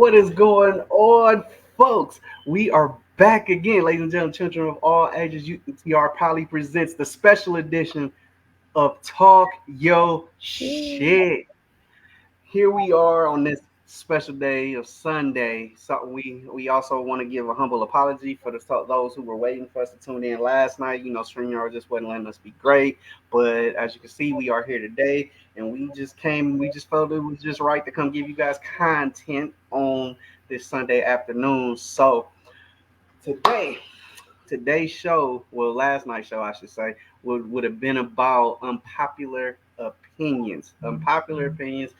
What is going on, folks? We are back again, ladies and gentlemen, children of all ages. UTR Poly presents the special edition of Talk Yo Shit. Here we are on this special day of Sunday. So we also want to give a humble apology for those who were waiting for us to tune in last night. StreamYard just wasn't letting us be great, but as you can see, we are here today, and we just came. We just felt it was just right to come give you guys content on this Sunday afternoon. So today, today's show, well, last night's show, I should say, would have been about unpopular opinions. Unpopular opinions,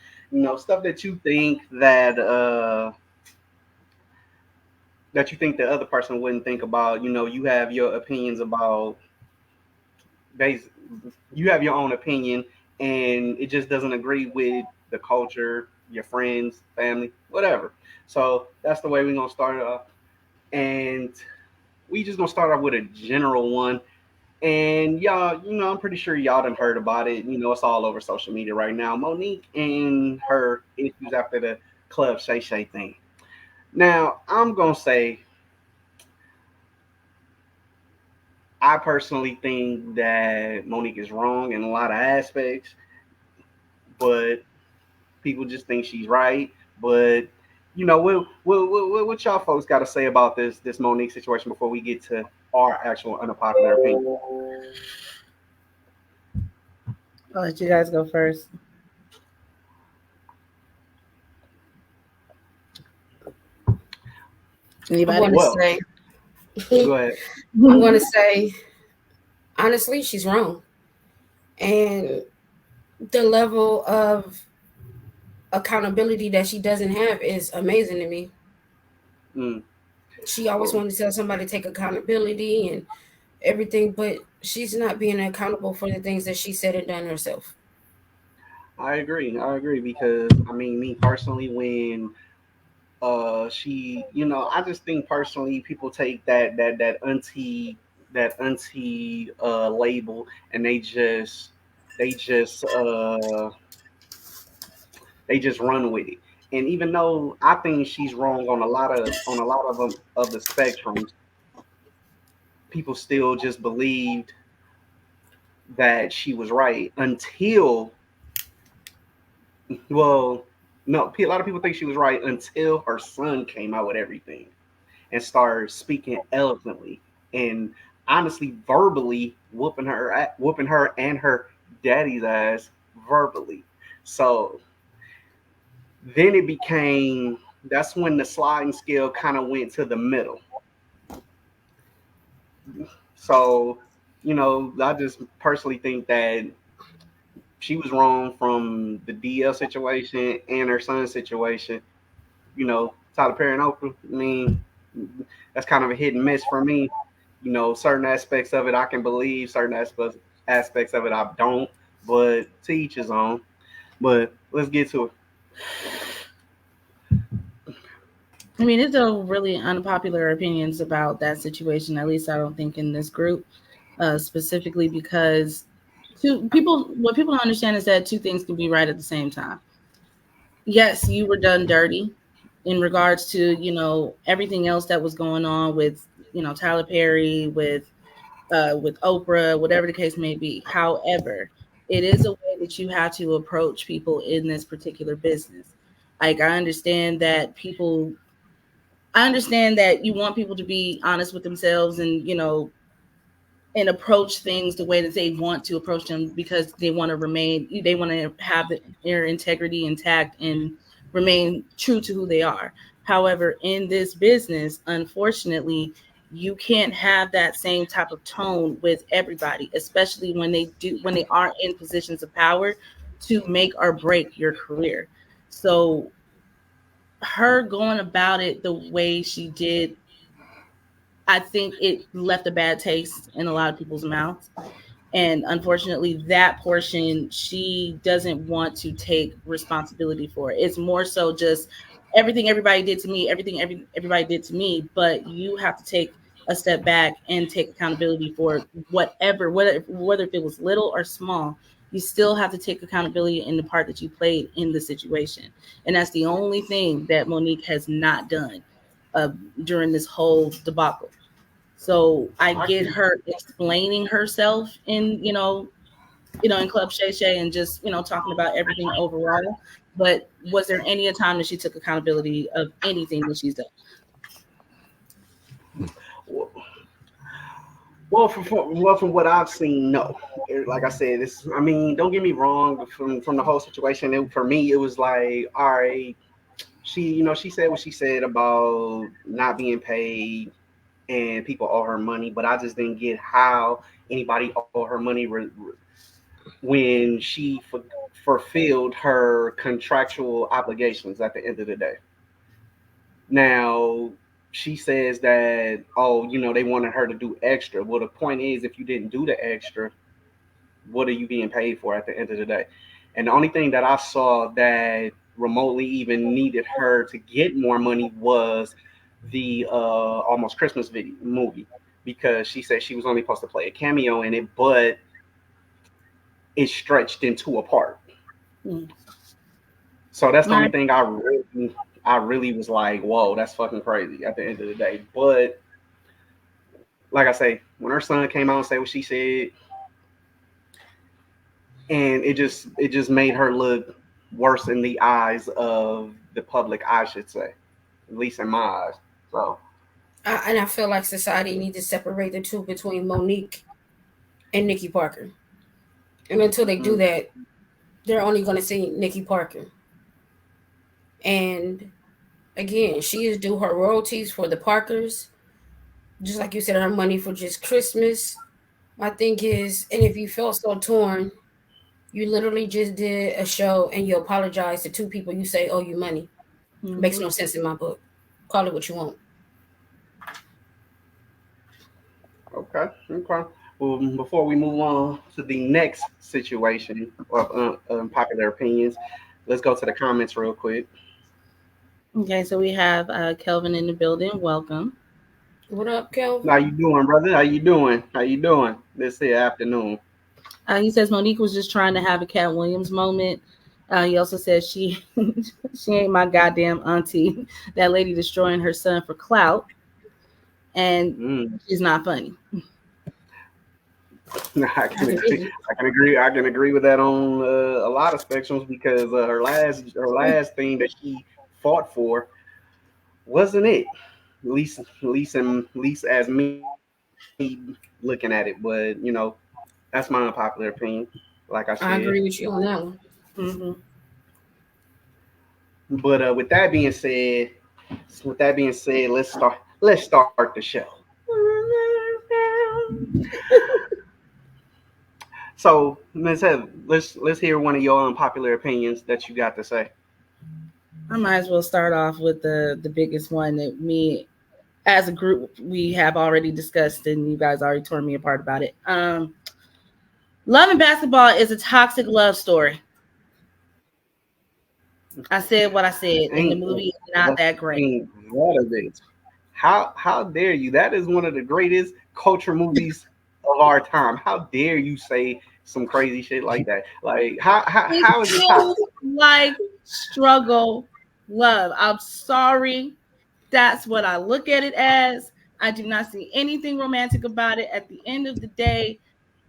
stuff that you think the other person wouldn't think about. You have your opinions about base. You have your own opinion, and it just doesn't agree with the culture, your friends, family, whatever. So that's the way we're gonna start it off, and we just gonna start off with a general one. And y'all, I'm pretty sure y'all done heard about it. It's all over social media right now. Monique and her issues after the Club Shay Shay thing. Now, I'm gonna say I personally think that Monique is wrong in a lot of aspects, but people just think she's right. But what y'all folks got to say about this Monique situation before we get to our actual unpopular opinion? I'll let you guys go first. Anybody? Go ahead. I'm going to say, honestly, she's wrong. And the level of accountability that she doesn't have is amazing to me. She always wanted to tell somebody to take accountability and everything, but she's not being accountable for the things that she said and done herself. I agree because me personally, when I just think personally people take that auntie label, and they just they just run with it. And even though I think she's wrong on a lot of them of the spectrums, people still just believed that she was right until, well, no, a lot of people think she was right until her son came out with everything and started speaking eloquently and honestly verbally whooping her and her daddy's ass verbally. So then it became, that's when the sliding scale kind of went to the middle. So, I just personally think that she was wrong from the DL situation and her son's situation. Tyler Perry and Oprah, that's kind of a hit and miss for me. Certain aspects of it I can believe, certain aspects of it I don't, but to each his own. But let's get to it. It's a really unpopular opinions about that situation. At least I don't think in this group, specifically because what people don't understand is that two things can be right at the same time. Yes, you were done dirty in regards to everything else that was going on with Tyler Perry, with Oprah, whatever the case may be. However, it is a way that you have to approach people in this particular business. Like I understand that you want people to be honest with themselves and approach things the way that they want to approach them because they want to have their integrity intact and remain true to who they are. However, in this business, unfortunately, you can't have that same type of tone with everybody, especially when they are in positions of power to make or break your career. So her going about it the way she did, I think it left a bad taste in a lot of people's mouths. And unfortunately, that portion, she doesn't want to take responsibility for it. It's more so just everything everybody did to me, everybody did to me. But you have to take a step back and take accountability for whether if it was little or small, you still have to take accountability in the part that you played in the situation. And that's the only thing that Monique has not done uh, during this whole debacle. So I I get can. her explaining herself in, in Club Shay Shay and just, talking about everything overall. But was there any a time that she took accountability of anything that she's done? From what I've seen, no. Like I said, this. I mean, don't get me wrong. From the whole situation, for me, it was like, all right. She said what she said about not being paid and people owe her money, but I just didn't get how anybody owe her money when she fulfilled her contractual obligations at the end of the day. Now, she says that, oh, they wanted her to do extra. Well, the point is, if you didn't do the extra, what are you being paid for at the end of the day? And the only thing that I saw that remotely even needed her to get more money was the Almost Christmas movie, because she said she was only supposed to play a cameo in it, but it stretched into a part. Mm. So that's the All only right. thing I really was like, whoa, that's fucking crazy at the end of the day. But like I say, when her son came out and said what she said, and it just made her look worse in the eyes of the public, I should say, at least in my eyes. So And I feel like society needs to separate the two between Monique and Nikki Parker. And until they do mm, that, they're only going to see Nikki Parker. And again, she is due her royalties for the Parkers, just like you said, her money for just Christmas. My thing is, and if you felt so torn, you literally just did a show and you apologize to two people you say owe you money. It makes Mm-hmm. no sense in my book. Call it what you want. okay, okay. Well, before we move on to the next situation of unpopular opinions, let's go to the comments real quick. Okay, so we have Kelvin in the building. Welcome. What up, Kelvin? How you doing, brother? How you doing? How you doing this here afternoon? He says Monique was just trying to have a Cat Williams moment. He also says she she ain't my goddamn auntie. That lady destroying her son for clout, and Mm. she's not funny. I can That's agree. me. I can agree. I can agree with that on a lot of spectrums, because her last thing that she fought for wasn't it. At least as me looking at it, but that's my unpopular opinion. Like I said, I agree with you on that one. Mm-hmm. but with that being said, let's start the show. So, Ms. Heather, let's hear one of your unpopular opinions that you got to say. I might as well start off with the biggest one that me as a group we have already discussed, and you guys already torn me apart about it. Love and Basketball is a toxic love story. I said what I said, and the Ain't movie is not that great. ain't that of it? How dare you? That is one of the greatest culture movies of our time. How dare you say some crazy shit like that? Like It how is it feels toxic? like struggle love. I'm sorry. That's what I look at it as. I do not see anything romantic about it. At the end of the day,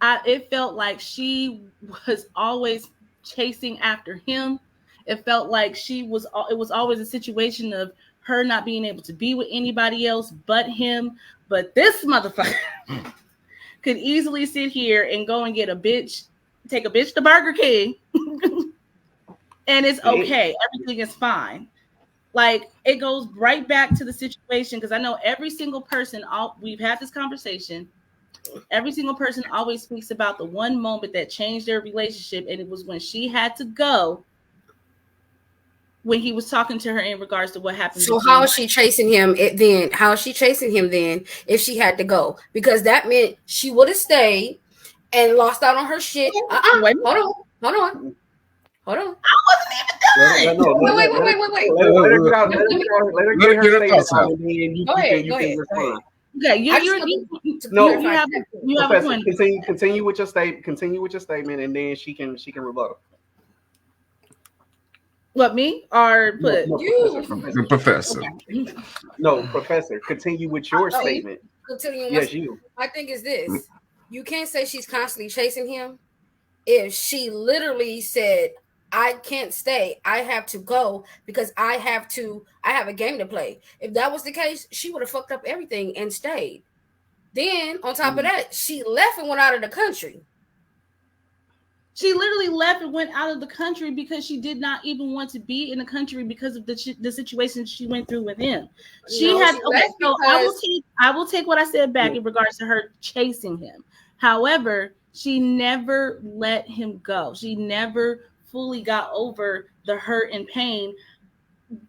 it felt like she was always chasing after him. It felt like it was always a situation of her not being able to be with anybody else but him. But this motherfucker could easily sit here and go and take a bitch to Burger King, and it's It, okay. Everything is fine. Like it goes right back to the situation, because I know every single person, we've had this conversation. Every single person always speaks about the one moment that changed their relationship, and it was when she had to go, when he was talking to her in regards to what happened So how between. is she chasing him then? How is she chasing him then if she had to go? Because that meant she would have stayed and lost out on her shit. Wait, Hold on. Hold on. Hold on. I wasn't let, even no, Wait, wait, wait, let, wait, wait, wait. let her get out. Let Let me, her let get out. Let her me, get Let her her statement thoughts out, out. and then you go you can ahead. you Go can ahead. Go ahead. respond. Okay, I just to clarify that. you have a Professor, point. continue with your statement. Continue with your statement, and then she can rebuttal. What, me or No, put? no, You professor. Professor. Okay. No, professor. Continue with your oh, statement. continuing Yes, you. my thing is this. You can't say she's constantly chasing him if she literally said, I can't stay. I have to go because I have a game to play. If that was the case, she would have fucked up everything and stayed. Then on top of that, she left and went out of the country. She literally left and went out of the country because she did not even want to be in the country because of the situation she went through with him. She No, had she okay. left So because I will take what I said back in regards to her chasing him. However, she never let him go. She never fully got over the hurt and pain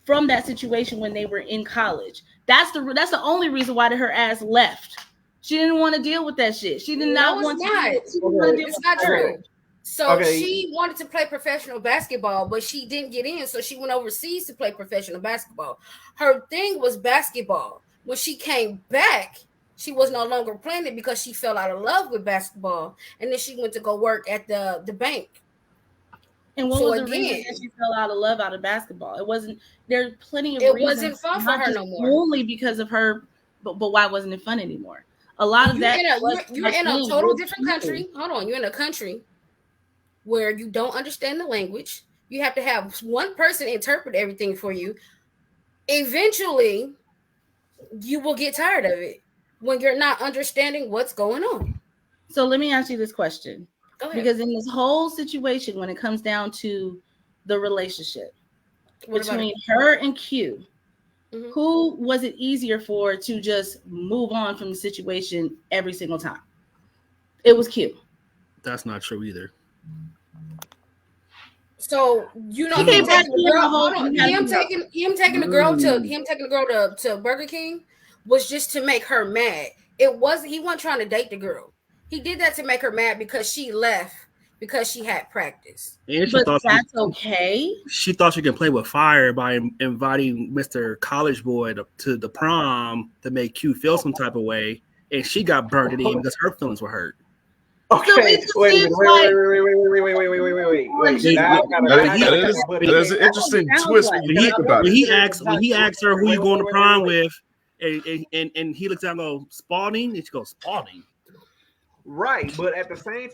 from that situation when they were in college. That's the only reason why her ass left. She didn't want to deal with that shit. She did not no, want it's to. not. She didn't want to deal It's with not that. true. So Okay. she wanted to play professional basketball, but she didn't get in. So she went overseas to play professional basketball. Her thing was basketball. When she came back, she was no longer playing it because she fell out of love with basketball. And then she went to go work at the bank. And what So was the reason again, that she fell out of love out of basketball? It wasn't. There's plenty of it reasons. wasn't fun for not her just no more. Only because of her, but why wasn't it fun anymore? A lot of You're that. you're in a total different country. Hold on, you're in a country where you don't understand the language. You have to have one person interpret everything for you. Eventually, you will get tired of it when you're not understanding what's going on. So let me ask you this question. Go ahead. Because in this whole situation, when it comes down to the relationship What about between her and Q, Mhm. who was it easier for to just move on from the situation every single time? It was Q. That's not true either. So you know He him came back taking the in the girl. whole- Hold on. he had Him to- taking the girl to Burger King was just to make her mad. He wasn't trying to date the girl. He did that to make her mad because she left because she had practice. And she But thought that's okay. she thought she could play with fire by inviting Mr. College Boy to the prom to make Q feel some type of way, and she got burned it in because her feelings were hurt. Okay, So it just wait a seems minute. like- Wait. That is an interesting twist when you think about When it. he asked her who you going to prom with, and he looks down and goes, Spalding, and she goes, Spalding. Right, but at the same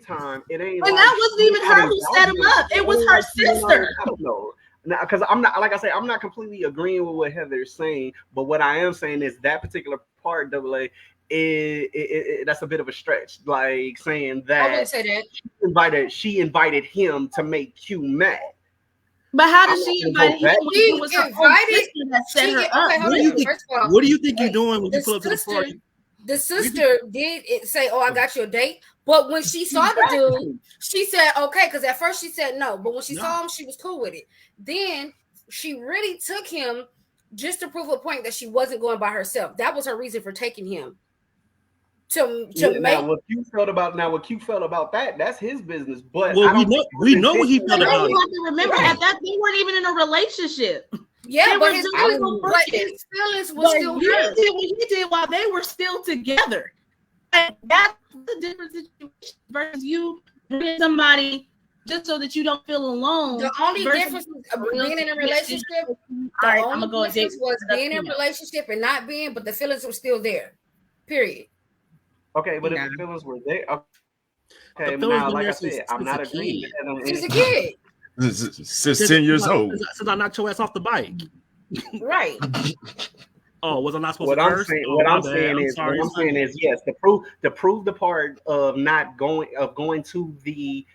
time, it ain't. And like that wasn't even her who set him up. It was her sister. I don't know. Now, because I'm not, like I say, I'm not completely agreeing with what Heather is saying, but what I am saying is that particular part, Double A, that's a bit of a stretch. Like saying I wouldn't that say that. she invited him to make Q mad. But how did I'm she not gonna invite go him back. when She it was her own invited- sister that set her up? Okay, hold What do you on. think- First of all, What do you think you're wait, doing when you the pull up to the sister- party? the sister did say, "Oh, I got you a date," but when she saw the dude, she said, "Okay," because at first she said no, but when she saw him, she was cool with it. Then she really took him just to prove a point that she wasn't going by herself. That was her reason for taking him. To Now, make what Q felt about that, that's his business. But Well, I don't think we know what he But felt then about you it. have to remember at that they weren't even in a relationship. yeah, They but were his doing feelings, some but bullshit. his feelings was But still he hurt. did what he did while they were still together. And that's the different situation versus you bringing somebody just so that you don't feel alone. The only versus difference was being in a relationship. All The right, I'm only gonna go and date difference was being in a female. relationship and not being, but the feelings were still there. Period. Okay, but Nah. if the feelings were there, okay. The feelings Now, been like there I said, I'm since not a agreeing kid. with that. She's a kid, Since 10 years old. Since I knocked your ass off the bike. right? Oh, was I not supposed What to I'm curse? saying, Oh, what my I'm bad. saying I'm is, sorry, what I'm son. saying is, yes, to prove the part of not going to the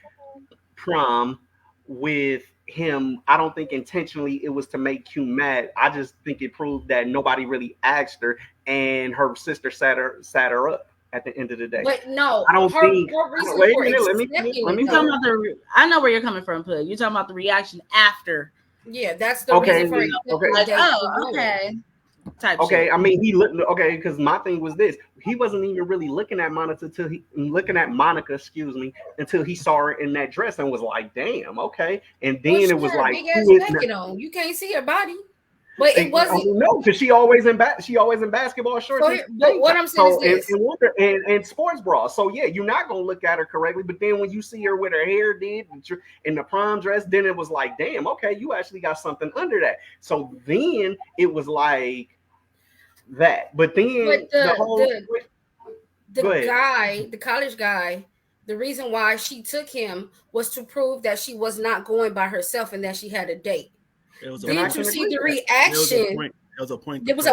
prom with him. I don't think intentionally it was to make Q mad. I just think it proved that nobody really asked her, and her sister sat her up at the end of the day. But no, I don't her think. reason Wait a for minute. Let me accepting let it, me You're talking though. about I know where you're coming from, Pud. You're talking about the reaction after. Yeah, that's the Okay, reason for accepting okay. the Like, date. oh, okay. Type Okay, shit. I mean he looked okay because my thing was this: he wasn't even really looking at Monica excuse me, until he saw her in that dress and was like, "Damn, okay." And then Well, she it was had a like, big ass who is jacket on. You can't see her body. But it wasn't. No, because she always in basketball shorts. So And but what I'm saying is this. and sports bras. So yeah, you're not gonna look at her correctly. But then when you see her with her hair did in the prom dress, then it was like, damn, okay, you actually got something under that. So then it was like that. But then the guy, the college guy, the reason why she took him was to prove that she was not going by herself and that she had a date. Then to see the reaction, there was a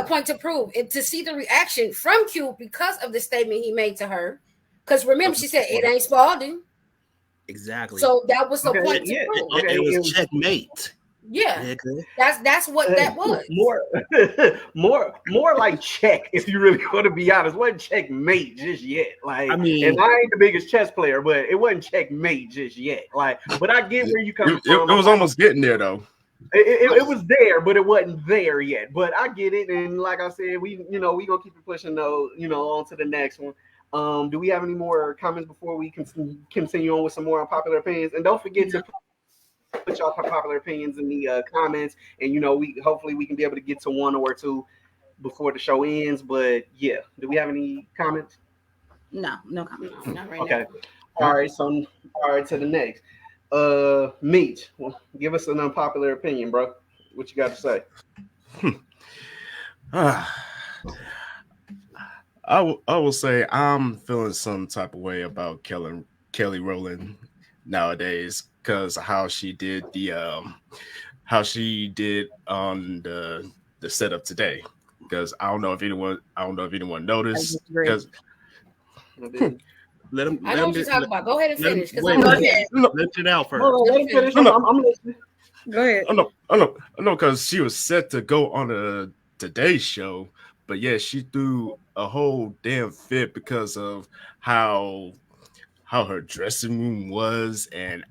point to prove it, to see the reaction from Q because of the statement he made to her. Because remember, she said it ain't Spalding. Exactly. So that was the point to prove. It was checkmate. Yeah, that's what that was. More like check. If you really want to be honest, wasn't checkmate just yet. Like, I mean, and I ain't the biggest chess player, but it wasn't checkmate just yet. Like, but I get where you come from. It was almost getting there though. It was there, but it wasn't there yet. But I get it, and like I said, we gonna keep it pushing though. On to the next one. Do we have any more comments before we continue on with some more unpopular opinions? And don't forget to put y'all popular opinions in the comments, and hopefully we can be able to get to one or two before the show ends. But yeah, do we have any comments? No comments. No, not right Okay. now. All right, to the next. Meech, well, give us an unpopular opinion, bro. What you got to say? I will say I'm feeling some type of way about Kelly Rowland nowadays because how she did on the setup today. Because I don't know if anyone noticed. Because let him. I know what you're talking about. Go ahead and finish. Let it out first. Let him finish. I'm listening. Go ahead. I know, because she was set to go on the Today Show, but yeah, she threw a whole damn fit because of how her dressing room was, and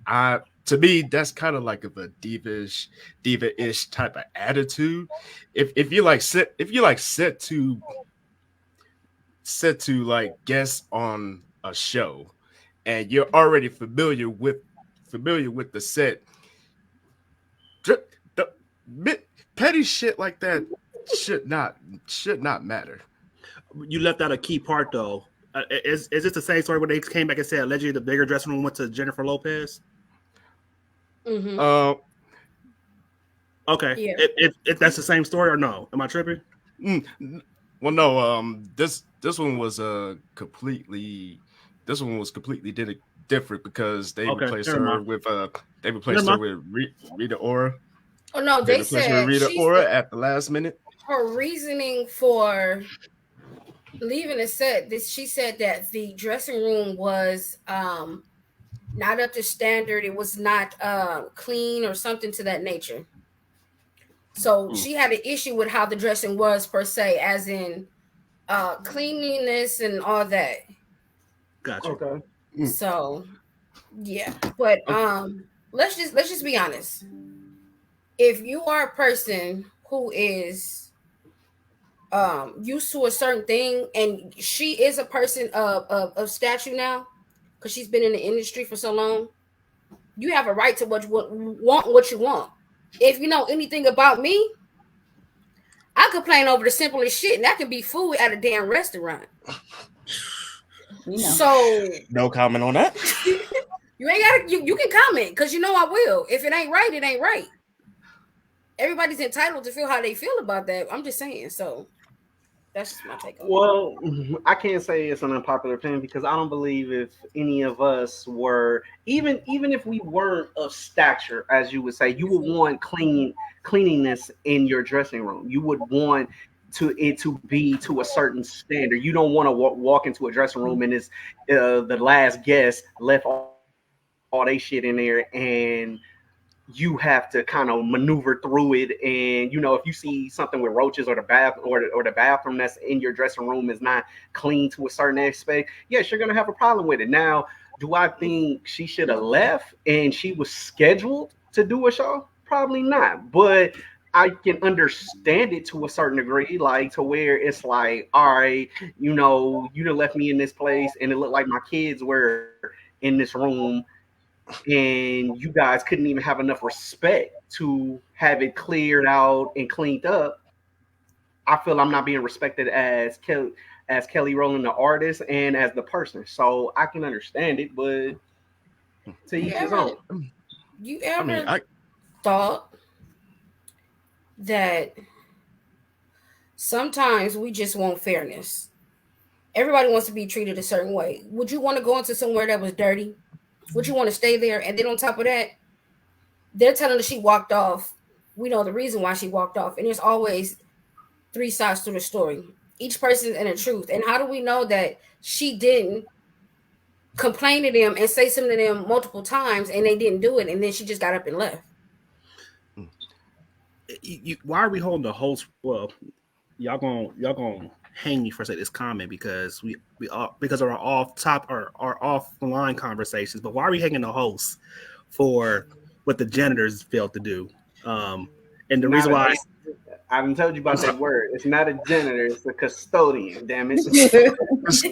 to me, that's kind of like of a diva-ish type of attitude. If you set to like guest on a show, and you're already familiar with the set, the petty shit like that should not matter. You left out a key part though. Is this the same story where they came back and said allegedly the bigger dressing room went to Jennifer Lopez? Mm-hmm. Okay. Yeah. If that's the same story or no? Am I tripping? Well, no. This one was completely different because they replaced her with Rita Ora. Oh no, they said Rita Ora at the last minute. Her reasoning for leaving the set, she said that the dressing room was not up to standard. It was not clean or something to that nature. So she had an issue with how the dressing was per se, as in cleanliness and all that. Gotcha. Okay. So yeah, but let's just be honest. If you are a person who is used to a certain thing, and she is a person of stature now, because she's been in the industry for so long, you have a right to want what you want. If you know anything about me, I complain over the simplest shit, and that can be food at a damn restaurant. So no comment on that. You ain't gotta. You can comment because you know I will. If it ain't right, it ain't right. Everybody's entitled to feel how they feel about that. I'm just saying. So that's just my take on it. Well, I can't say it's an unpopular opinion because I don't believe if any of us were, even if we weren't of stature, as you would say, you would want cleanliness in your dressing room. You would want it to be to a certain standard. You don't want to walk into a dressing room and it's the last guest left all their shit in there and you have to kind of maneuver through it. And if you see something with roaches or the bathroom that's in your dressing room is not clean to a certain aspect, yes, you're gonna have a problem with it. Now, do I think she should have left and she was scheduled to do a show? Probably not, but I can understand it to a certain degree, like to where it's like, all right, you done left me in this place and it looked like my kids were in this room and you guys couldn't even have enough respect to have it cleared out and cleaned up, I feel I'm not being respected as Kelly Rowland, the artist, and as the person. So I can understand it, but to You each his ever own. you I mean, ever thought that sometimes we just want fairness? Everybody wants to be treated a certain way. Would you want to go into somewhere that was dirty? Would you want to stay there? And then on top of that, they're telling her she walked off. We know the reason why she walked off. And there's always three sides to the story. Each person and the truth. And how do we know that she didn't complain to them and say something to them multiple times and they didn't do it and then she just got up and left? Why are we holding the host? Well, y'all gonna hang me for say this comment because we all because of our off the line conversations. But why are we hanging the host for what the janitors failed to do? And the reason why I haven't told you about that word. It's not a janitor, it's a custodian, damn it.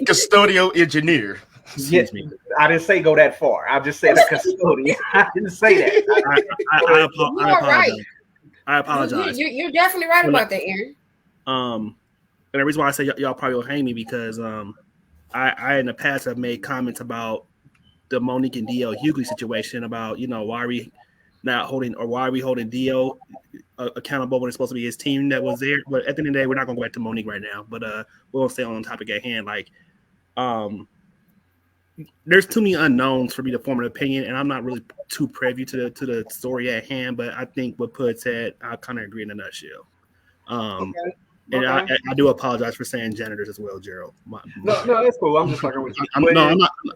custodial engineer. excuse me, I didn't say go that far. I just said a custodian. I didn't say that. I You are right. apologize. I apologize. You're definitely right Well, about that, Aaron. And the reason why I say y'all probably will hang me because I in the past have made comments about the Monique and Dio Hughley situation about why are we not holding or why are we holding Dio accountable when it's supposed to be his team that was there. But at the end of the day, we're not going to go back to Monique right now. But we'll stay on the topic at hand. Like, there's too many unknowns for me to form an opinion, and I'm not really too privy to the story at hand. But I think what Pud said, I kind of agree in a nutshell. Okay. And I do apologize for saying janitors as well, Gerald. No, that's cool. I'm just fucking with you. I'm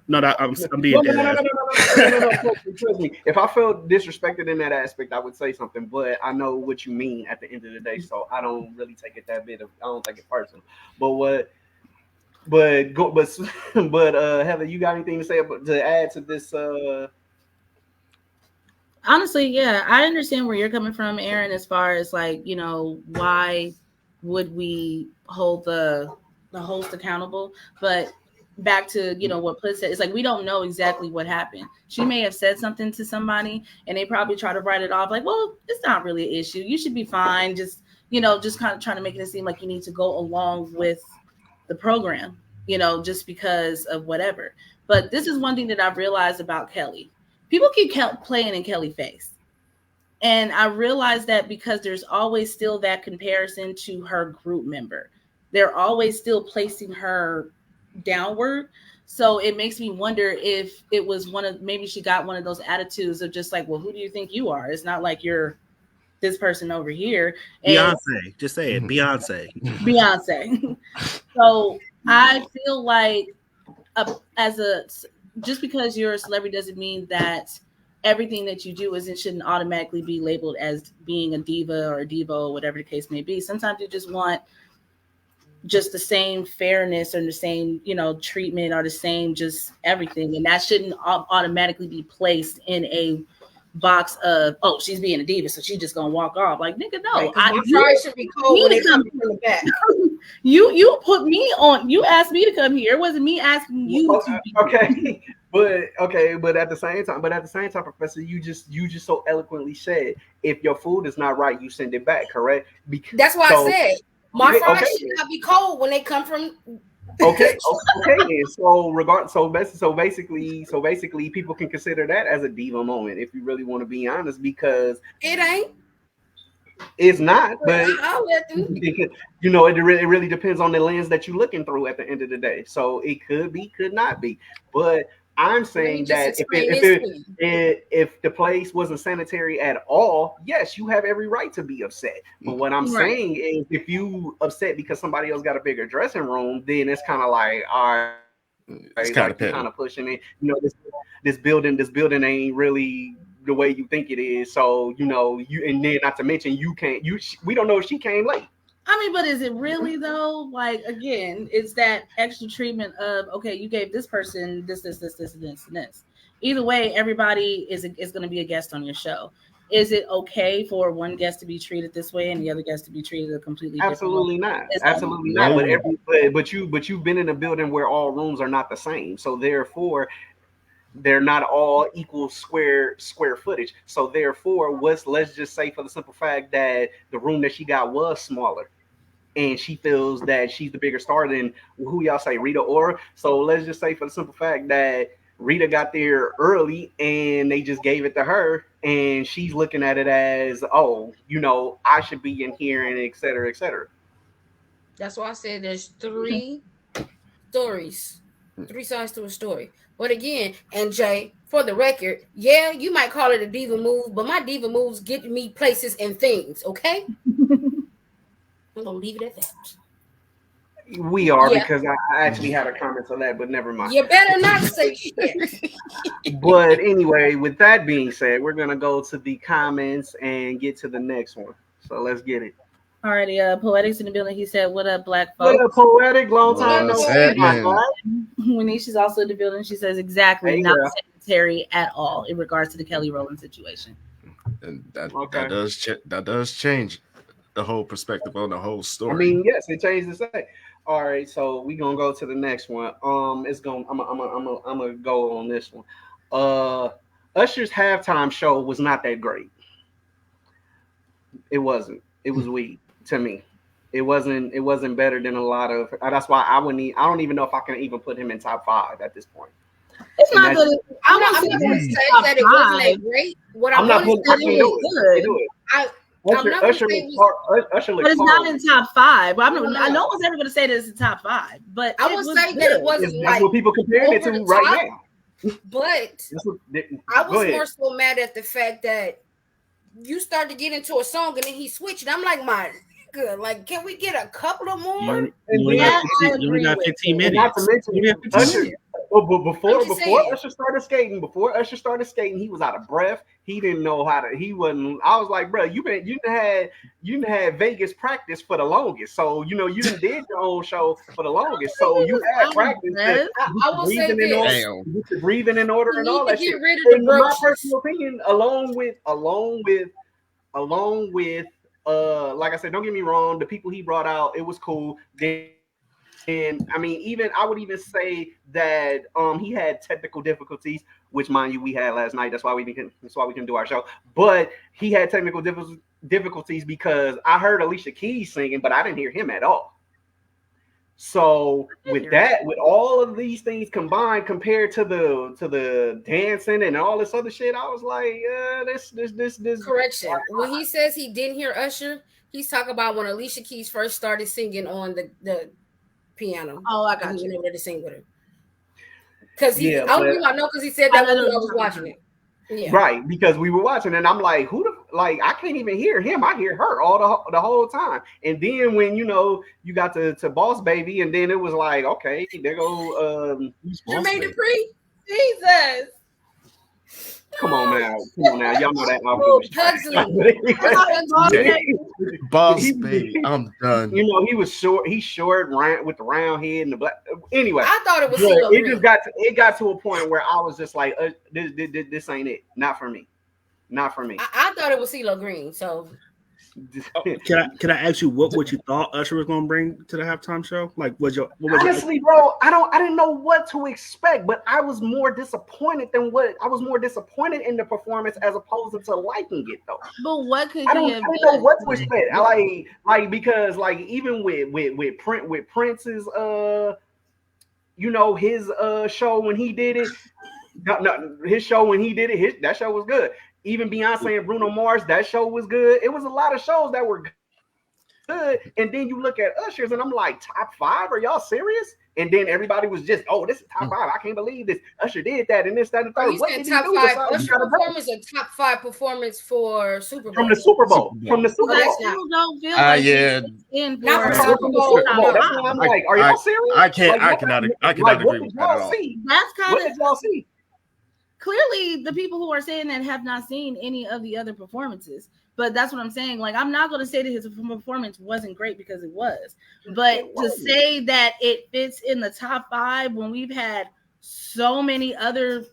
not. I'm being dead ass. No. Trust me. If I felt disrespected in that aspect, I would say something. But I know what you mean at the end of the day, so I don't really take it that bit. I don't take it personal. But Heather, you got anything to say to add to this? Honestly, yeah, I understand where you're coming from, Aaron, as far as like, why would we hold the host accountable? But back to, what Plitt said, it's like we don't know exactly what happened. She may have said something to somebody and they probably try to write it off like, well, it's not really an issue. You should be fine. Just, just kind of trying to make it seem like you need to go along with the program, just because of whatever. But this is one thing that I've realized about Kelly. People keep playing in Kelly's face. And I realized that because there's always still that comparison to her group member. They're always still placing her downward. So it makes me wonder if it was maybe she got one of those attitudes of just like, well, who do you think you are? It's not like you're this person over here. And Beyonce, just say it. Beyonce. So I feel like just because you're a celebrity doesn't mean that everything that you do shouldn't automatically be labeled as being a diva or a divo, whatever the case may be. Sometimes you just want just the same fairness or the same, treatment or the same just everything. And that shouldn't automatically be placed in a box of, oh, she's being a diva, so she's just gonna walk off. Like, nigga, no. My fries should be cold when they come from the back. You put me on. You asked me to come here. It wasn't me asking you to be Okay. But at the same time, Professor, you just so eloquently said, if your food is not right, you send it back, correct? That's why I said my fries should not be cold when they come from. Okay. And so basically, people can consider that as a diva moment if you really want to be honest, because it ain't. It's not, but I'll let them. it really depends on the lens that you're looking through at the end of the day. So it could be, could not be, but I'm saying that if the place wasn't sanitary at all, yes, you have every right to be upset. But what I'm saying is, if you upset because somebody else got a bigger dressing room, then it's kind of like, all right, it's kind of pushing it. This building ain't really the way you think it is. So and then not to mention we don't know if she came late. I mean, but is it really though? Like, again, it's that extra treatment of, okay, you gave this person this. Either way, everybody is going to be a guest on your show. Is it okay for one guest to be treated this way and the other guest to be treated a completely Absolutely different way? Absolutely not. But you've been in a building where all rooms are not the same. So therefore, They're not all equal square footage. So therefore, let's just say for the simple fact that the room that she got was smaller, and she feels that she's the bigger star than who y'all say, Rita Ora. So let's just say for the simple fact that Rita got there early and they just gave it to her, and she's looking at it as, oh, I should be in here, and et cetera, et cetera. That's why I said there's three stories, three sides to a story. But again, and Jay, for the record, yeah, you might call it a diva move, but my diva moves get me places and things, okay? I'm gonna leave it at that. We are, because I actually had a comment on that, but never mind. You better not say shit. But anyway, with that being said, we're gonna go to the comments and get to the next one. So let's get it. Alrighty, Poetic's in the building. He said, "What up, black What folks?" up, Poetic? Long time no What's see, my happening? guy. Wenisha's also in the building. She says, "Exactly, Hey, not girl. sanitary at all in regards to the Kelly Rowland situation." And that Okay. that does change the whole perspective on the whole I story. mean, yes, it changed to say. All right, so we gonna go to the next one. It's gonna I'm gonna go on this one. Usher's halftime show was not that great. It wasn't. It was weak to me. It wasn't better than a lot of. That's why I wouldn't. I don't even know if I can even put him in top 5 at this point. It's And not that's- good. I'm not gonna say that it wasn't that great. What I'm I'm not gonna putting. I say can is, do it. I can do it. I'm not gonna Usher say looked it hard. Usher looked But it's not horrible. in top 5. But No. I know one's ever going to say that it's in top 5. But I it would was say that good. it wasn't That's like what people comparing it over to the right top. now. But That's what, I go was ahead. more so mad at the fact that you start to get into a song and then he switched. And I'm like, my nigga, like, can we get a couple of more? You And only then- got I 15, you only got agree with 15 you. And not minutes. to You only got mention 15 Usher. minutes. But before I'm just saying. Usher started skating, he was out of breath. He didn't know how to. He wasn't. I was like, bro, you didn't had Vegas practice for the longest. So you didn't did your own show for the longest. So you had practice. breath. I will say breathing in order, this. Damn. get your breathing in order, You and need all to that get shit. rid of the In my broaches. personal opinion, along with like I said, don't get me wrong, the people he brought out, it was cool. Then I mean, even I would even say that he had technical difficulties, which mind you we had last night. That's why we can do our show. But he had technical difficulties because I heard Alicia Keys singing, but I didn't hear him at all. So with all of these things combined, compared to the dancing and all this other shit, I was like, this. Correction. When he says he didn't hear Usher, he's talking about when Alicia Keys first started singing on the piano. Oh, I And got he you. went over there to sing with her. Because Yeah, I don't think I know because he said that when I was watching it. Yeah. Right, because we were watching, and I'm like, I can't even hear him. I hear her all the whole time. And then when you got to Boss Baby, and then it was like, okay, there go Jermaine Dupri. Jesus. Come on now, y'all know that album Ooh, was trash. Boss He- baby, I'm done. He was short. He's short, with the round head and the black. Anyway, I thought it was but CeeLo it Green. just got to a point where I was just like, this ain't it. Not for me. Not for me. I thought it was CeeLo Green. So Can I ask you what you thought Usher was going to bring to the halftime show? Like, what was your Honestly, bro, I didn't know what to expect, but I was more disappointed in the performance as opposed to liking it though. But what could I he didn't have know done? what to expect. I because even with Prince's his show when he did it, his show when he did it, that show was good. Even Beyonce and Bruno Mars, that show was good. It was a lot of shows that were good. And then you look at Usher's and I'm like, top 5? Are y'all serious? And then everybody was just, oh, this is top 5. I can't believe this. Usher did that and this, that, and the third. you What said did top he do 5 besides Usher he got a break? performance or top 5 performance for Super Bowl? From the Super Bowl. From the Super But I Bowl. still don't feel like yeah. it's in for Not From for the Super Bowl. Super Bowl. That's why I'm like, are y'all serious? I cannot what agree did with that at y'all all. see? That's What kind did of y'all see? clearly the people who are saying that have not seen any of the other performances. But that's what I'm saying. Like, I'm not going to say that his performance wasn't great because it was. But to say that it fits in the top 5 when we've had so many other,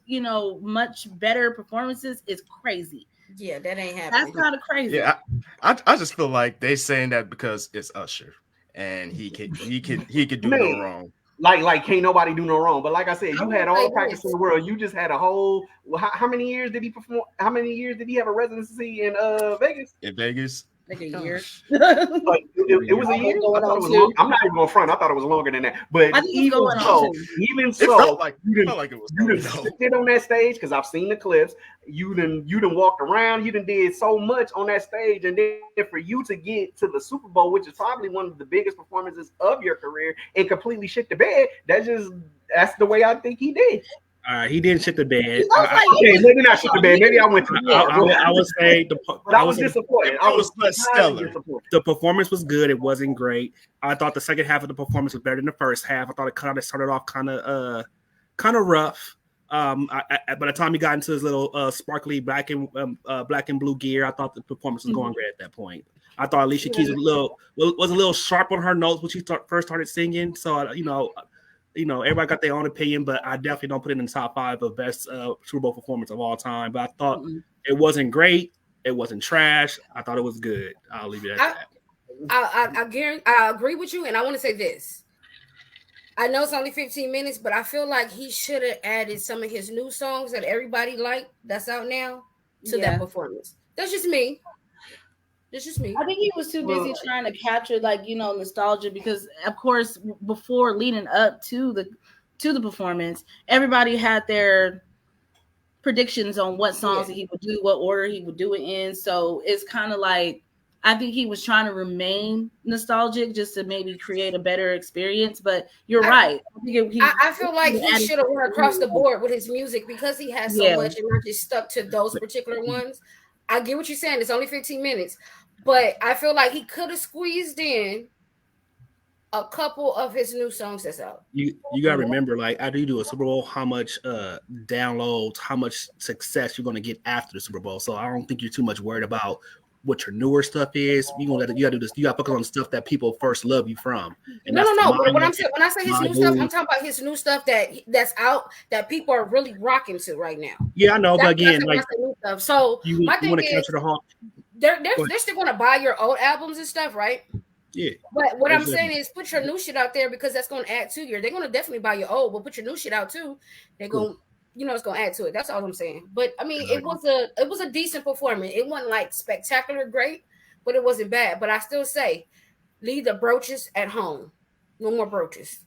much better performances is crazy. Yeah, that ain't happening. That's kind of crazy. Yeah, I just feel like they saying that because it's Usher and he could do no wrong. like can't nobody do no wrong. But like I said, you had all the practice this. in the world. You just had a whole. How many years did he perform? How many years did he have a residency in Vegas? In Vegas, Like a year. Like, it was a year. I thought it was long. I'm not even going front. I thought it was longer than that. But I think it's even going on so, too. even it so, felt like you didn't it was. you didn't sit on that stage because I've seen the clips. You done walked around. You done did so much on that stage, and then for you to get to the Super Bowl, which is probably one of the biggest performances of your career, and completely shit the bed. That's the way I think he did. He didn't shit the bed. Okay, maybe not shit the bed. Maybe I went too far. I would say But I was disappointed. I was stellar. disappointed. the performance was good. It wasn't great. I thought the second half of the performance was better than the first half. I thought it kind of started off kind of rough. By the time he got into his little sparkly black and blue gear, I thought the performance was going great at that point. I thought Alicia Keys was a little sharp on her notes when she first started singing. So everybody got their own opinion, but I definitely don't put it in the top 5 of best Super Bowl performance of all time. But I thought it wasn't great. It wasn't trash. I thought it was good. I'll leave it at that. I agree with you, and I want to say this. I know it's only 15 minutes, but I feel like he should have added some of his new songs that everybody liked that's out now to that performance. That's just me. It's just me. I think he was too busy trying to capture nostalgia because of course before leading up to the performance, everybody had their predictions on what songs that he would do, what order he would do it in. So it's kind of like I think he was trying to remain nostalgic just to maybe create a better experience. But you're right. I feel like he should have went across the board with his music because he has so much and not just stuck to those particular ones. I get what you're saying. It's only 15 minutes. But I feel like he could have squeezed in a couple of his new songs that's out. You gotta remember, like after you do a Super Bowl, how much downloads, how much success you're gonna get after the Super Bowl. So I don't think you're too much worried about what your newer stuff is. You gotta do this. You gotta focus on the stuff that people first love you from. And no. But when I say his new stuff, I'm talking about his new stuff that's out that people are really rocking to right now. Yeah, I know. But again, like so my thing is, capture the whole. They're still going to buy your old albums and stuff, right? Yeah. But what I'm saying is put your new shit out there because that's going to add to your. They're going to definitely buy your old, but put your new shit out too. They're going, it's going to add to it. That's all I'm saying. But I mean, it was a decent performance. It wasn't like spectacular great, but it wasn't bad. But I still say, leave the brooches at home. No more brooches.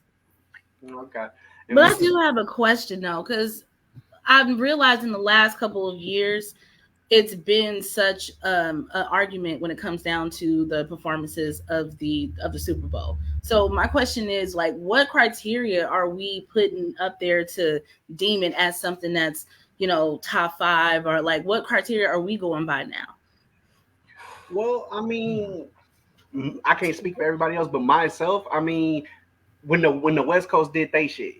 Okay. But I do have a question though, because I've realized in the last couple of years. It's been such an argument when it comes down to the performances of the Super Bowl. So my question is, like, what criteria are we putting up there to deem it as something that's, top 5, or like what criteria are we going by now? Well, I mean, I can't speak for everybody else, but myself, I mean, when the West Coast did they shit,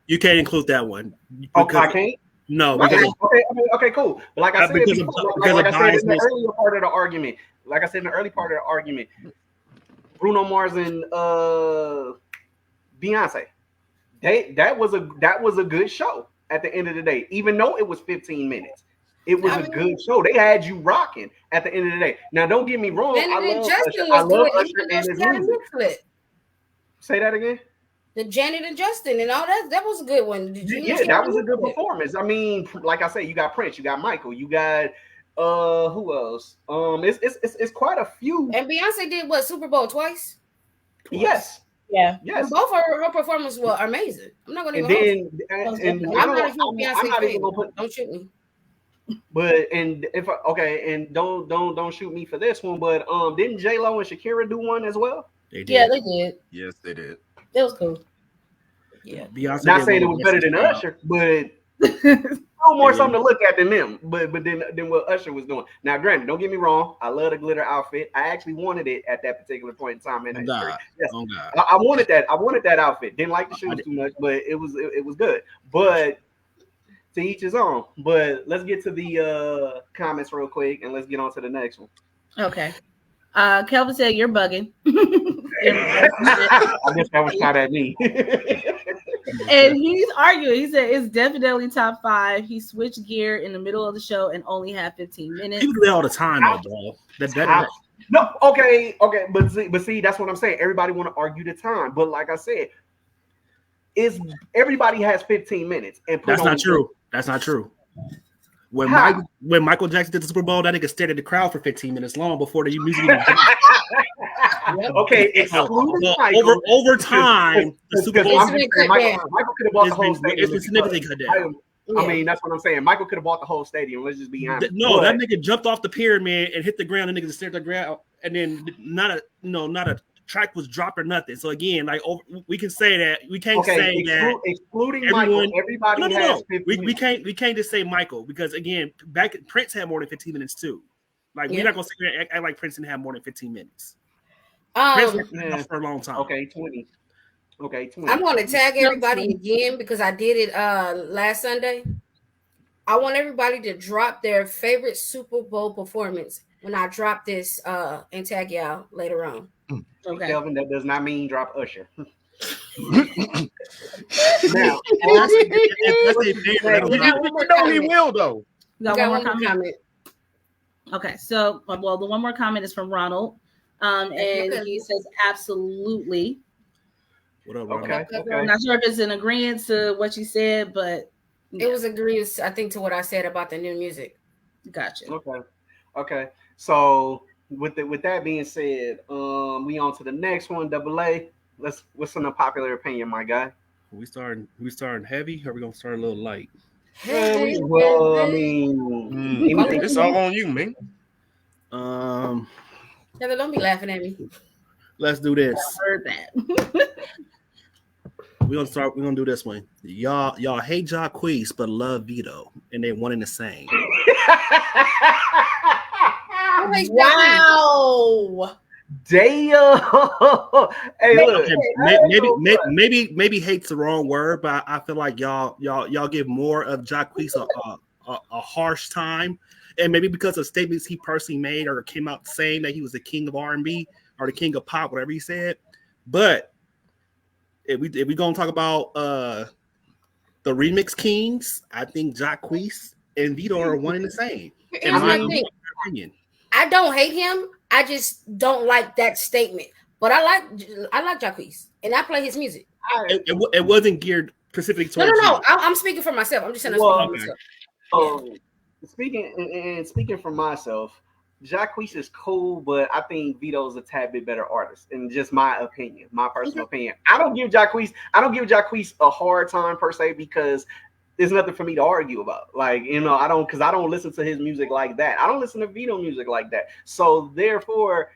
you can't include that one. Okay, I can't. No, because okay, cool. But like I said, like I said in the earlier part of the argument, Bruno Mars and Beyonce, that was a good show at the end of the day. Even though it was 15 minutes, it was a good show. They had you rocking at the end of the day. Now, don't get me wrong. I love Usher and his music. Say that again. The Janet and Justin and all that was a good one. That was a good performance. I mean, like I said, you got Prince, you got Michael, you got who else? It's quite a few. And Beyonce did what, Super Bowl twice? Yes. Yeah. Yes. And both her performances were amazing. I'm not gonna I'm not even gonna put. Don't shoot me. But don't shoot me for this one. But didn't J-Lo and Shakira do one as well? They did. Yeah, they did. Yes, they did. It was cool. Yeah, Beyonce. Not saying it was better than Usher, but more something to look at than them. But than what Usher was doing. Now, granted, don't get me wrong. I love the glitter outfit. I actually wanted it at that particular point in time. Yes. I wanted that. I wanted that outfit. Didn't like the shoes too much, but it was good. But to each his own. But let's get to the comments real quick, and let's get on to the next one. Okay. Kelvin said you're bugging. I guess that was shot at me. And he's arguing. He said it's definitely top 5. He switched gear in the middle of the show and only had 15 minutes. People do that all the time, though, bro. No, okay, but see, that's what I'm saying. Everybody want to argue the time, but like I said, is everybody has 15 minutes and put That's on. not true. That's not true. When How? when Michael Jackson did the Super Bowl, that nigga stared at the crowd for 15 minutes long before the music even dropped. Okay, So, excluding so Michael. over time, the Super Bowl It's been cut down. Michael could have bought the whole it's stadium. been significantly cut down. I mean, that's what I'm saying. Michael could have bought the whole stadium. Let's just be honest. No, that nigga jumped off the pyramid and hit the ground. And nigga just stared at the ground, and then not a track was dropped or nothing. So again, like we can say that we can't say that excluding everyone, Michael, everybody has 15 minutes. We can't just say Michael because again, back Prince had more than 15 minutes too. Like we're not gonna say act like Prince didn't have more than 15 minutes. Prince had for a long time. Okay, 20. Okay, 20. I'm going to tag everybody again because I did it last Sunday. I want everybody to drop their favorite Super Bowl performance when I drop this and tag y'all later on. Okay. Kelvin, that does not mean drop Usher. Now, he will though. You got one more comment? Okay, so the one more comment is from Ronald. And he says absolutely. What up, Ronald? Okay. I'm not sure if it's in agreement to what you said, but it was agreement, I think, to what I said about the new music. Gotcha. Okay. So with that being said, we on to the next one. AA. What's an unpopular opinion, my guy? We starting heavy, or we gonna start a little light? Well, I mean, it's all on you, man. Never, don't be laughing at me. Let's do this. I heard that. We're gonna do this one. Y'all hate Jacquees but love Vito, and they one and the same. Wow. Damn. Hey, look. Maybe hate's the wrong word, but I feel like y'all give more of Jacquees a harsh time, and maybe because of statements he personally made or came out saying that he was the king of R&B or the king of pop, whatever he said. But if we gonna talk about the remix kings, I think Jacquees and Vito are one and the same. In my opinion. I don't hate him. I just don't like that statement. But I like Jacquees, and I play his music. It wasn't geared specifically towards No. I'm speaking for myself. I'm just saying. Speaking for myself, Jacquees is cool, but I think Vito's a tad bit better artist. In just my opinion, my personal opinion. I don't give Jacquees a hard time per se because there's nothing for me to argue about. Like, I don't listen to his music like that. I don't listen to Vito music like that. So therefore,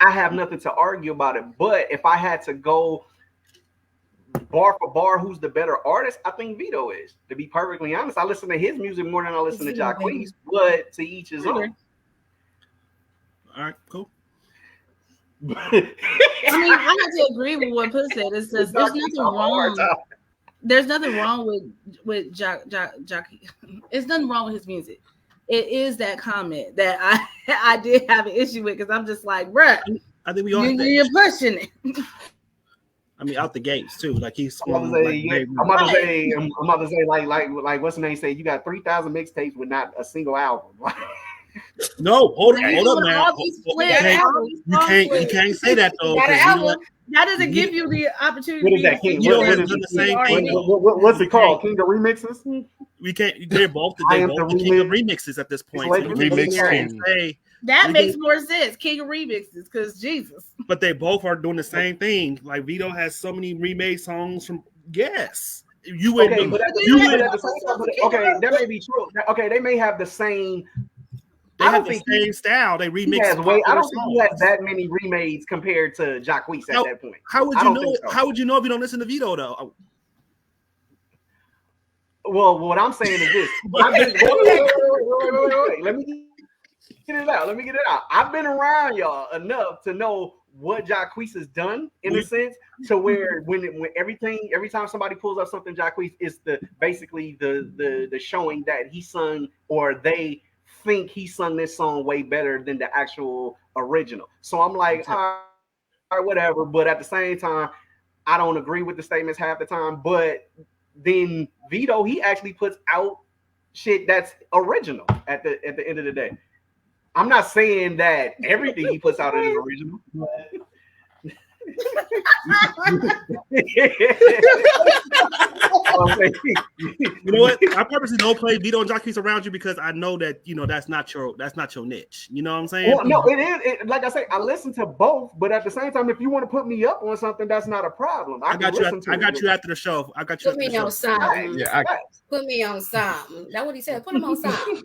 I have nothing to argue about it. But if I had to go bar for bar, who's the better artist? I think Vito is. To be perfectly honest, I listen to his music more than I listen to Jacquees. But to each his own. All right, cool. I mean, I have to agree with what Puss said. It says there's nothing wrong. There's nothing wrong with Jock. It's nothing wrong with his music. It is that comment that I did have an issue with because I'm just like, bruh, I think we all you're pushing it. I mean, out the gates too. Like he's. I'm about to say, like what's the name? Say you got 3,000 mixtapes with not a single album. No, hold up now. You can't say that though. That doesn't give you the opportunity. What is that? King? The same thing. What's it called? King of Remixes? We can't. They're both the king of remixes at this point. That makes more sense. King of remixes, because Jesus. But they both are doing the same thing. Like Vito has so many remade songs from you would. Okay, that may be true. Okay, they may have the same. They have the same style. They remix. I don't think he has that many remakes compared to Jacquees at that point. How would you know? So. How would you know if you don't listen to Vito though? Well, what I'm saying is this. Wait. Let me get it out. I've been around y'all enough to know what Jacquees has done in a sense to where when every time somebody pulls up something Jacquees, it's basically the showing that he sung or they think he sung this song way better than the actual original. So I'm like, all right, whatever. But at the same time, I don't agree with the statements half the time. But then Vito, he actually puts out shit that's original at the end of the day. I'm not saying that everything he puts out is original. You know what? I purposely don't play beat on jockeys around you because I know that that's not your niche. You know what I'm saying? Well, no, it is. Like I say, I listen to both, but at the same time, if you want to put me up on something, that's not a problem. I got you. I got you after the show. I got you. Put me on something. Yeah, Put me on something. That's what he said. Put him on something.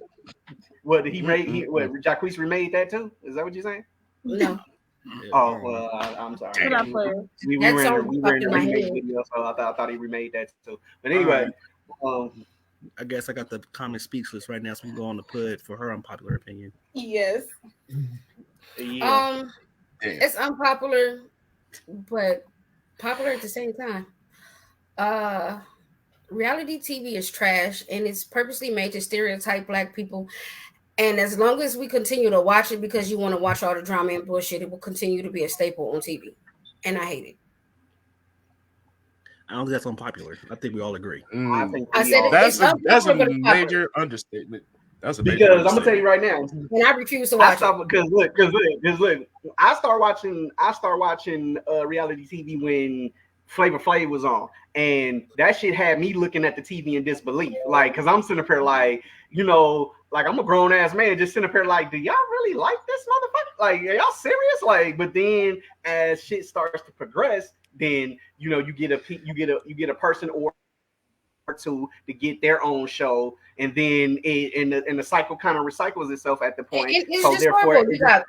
What he made? What Jacquees remade that too? Is that what you're saying? No. Oh well, I'm sorry. We were in the remake video, so I thought he remade that too. But anyway, I guess I got the comment speechless right now, so we go on to put for her unpopular opinion. Yes. Yeah. It's unpopular, but popular at the same time. Reality TV is trash, and it's purposely made to stereotype Black people. And as long as we continue to watch it because you want to watch all the drama and bullshit, it will continue to be a staple on TV. And I hate it. I don't think that's unpopular. I think we all agree. I said that's a major understatement. That's a major because I'm gonna tell you right now, and I refuse to watch it. Because look, I start watching reality TV when Flavor Flav was on, and that shit had me looking at the TV in disbelief, like, because I'm sitting up here like, like I'm a grown ass man just sitting up here like, do y'all really like this motherfucker? Like, are y'all serious? Like, but then as shit starts to progress, then you get a person or two to get their own show, and then the cycle kind of recycles itself at the point. It's so just horrible. You got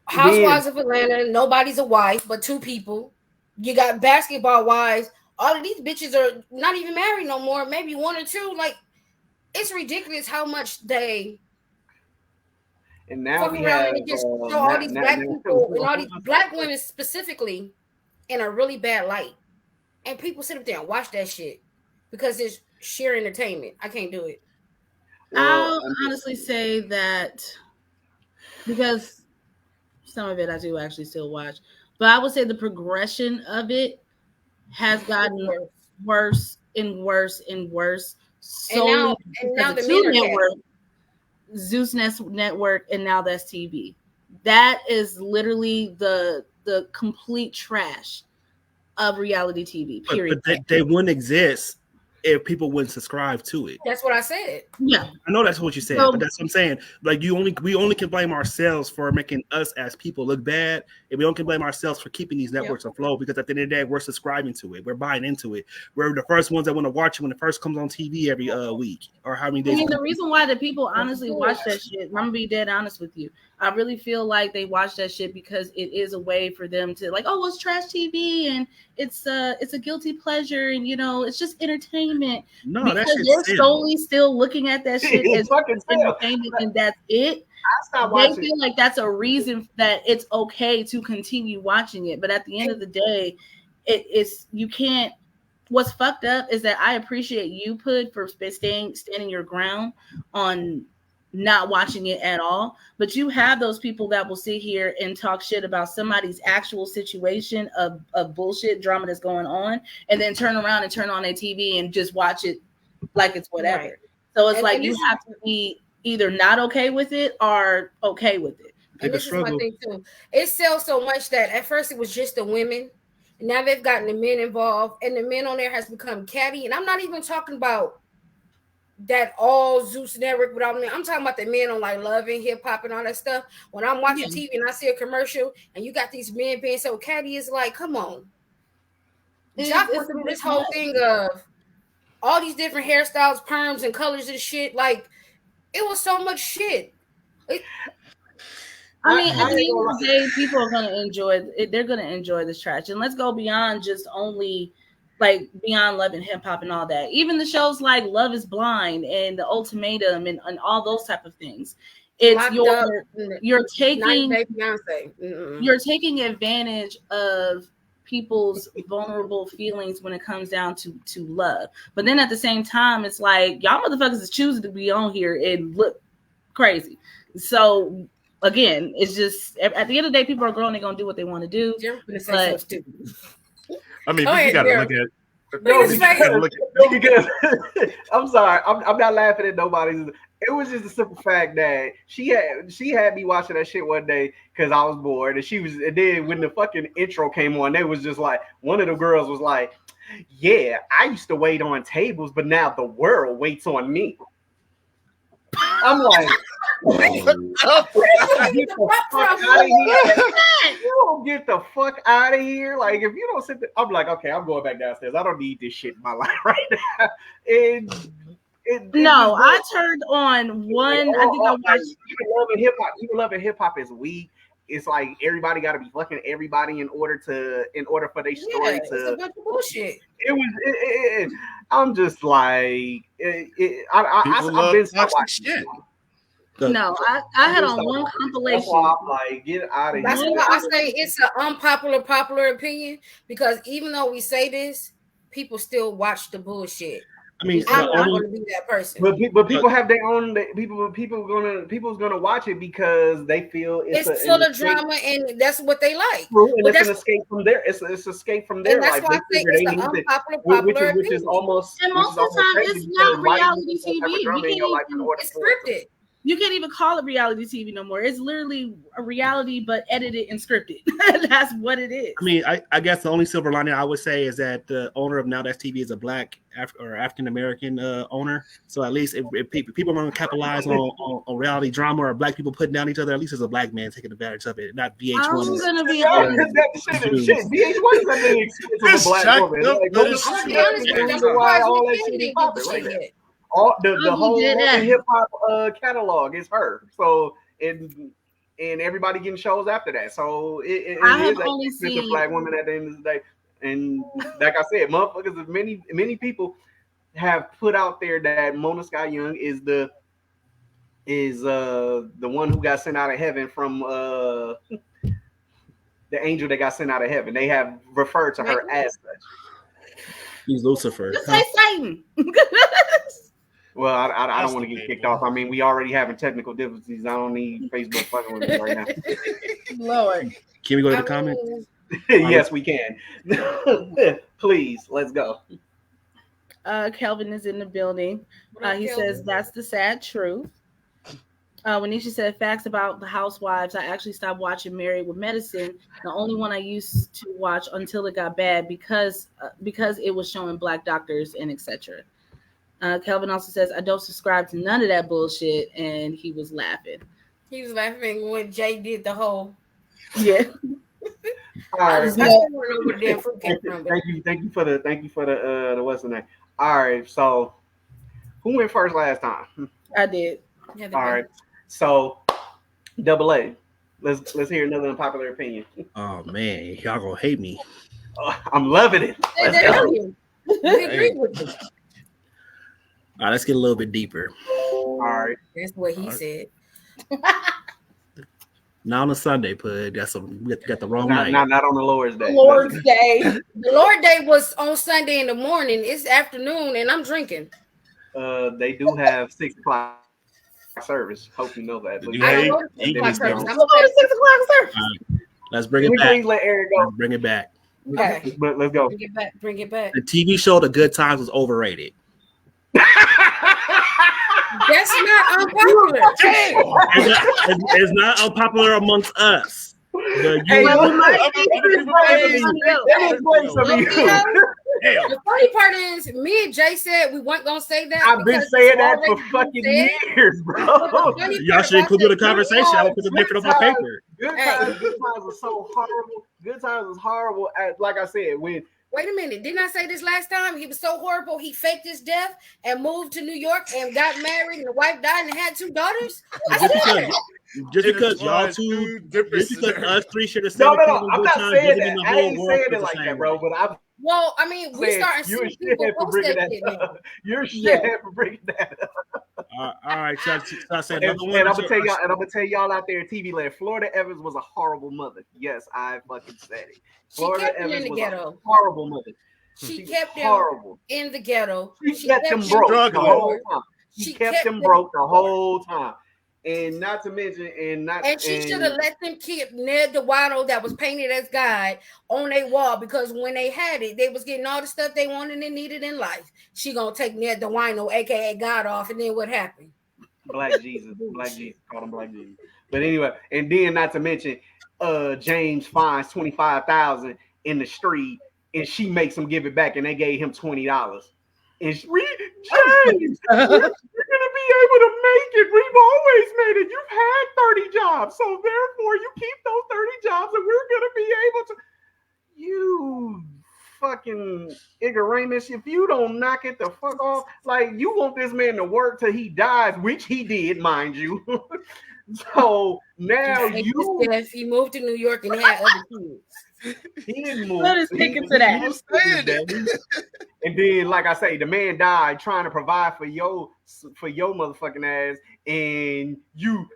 Housewives of Atlanta, nobody's a wife but two people. You got Basketball Wives. All of these bitches are not even married no more. Maybe one or two. Like, it's ridiculous how much they. And now we have all these Black people and all these Black women specifically in a really bad light, and people sit up there and watch that shit because it's sheer entertainment. I can't do it. I'll honestly say that because some of it I do actually still watch, but I would say the progression of it has gotten worse and worse and worse. So now the Two Network, Zeus Network, and now that's TV. That is literally the complete trash of reality TV. Period. But they wouldn't exist if people wouldn't subscribe to it. That's what I said. Yeah, I know that's what you said, but that's what I'm saying. Like, we only can blame ourselves for making us as people look bad, and we only can blame ourselves for keeping these networks afloat, because at the end of the day, we're subscribing to it, we're buying into it, we're the first ones that want to watch it when it first comes on TV every week or how many days. I mean, the reason why the people honestly watch that shit, I'm gonna be dead honest with you, I really feel like they watch that shit because it is a way for them to, like, oh, it's trash TV and it's a guilty pleasure, and it's just entertainment. No, because they're solely still looking at that shit as entertainment, and that's it. They feel like that's a reason that it's okay to continue watching it. But at the end of the day, it's you can't. What's fucked up is that I appreciate you, Pud, for standing your ground on not watching it at all, but you have those people that will sit here and talk shit about somebody's actual situation of bullshit drama that's going on, and then turn around and turn on their TV and just watch it like it's whatever. Right. So it's like you have to be either not okay with it or okay with it. And this is my thing too. It sells so much that at first it was just the women, and now they've gotten the men involved, and the men on there has become catty. And I'm not even talking about that all Zeus Network without me. I'm talking about the men on like Love and Hip Hop and all that stuff. When I'm watching TV and I see a commercial and you got these men being so catty, it's like, come on. Jock went through this whole thing of all these different hairstyles, perms, and colors and shit. Like, it was so much shit. I mean, at the end of the day, people are going to enjoy it. They're going to enjoy this trash. And let's go beyond just only like beyond Love and Hip Hop and all that. Even the shows like Love is Blind and The Ultimatum and all those type of things. It's you're taking advantage of people's vulnerable feelings when it comes down to love. But then at the same time, it's like y'all motherfuckers is choosing to be on here and look crazy. So again, it's just at the end of the day, people are grown. They're gonna do what they want to do. I mean, you gotta look at Look at his face. No, because I'm sorry, I'm not laughing at nobody's. It was just a simple fact that she had me watching that shit one day because I was bored, and then when the fucking intro came on, they was just like, one of the girls was like, "Yeah, I used to wait on tables, but now the world waits on me." I'm like, get the fuck out of here. You don't get the fuck out of here. Like, if you don't sit there, I'm like, okay, I'm going back downstairs. I don't need this shit in my life right now. No, I turned on one. I think I watched. Even loving hip hop is weak. It's like everybody got to be fucking everybody in order for their story to. It's a bunch of bullshit. I'm just like, I've been toxic shit. No, I had on one compilation. That's why I'm like, get out of here. That's why I say it's an unpopular opinion, because even though we say this, people still watch the bullshit. I mean, I'm not going to be that person. But people have their own. People's gonna watch it because they feel it's full of drama, and that's what they like. And it's an escape from their. It's escape from their life. And that's why I say it's an unpopular which is almost. And most of the time, it's not reality TV. It's scripted. You can't even call it reality TV no more. It's literally a reality, but edited and scripted. That's what it is. I mean, I guess the only silver lining I would say is that the owner of Now That's TV is a black or African American owner. So at least if people want to capitalize on reality drama or black people putting down each other, at least there's a black man taking advantage of it, not VH1. I'm gonna be shit. VH1 is something expensive for black women. The whole hip hop catalog is her. So and everybody getting shows after that. So it is only seen black women at the end of the day. And like I said, motherfuckers, many people have put out there that Mona Scott Young is the one who got sent out of heaven from the angel that got sent out of heaven. They have referred to her as such. He's Lucifer. Just say Satan. Well, I don't want to get kicked off. I mean, we already having technical difficulties. I don't need Facebook fucking with me right now. Lord. Can we go to the comments? Yes, we can. Please, let's go. Kelvin is in the building. He says, that's the sad truth. Wanisha said, facts about the housewives. I actually stopped watching Married with Medicine. The only one I used to watch until it got bad because it was showing black doctors and etc. Kelvin also says, I don't subscribe to none of that bullshit, and he was laughing. He was laughing when Jay did the whole. Yeah. All right. Thank you for the what's the name? All right. So, who went first last time? I did. Yeah, all right. So, Double A. Let's hear another unpopular opinion. Oh man, y'all gonna hate me. I'm loving it. Let's go. We agree with you. All right, let's get a little bit deeper. All right. That's what he said. Not on a Sunday, Pud. We got the wrong night. Not on the Lord's Day. Lord's Day. The Lord Day was on Sunday in the morning. It's afternoon, and I'm drinking. They do have 6 o'clock service. Hope you know that. I know 6 o'clock service. I'm going to 6 o'clock service. Right. Let's bring it back. Please let Eric go. Let's bring it back. Okay. Let's go. Bring it back. The TV show The Good Times was overrated. That's not unpopular. It's not unpopular amongst us. The funny part is, me and Jay said we weren't gonna say that. I've been saying that for fucking years, bro. Y'all should include in the conversation. I would put a different on my paper. Good times are so horrible. Good times is horrible. Like I said, when. Wait a minute. Didn't I say this last time? He was so horrible. He faked his death and moved to New York and got married, and the wife died and had 2 daughters. Just because y'all two, just because us three share the same. No. I'm not saying that. I ain't saying it like that, bro. But well, I mean, we starting to see people post that shit now. You're shit for bringing that up. All right, so I said and I'm gonna tell y'all out there in TV land, Florida Evans was a horrible mother. Yes, I fucking said it. Florida Evans was a horrible mother. She kept them in the ghetto. She kept them broke the whole time. She kept them broke the whole time. And not to mention, and she should have let them keep Ned DeWino that was painted as God on their wall, because when they had it, they was getting all the stuff they wanted and needed in life. She gonna take Ned DeWino, aka God, off, and then what happened? Black Jesus, call him Black Jesus. But anyway, and then not to mention, James finds $25,000 in the street, and she makes him give it back, and they gave him $20. And James, you're gonna be able to make it. We've always made it. You've had 30 jobs, so therefore you keep those 30 jobs, and we're gonna be able to. You fucking ignoramus! If you don't knock it the fuck off, like you want this man to work till he dies, which he did, mind you. So now he moved to New York and had other kids. He didn't move. Let us take it to that. And then, like I say, the man died trying to provide for your motherfucking ass, and you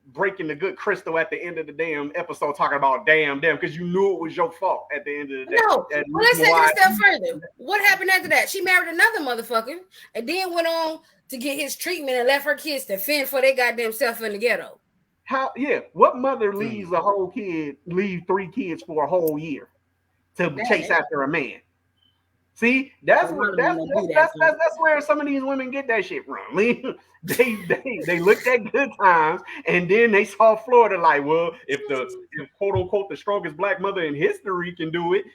breaking the good crystal at the end of the damn episode, talking about damn, because you knew it was your fault at the end of the day. No, well, let's take it a step further. What happened after that? She married another motherfucker, and then went on to get his treatment and left her kids to fend for their goddamn self in the ghetto. How? Yeah, what mother leaves a whole kid, leave 3 kids for a whole year to chase after a man? See, that's where some of these women get that shit from. They looked at good times, and then they saw Florida like, well, if quote unquote the strongest black mother in history can do it,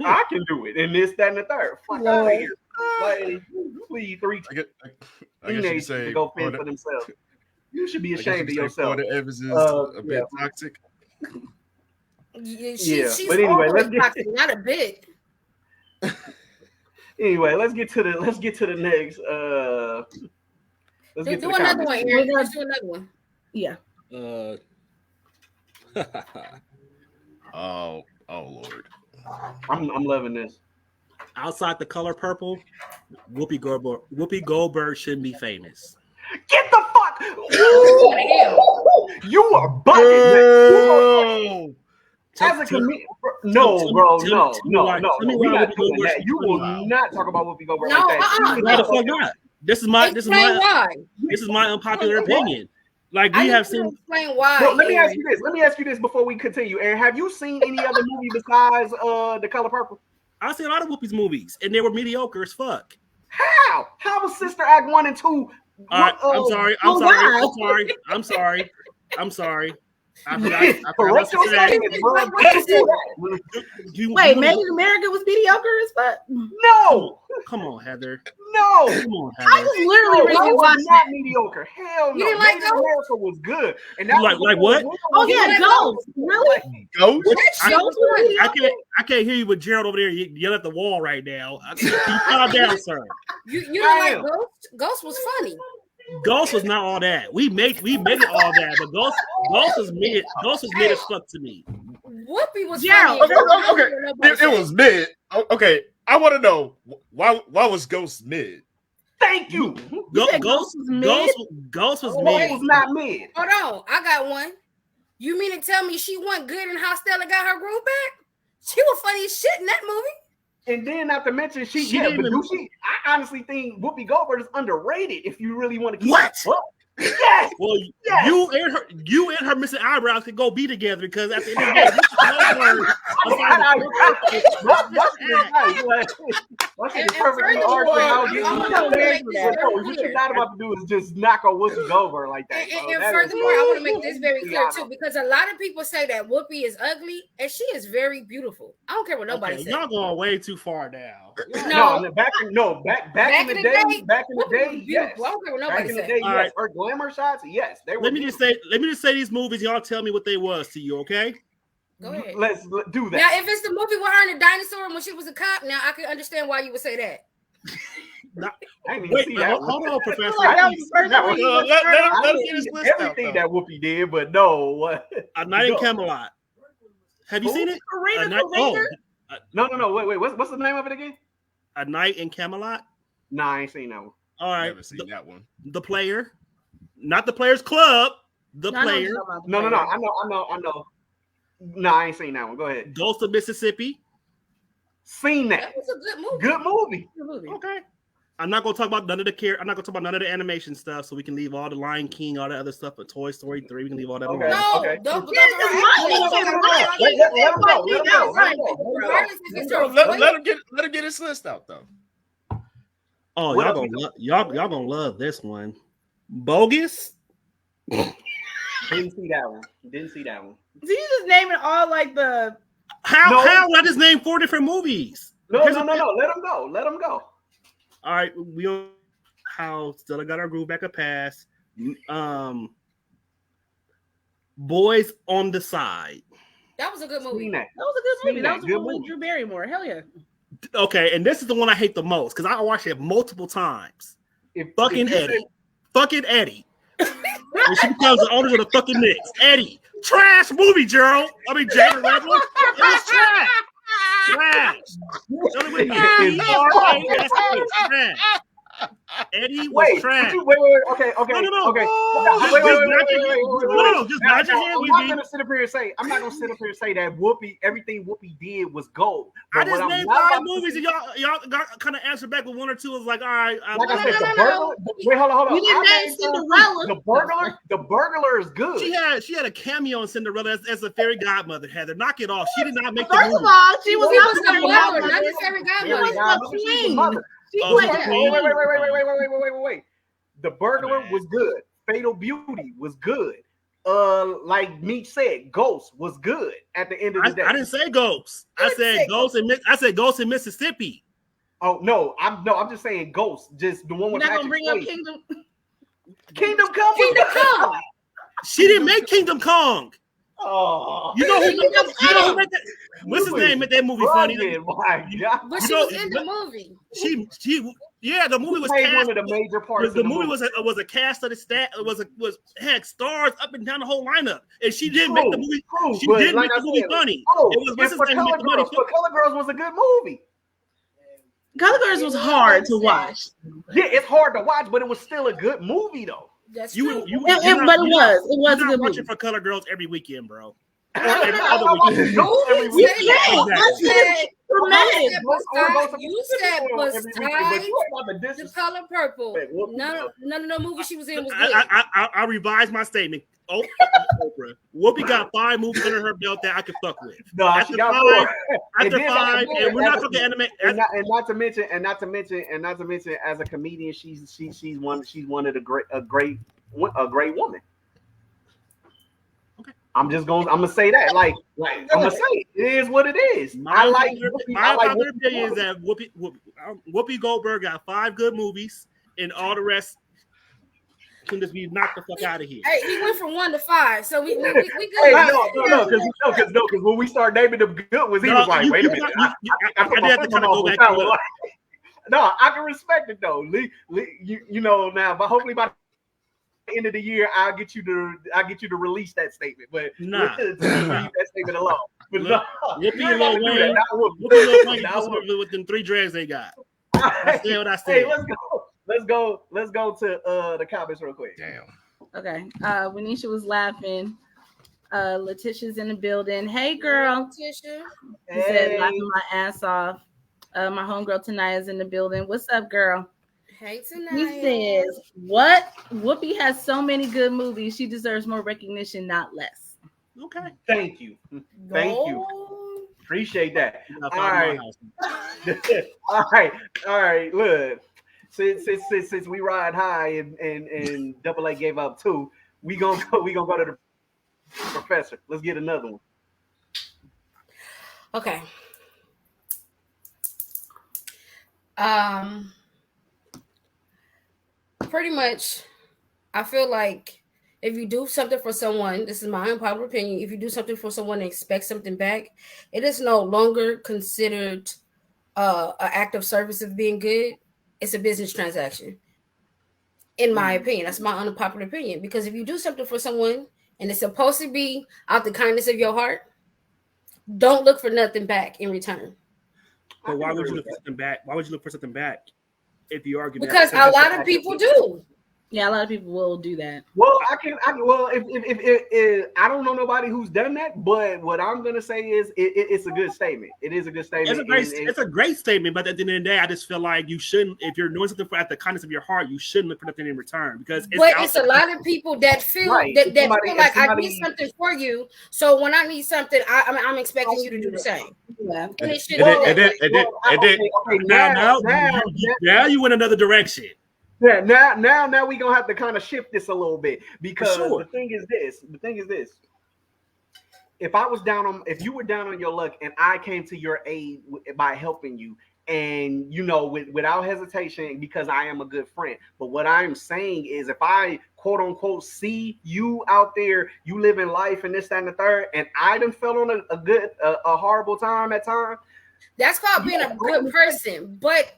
I can do it, and this, that, and the third. Fuck out of here. Like, please, 3 teenagers to go fend for themselves. You should be ashamed of yourself. Florida Evans is a bit toxic. She's but anyway, let's get toxic, not a bit. Anyway, let's get to the next. Let's get to another one, Aaron. Let's do another one. Yeah. Oh Lord. I'm loving this. Outside the color purple, Whoopi Goldberg shouldn't be famous. Get the fuck! You are bugging. As a comedian, no, bro, no. We're not doing that. You will not talk about Whoopi Goldberg like that. Why the fuck not? This is my unpopular opinion. Like we have seen. Explain why. Bro, let me ask you this before we continue. Aaron, have you seen any other movie besides The Color Purple? I've seen a lot of Whoopi's movies, and they were mediocre as fuck. How? How was Sister Act 1 and 2? I'm sorry. I forgot to say. Wait, Made in America was mediocre as fuck? No. Come on, Heather. No. Come on, Heather. I just literally was not mediocre. Hell no. You didn't like Made in America was good. And that like what? Oh yeah, Ghost. Really? Ghost? I can't hear you with Gerald over there yell at the wall right now. Can you calm down, sir? You don't like Ghost? Ghost was funny. Ghost was not all that. We made it all that, but Ghost was mid. Ghost was mid as fuck to me. Whoopi was funny. Okay. It was mid. Okay, I want to know why was Ghost mid? Thank you. Ghost was mid. Ghost was mid. Was not mid. Hold on, I got one. You mean to tell me she wasn't good and how Stella got her groove back? She was funny as shit in that movie. And then not to mention I honestly think Whoopi Goldberg is underrated if you really want to keep what? Yes. Well, yes. You and her missing eyebrows can go be together because at the end of the day, what you're not about to do is just knock on Whoopi Goldberg like that. And furthermore, I want to make this very clear too, because a lot of people say that Whoopi is ugly, and she is very beautiful. I don't care what nobody says. Y'all going way too far now. Back in the day, yes. I don't care what nobody says. Yes. Her glamour shots, yes. They were. Let me just say these movies. Y'all tell me what they was to you, okay? Go ahead. Let's do that. Now, if it's the movie with her and the dinosaur when she was a cop, now I can understand why you would say that. Hold on, Professor. Let him get his list out. Everything that Whoopi did, but no. What? A Night in Camelot. Have you seen it? No. Wait. What's the name of it again? A Night in Camelot. Nah, I ain't seen that one. All right. Never seen that one. The Player, not the Players Club. The Player. No. I know. No, I ain't seen that one. Go ahead. Ghost of Mississippi. Seen that. That was a good movie. Good movie. Okay. I'm not gonna talk about none of the I'm not gonna talk about none of the animation stuff, so we can leave all the Lion King, all that other stuff. But Toy Story 3, we can leave all that Okay. alone. No, Okay. don't. Yes, it's Let him go. Let him get his list out though. Oh, What y'all gonna love this one. Bogus. Didn't see that one. So you just naming all like the How? No. How? I just named 4 different movies. No. Let him go. All right, we on how still got our groove back a pass. Boys on the Side. That was a good movie. Seen that. that was a good movie. Seen That that. was a Good movie with movie. Drew Barrymore. Hell yeah. Okay, and this is the one I hate the most because I watched it multiple times. If Fucking you Eddie. said- Fucking Eddie. When she becomes the owner of the fucking Knicks. Eddie. Trash movie, Gerald. I mean, Jaden Rebel. It was trash. Trash. Tell me what you mean. Trash. Eddie was Wait, trash. wait. Okay. No. Okay. Just Wait. nod your head I'm with not me. gonna sit up here and say that everything Whoopi did was gold. I But just what named I'm not 5 about to movies and y'all got kind of answered back with 1 or 2. It was like, all right. Like I said, No. the burglar. Wait, hold on. You didn't name Cinderella. The burglar is good. She had a cameo in Cinderella as a fairy godmother. Heather, knock it off. She did not make the First movie. of all, she was She not was the the fairy mother, godmother. not the fairy She was godmother. the She's the queen. mother. She Oh, played she's that. the queen. Wait. The burglar was good. Fatal Beauty was good. Like Meech said, Ghost was good at the end of the day. I didn't say Ghosts. I said Ghosts in Mississippi. Oh no, I'm just saying Ghost. Just the one You're with not gonna Patrick bring up Swayze. Kingdom. Kingdom Come. Kingdom Come. She didn't make Kingdom Kong. Oh, You know who made Come. that? What's his name? Made that movie funny? My God. But You she know, was in the movie. The movie was Played cast. one of the major parts. The movie was a cast of the stat. Had stars up and down the whole lineup, and she didn't make the movie. She didn't make the movie funny. Oh, It was what's his for name Color make the money Girls. For Color Girls was a good movie. Color Girls was hard to watch. Yeah, it's hard to watch, but it was still a good movie though. That's You, true. you, But you're it not- was. It you're was a not good watching movie. for Color Girls every weekend, bro. I'm Every not other watching weekend. Ghost every You weekend. said Dramatic. You said besides The The Color Purple. Wait, what- None of the movies she was in was good. I revised my statement. Oh, Oprah. Whoopi got 5 movies under her belt that I could fuck with. No, After she got 5, more. After And then- 5, and we're not talking anime. And not to mention, as a comedian, she's one of a great woman. Okay. I'm gonna say that. Like I'm gonna say it is what it is. My I popular like opinion is that Whoopi Goldberg got 5 good movies, and all the rest can just be knocked the fuck out of here. Hey, he went from 1 to 5, so we good. Hey, no, because when we start naming them good ones, he was like, "Wait a minute." I had to kind of go back to it. No, I can respect it though. You know now, but hopefully by the end of the year, I'll get you to release that statement. But Nah. leave that statement alone. But Look, no, Whoopi you're and not Lil gonna do Wayne. that. Not Whoopi. Whoopi and Lil Wayne Not supposed Whoopi. to with them 3 dreads they got. I said what I said. Hey, let's go to the comments real quick. Damn. Okay. Wenisha was laughing. Letitia's in the building. Hey, girl. Tisha. She said, laughing my ass off. My homegirl Tanaya is in the building. What's up, girl? Hey, He tonight. says, what? Whoopi has so many good movies. She deserves more recognition, not less. Okay. Thank you. Thank you. Appreciate that. You got All 5 right. in my house. All right. Look, since we ride high and Double A gave up 2, we gonna go to the professor. Let's get another one. Okay. Pretty much, I feel like if you do something for someone, this is my unpopular opinion. If you do something for someone and expect something back, it is no longer considered an act of service of being good. It's a business transaction. In my opinion, that's my unpopular opinion. Because if you do something for someone and it's supposed to be out the kindness of your heart, don't look for nothing back in return. But why would you look for something back? Why would you look for something back if you argue? Because a lot of people do. Yeah, a lot of people will do that. Well, well, if I don't know nobody who's done that, but what I'm gonna say is it's a good statement. It is a good statement. It's a great statement, but at the end of the day, I just feel like you shouldn't. If you're doing something at the kindness of your heart, you shouldn't look for nothing in return because it's a lot of people that feel right. that feel like I need something for you. So when I need something, I'm expecting you to do the same. Yeah. And it should now you went another direction. Yeah, now we gonna have to kind of shift this a little bit because the thing is this. If you were down on your luck and I came to your aid by helping you, and without hesitation, because I am a good friend. But what I'm saying is, if I quote unquote see you out there, you living life and this, that, and the third, and I done fell on a horrible time at time. That's called being a good person. But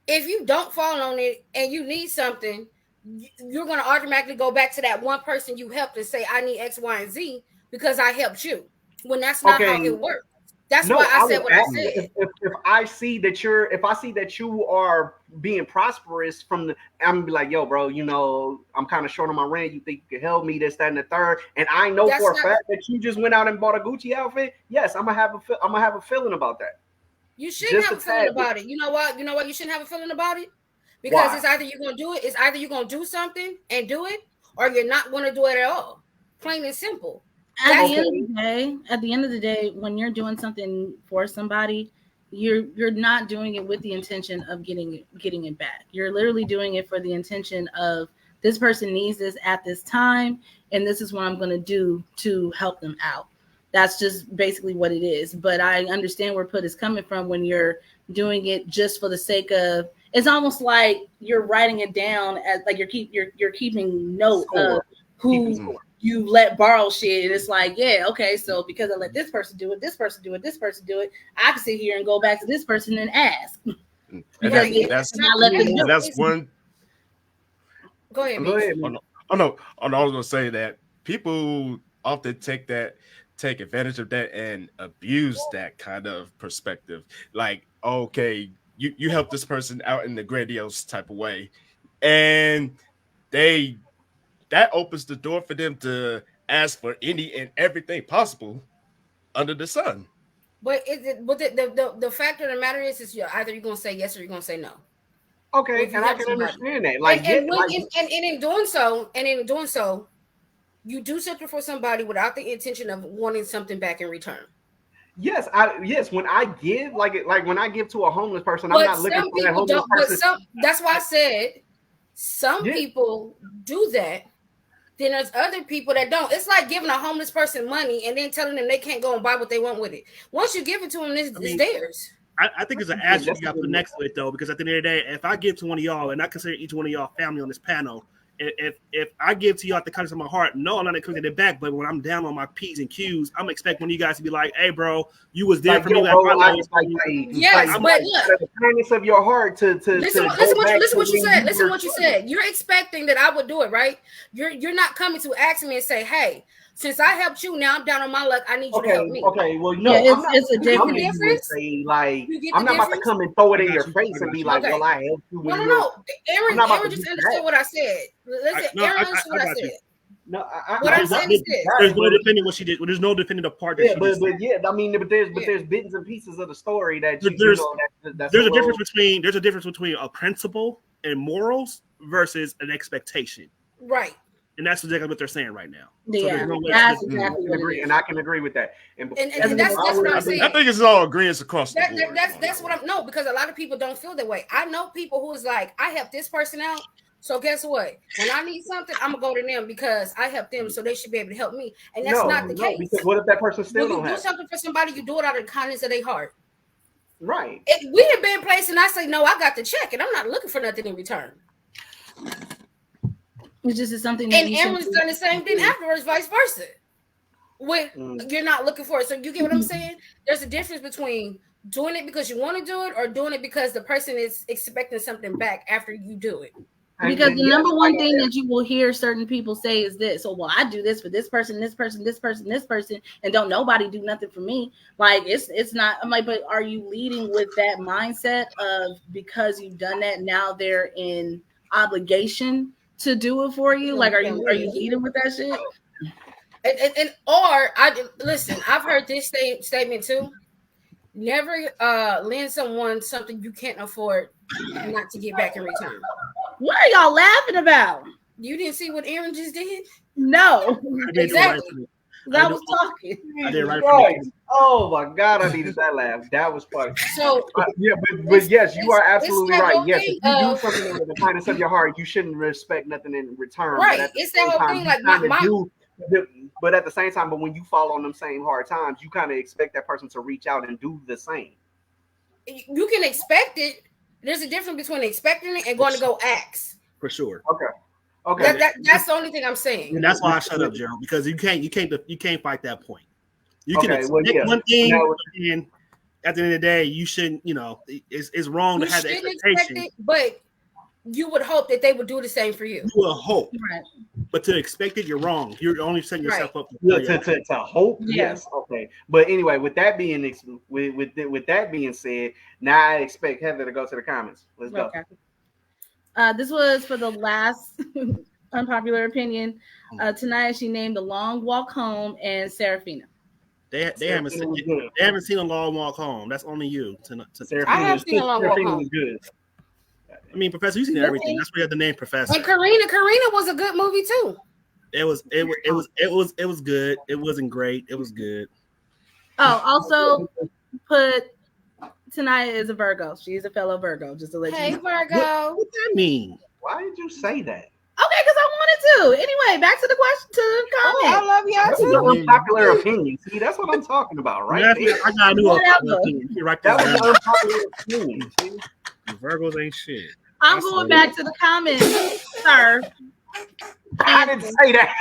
if you don't fall on it and you need something, you're going to automatically go back to that one person you helped and say, I need X, Y, and Z because I helped you. When that's not how it works. That's why I said what I said. If I see that you are being prosperous I'm gonna be like, yo, bro, I'm kind of short on my rent. You think you can help me, this, that, and the third. And I know for a fact that you just went out and bought a Gucci outfit. Yes, I'm gonna have a feeling about that. You shouldn't have a feeling about it. You know what? You shouldn't have a feeling about it? Because it's either you're going to do it, it's either you're going to do something and do it, or you're not going to do it at all. Plain and simple. At the end of the day, when you're doing something for somebody, you're not doing it with the intention of getting it back. You're literally doing it for the intention of this person needs this at this time, and this is what I'm going to do to help them out. That's just basically what it is. But I understand where Put is coming from when you're doing it just for the sake of. It's almost like you're writing it down as like you're keeping note of who you let borrow shit. And it's like, yeah, okay, so because I let this person do it, this person do it, this person do it, I can sit here and go back to this person and ask. That's one. Go ahead. I was gonna say that people often take advantage of that and abuse that kind of perspective. Like, okay, you help this person out in the grandiose type of way, and that opens the door for them to ask for any and everything possible under the sun. But the fact of the matter is either you're gonna say yes or you're gonna say no. Okay, and I can understand that. And in doing so, you do something for somebody without the intention of wanting something back in return. Yes, when I give, like when I give to a homeless person, I'm not looking for that homeless person. That's why I said some people do that. Then there's other people that don't. It's like giving a homeless person money and then telling them they can't go and buy what they want with it. Once you give it to them, it's theirs. I think it's an asterisk you got to put next to it, though, because at the end of the day, if I give to one of y'all, and I consider each one of y'all family on this panel, if I give to you out the kindness of my heart, no, I'm not expecting it back. But when I'm down on my P's and Q's, I'm expecting you guys to be like, "Hey, bro, you was there for me." Yes, but look, the kindness of your heart to listen what you said. Listen what you said. You're expecting that I would do it, right? You're not coming to ask me and say, "Hey, since I helped you, now I'm down on my luck. I need you to help me." Okay, well, no, it's a different difference. I'm not about to come and throw it in your face and be like, "Well, I helped you." No. Aaron just understood what I said. Listen, Aaron understood what I said. No, what I'm saying is this. There's no defending what she did. There's no defending the part that she did. But there's bits and pieces of the story that there's a difference between a principle and morals versus an expectation. Right. And that's exactly what they're saying right now. Yeah, so that's exactly what it is. And I can agree with that. And that's what I'm saying. I think it's all agreements across the board. That's what I'm because a lot of people don't feel that way. I know people who is like, I help this person out. So guess what? When I need something, I'm gonna go to them because I helped them, so they should be able to help me. And that's not the case. Because what if that person still don't have? When you do something for somebody, you do it out of the kindness of their heart. Right. If we have been placed and I say, no, I got the check and I'm not looking for nothing in return. It's just something that and Aaron's done the same thing afterwards, vice versa. You're not looking for it. So you get what I'm saying? There's a difference between doing it because you want to do it or doing it because the person is expecting something back after you do it. Because the number one thing that you will hear certain people say is this: "Oh, well, I do this for this person, this person, this person, this person, and don't nobody do nothing for me." Like it's not. I'm like, but are you leading with that mindset of because you've done that, now they're in obligation to do it for you? Like, are you leading with that shit? Or listen. I've heard this statement too. Never lend someone something you can't afford not to get back in return. What are y'all laughing about? You didn't see what Aaron just did? No, exactly. I was talking. I did right. Oh my God, I needed that laugh. That was funny. So yeah, but yes, you are absolutely right. Yes, if you do of, something out of the kindness of your heart, you shouldn't expect nothing in return. Right. It's that whole thing. Like but at the same time, but when you fall on them same hard times, you kind of expect that person to reach out and do the same. You can expect it. There's a difference between expecting it and going to go ask. For sure. Okay. That's the only thing I'm saying. And that's why I shut up, Gerald, because you can't fight that point. You can expect one thing, and at the end of the day, you shouldn't. It's wrong to have the expectation. But you would hope that they would do the same for you. You will hope, right? But to expect it, you're wrong. You're only setting yourself up to hope. Yes. Okay. But anyway, with that being with that being said, now I expect Heather to go to the comments. Let's go. This was for the last unpopular opinion. Tonight she named The Long Walk Home and Serafina. They haven't seen A Long Walk Home. That's only you. I have seen A Long Walk Home. Good. I mean, Professor, you've seen everything. That's why you have the name Professor. And Karina was a good movie too. It was good. It wasn't great. It was good. Oh, also put Tanaya is a Virgo. She's a fellow Virgo. Just to let you know. Virgo. What that mean? Why did you say that? Okay, because I wanted to. Anyway, back to the question, to the comment. I love y'all too. Unpopular opinion. See, that's what I'm talking about, right? I got a new opinion. That was an unpopular opinion. See? Virgos ain't shit. I'm going back to the comments, sir. I didn't say that.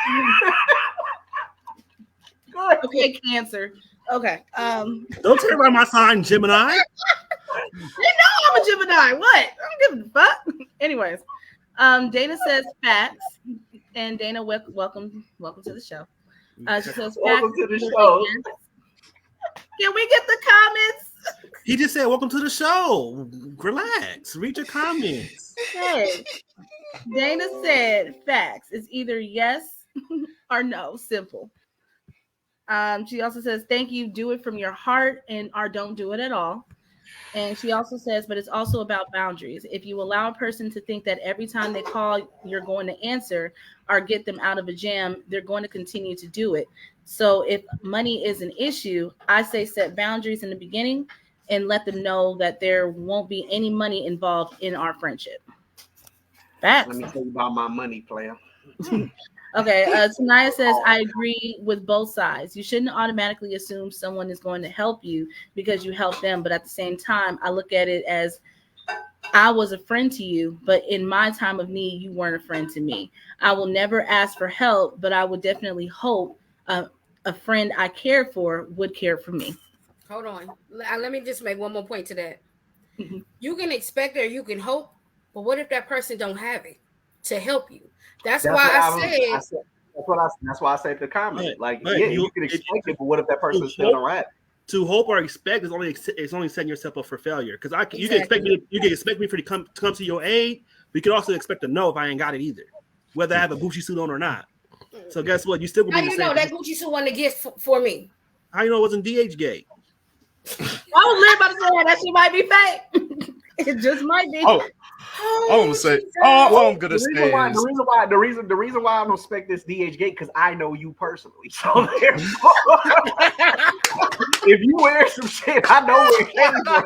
Okay, Cancer. Okay. Don't tell me my sign, Gemini. You know I'm a Gemini. What? I don't give a fuck. Anyways, Dana says facts, and Dana, welcome to the show. She says welcome to the show. Can we get the comments? He just said, "Welcome to the show. Relax. Read your comments." Okay. Dana said facts. It's either yes or no. Simple. She also says, thank you. Do it from your heart or don't do it at all. And she also says, but it's also about boundaries. If you allow a person to think that every time they call, you're going to answer or get them out of a jam, they're going to continue to do it. So if money is an issue, I say set boundaries in the beginning and let them know that there won't be any money involved in our friendship. Facts. Let me tell you about my money, player. Okay, Tanaya says, I agree with both sides. You shouldn't automatically assume someone is going to help you because you help them. But at the same time, I look at it as I was a friend to you, but in my time of need, you weren't a friend to me. I will never ask for help, but I would definitely hope a friend I cared for would care for me. Hold on. Let me just make one more point to that. Mm-hmm. You can expect it or you can hope, but what if that person don't have it to help you? That's why I said. That's why I said the comment. But you can expect it, but what if that person still don't have it? To hope or expect is only setting yourself up for failure. Because you can expect me to come to your aid. We could also expect to know if I ain't got it either, whether I have a Gucci suit on or not. So guess what? You still gonna be the same. How you know that Gucci suit wasn't a gift for me? How you know it wasn't DH gate? I was literally about to say that shit might be fake. It just might be. I'm gonna say. I'm gonna say. The reason why I don't expect this DH gate because I know you personally. So if you wear some shit, I know where it came from.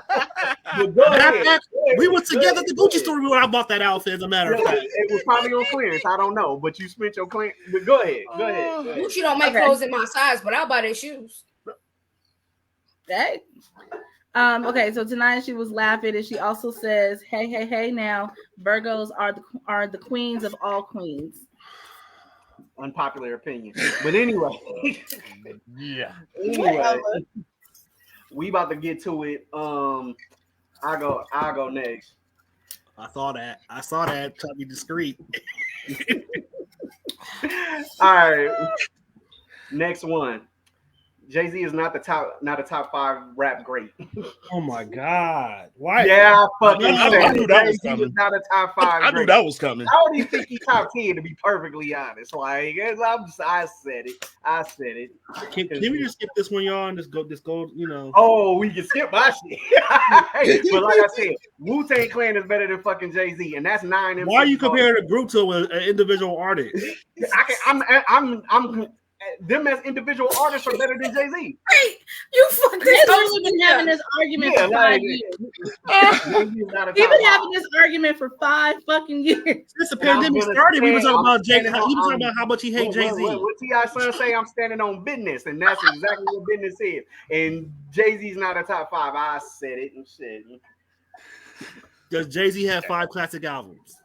We were together at the Gucci store when I bought that outfit. As a matter of fact, it was probably on clearance. I don't know, but you spent your clearance. Go ahead. Gucci don't make clothes in my size, but I'll buy their shoes. Hey. Okay, so tonight she was laughing and she also says, hey, now Virgos are the queens of all queens. Unpopular opinion. But anyway. Yeah. Anyway, we about to get to it. I'll go next. I saw that. Trying to be discreet. All right. Next one. Jay-Z is not a top 5 rap great. Oh my God! Why? Yeah, I fucking I said knew that was Jay-Z coming. is not a top 5 I great. knew that was coming. I don't even think he's top 10 to be perfectly honest. Like I said it. Can we just skip this one, y'all, and just go? You know. Oh, we can skip my shit. But like I said, Wu-Tang Clan is better than fucking Jay-Z, and that's 9 MCs. Why are you comparing a group to an individual artist? I'm them as individual artists are better than Jay-Z. Hey, you fucked They've this only been having this argument for 5 years. Jay-Z is not a We've top been 5. having this argument for 5 fucking years. Since the pandemic started, we were talking about Jay. He was talking about how much he hates Jay-Z. What T.I. son say? I'm standing on business, and that's exactly what business is. And Jay-Z's not a top 5. I said it and shit. Does Jay-Z have 5 classic albums?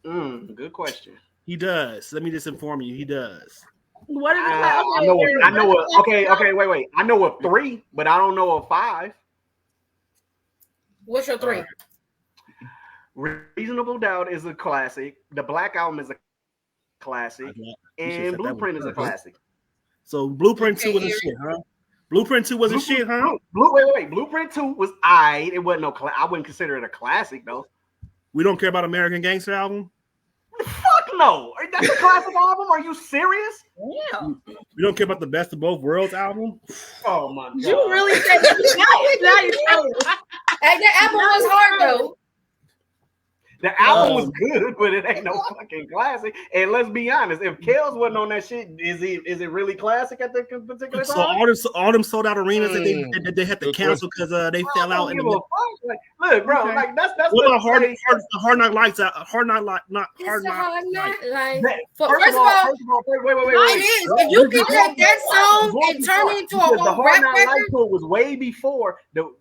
Good question. He does. Let me just inform you. He does. What is it? I know. Okay. Wait. I know of 3, but I don't know of 5. What's your 3? Reasonable Doubt is a classic. The Black Album is a classic, and Blueprint is a classic. So Blueprint 2 was a shit, huh? Blueprint 2 was a shit, huh? Wait. Blueprint 2 was aight. It wasn't I wouldn't consider it a classic though. We don't care about American Gangster album. Fuck no. That's a classic album. Are you serious? Yeah. We don't care about the Best of Both Worlds album. Oh my god. You really said that? Hey, that album was hard though. The album was good, but it ain't no fucking classic. And let's be honest, if Kels wasn't on that shit, is it really classic at that particular time? So all them sold out arenas that they had to cancel because they fell out. Like, look, bro, okay. like that's what about Hard Knock Lights out? Hard Knock Light, not It's Hard a Knock hard Light. night. Like, first of all, wait. it is. If you can take that song and turn it into a the whole Hard rap Knock Life record, tour was way before the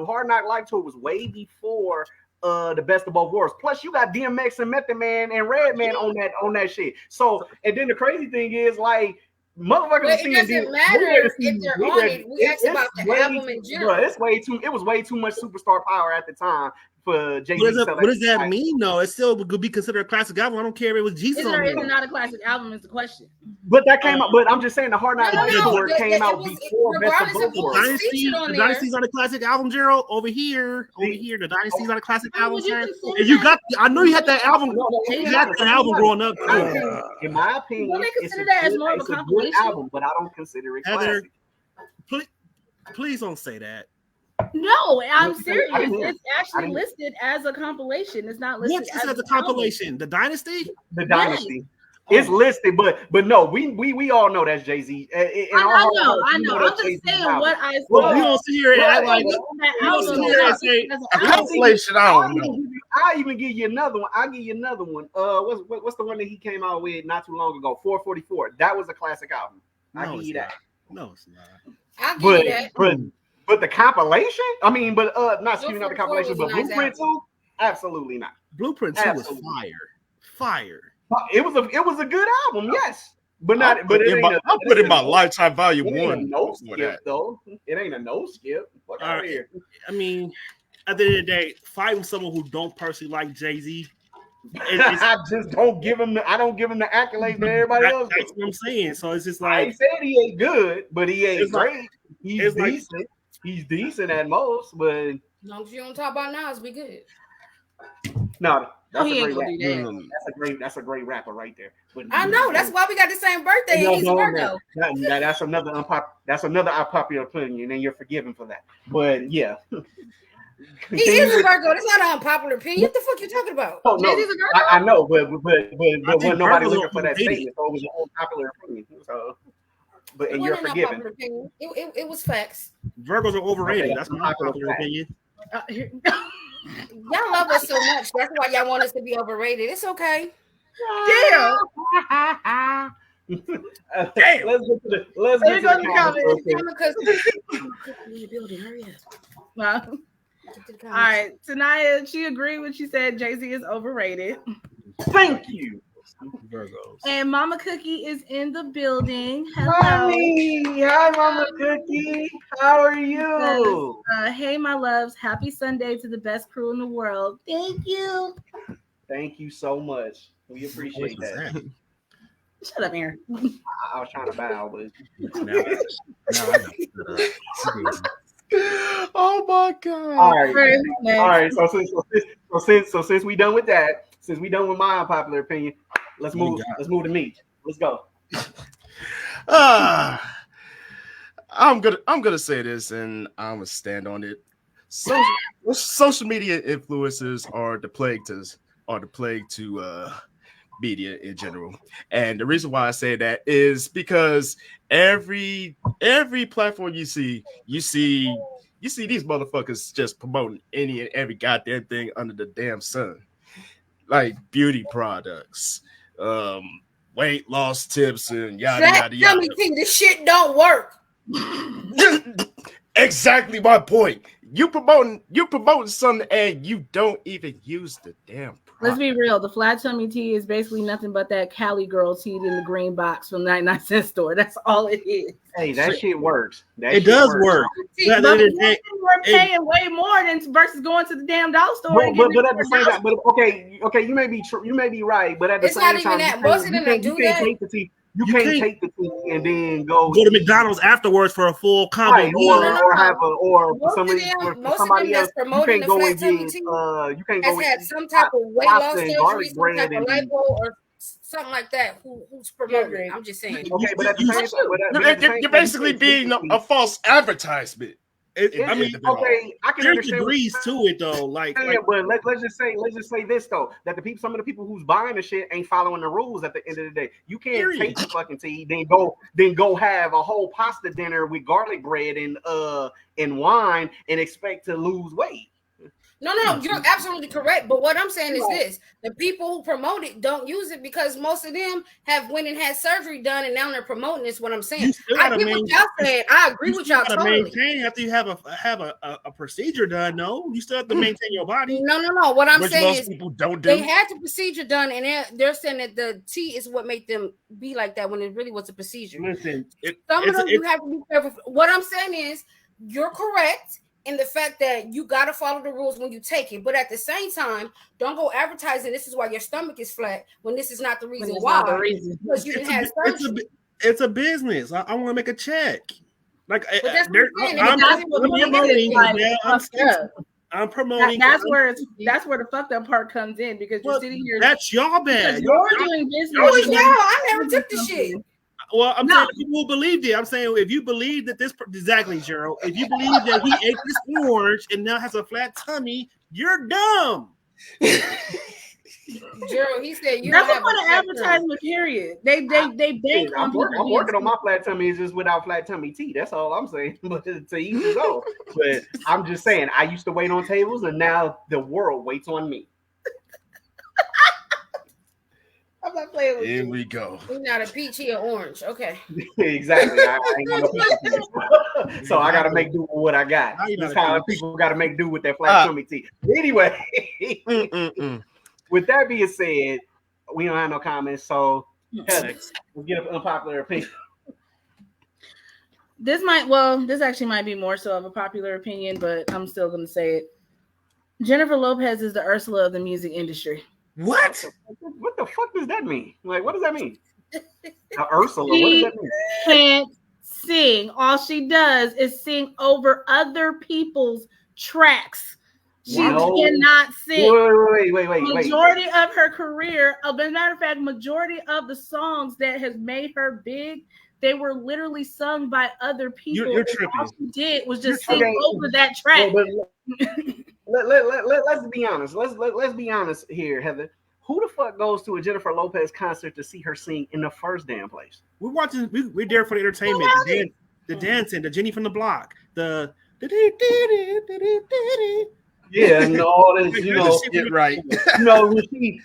Hard Knock Life tour was way before the Best of Both Worlds. Plus, you got DMX and Method Man and Redman on that shit. So, and then the crazy thing is, like, motherfuckers. but it doesn't matter if they're on it. We asked about the album in general. Bro, it was way too much superstar power at the time for Jay-Z. What does that mean, though? It still would be considered a classic album. I don't care if it was G-Song. Is it not a classic album is the question. But that came out. But I'm just saying the Hard Knock Life tour came out before Best of Both Worlds. The Dynasty's on a classic album, Gerald. Over here, the Dynasty's on a classic album, sir. And you got, I know you had that album. You had that album growing up. In my opinion, they consider that as more of a compilation album, but I don't consider it classic. Please don't say that. No, I'm serious. It's actually listed as a compilation. It's not listed as a compilation. The Dynasty? The Dynasty. It's listed, but no, we all know that's Jay-Z. I know. I'm just saying what I saw. Well, we don't sit here and act like a compilation. I don't know. I'll even give you another one. What's the one that he came out with not too long ago? 444. That was a classic album. I'll give you that. No, it's not. I'll give you that. But the compilation? I mean, not the compilation, but Blueprint 2? Absolutely not. Blueprint 2 was fire. It was a good album, yes. But not but I'll put in my Lifetime Volume 1. No skip though. It ain't a no skip. Fuck out here. I mean, at the end of the day, fighting someone who don't personally like Jay-Z. I just don't give him the accolades that everybody else. That's what I'm saying. So it's just like I said he ain't good, but he ain't great. He's decent. He's decent at most, but as long as you don't talk about Nas, we good. No, that's he a ain't great gonna rapper. do that. That's a great rapper right there. But I know that's why we got the same birthday. He's a Virgo. That's another unpopular opinion, and you're forgiven for that. But yeah. He is a Virgo. That's not an unpopular opinion. What the fuck you talking about? Oh, no, I know, but when nobody looking for that statement, so it was an unpopular opinion. So, but and you're forgiven. It was facts. Virgos are overrated. Okay, that's my unpopular opinion. Y'all love us so much. That's why y'all want us to be overrated. It's okay. Damn. Damn. Let's get to the comments. Hurry up. Well, all right, Tanaya, she agreed when she said Jay-Z is overrated. Thank you. Virgos. And Mama Cookie is in the building. Hello. Hi, Mama Cookie. How are you? Hey, my loves. Happy Sunday to the best crew in the world. Thank you. Thank you so much. We appreciate that. Shut up, Aaron. I was trying to bow, but Now I know. Oh my god! all right, Next. all right. So since we done with that, since we done with my unpopular opinion, let's move. Let's move to me. Let's go. Ah, I'm gonna say this, and I'm gonna stand on it. Social media influencers are the plague to media in general. And the reason why I say that is because every platform you see these motherfuckers just promoting any and every goddamn thing under the damn sun. Like beauty products, weight loss tips, and yada Flat yada yada. tummy tea, this shit don't work. Exactly my point. You promoting something and you don't even use the damn product. Let's be real. The flat tummy tea is basically nothing but that Cali girl tea in the green box from 99-cent store. That's all it is. Hey, that shit works. That It shit does work. But we're paying way more than versus going to the damn dollar store. But at the same time, okay, you may be right, but at the It's same not even time, that. Most of them that do that. You can't take the tea and then go to McDonald's afterwards for a full combo right, meal. or have a or most somebody of them, for most somebody of them else. that's promoting the flat tummy tea You can't go has had eat some type of weight pasta loss and surgery, garlic some bread type of and lipo or something like that. Who's promoting it? I'm just saying. okay, but at the same time, but at the same You're time, basically being a false advertisement. I mean, okay, I can there's understand degrees to it though. Like but let's just say this though, that some of the people who's buying the shit ain't following the rules at the end of the day. You can't take the fucking tea, then go have a whole pasta dinner with garlic bread and wine and expect to lose weight. No, you're absolutely correct. But what I'm saying is this: the people who promote it don't use it because most of them have went and had surgery done, and now they're promoting this. What I'm saying, I get what y'all saying. I agree with y'all totally. Maintain after you have a procedure done. No, you still have to maintain your body. No. What I'm saying is people don't do. They had the procedure done, and they're saying that the tea is what made them be like that when it really was a procedure. Listen, some of them you have to be careful. What I'm saying is, you're correct in the fact that you got to follow the rules when you take it, but at the same time, don't go advertising this is why your stomach is flat when this is not the reason why. Because you didn't have surgery. It's a business. I want to make a check. Like I'm promoting. That's where the fucked up part comes in because you're sitting here. That's y'all bad. You're doing business. I never took the shit. Well, I'm saying people who believed it. I'm saying if you believe that this exactly, Gerald. If you believe that he ate this orange and now has a flat tummy, you're dumb. Gerald, he said you. That's a part of advertisement. Period. They bank on. I'm working on my flat tummy. It's just without flat tummy tea. That's all I'm saying. But to each his own. But I'm just saying, I used to wait on tables, and now the world waits on me. I'm not playing with Here you. we go. He's not a peach, he an orange. Okay. Exactly. I ain't got no peach. So I got to make do with what I got. That's how people got to make do with their flat tummy tea. Anyway, with that being said, we don't have no comments. So let's get an unpopular opinion. This actually might be more so of a popular opinion, but I'm still going to say it. Jennifer Lopez is the Ursula of the music industry. What? What the fuck does that mean? Like, what does that mean? Ursula, what does that mean? Can't sing. All she does is sing over other people's tracks. She cannot sing. Wait. Majority of her career, as a matter of fact, majority of the songs that has made her big, they were literally sung by other people. You're tripping. All she did was just sing over that track. Let's be honest. Let's be honest here, Heather. Who the fuck goes to a Jennifer Lopez concert to see her sing in the first damn place? We're watching. We're there for the entertainment, the dancing, the Jenny from the Block, the. Yeah, and all this, Get right.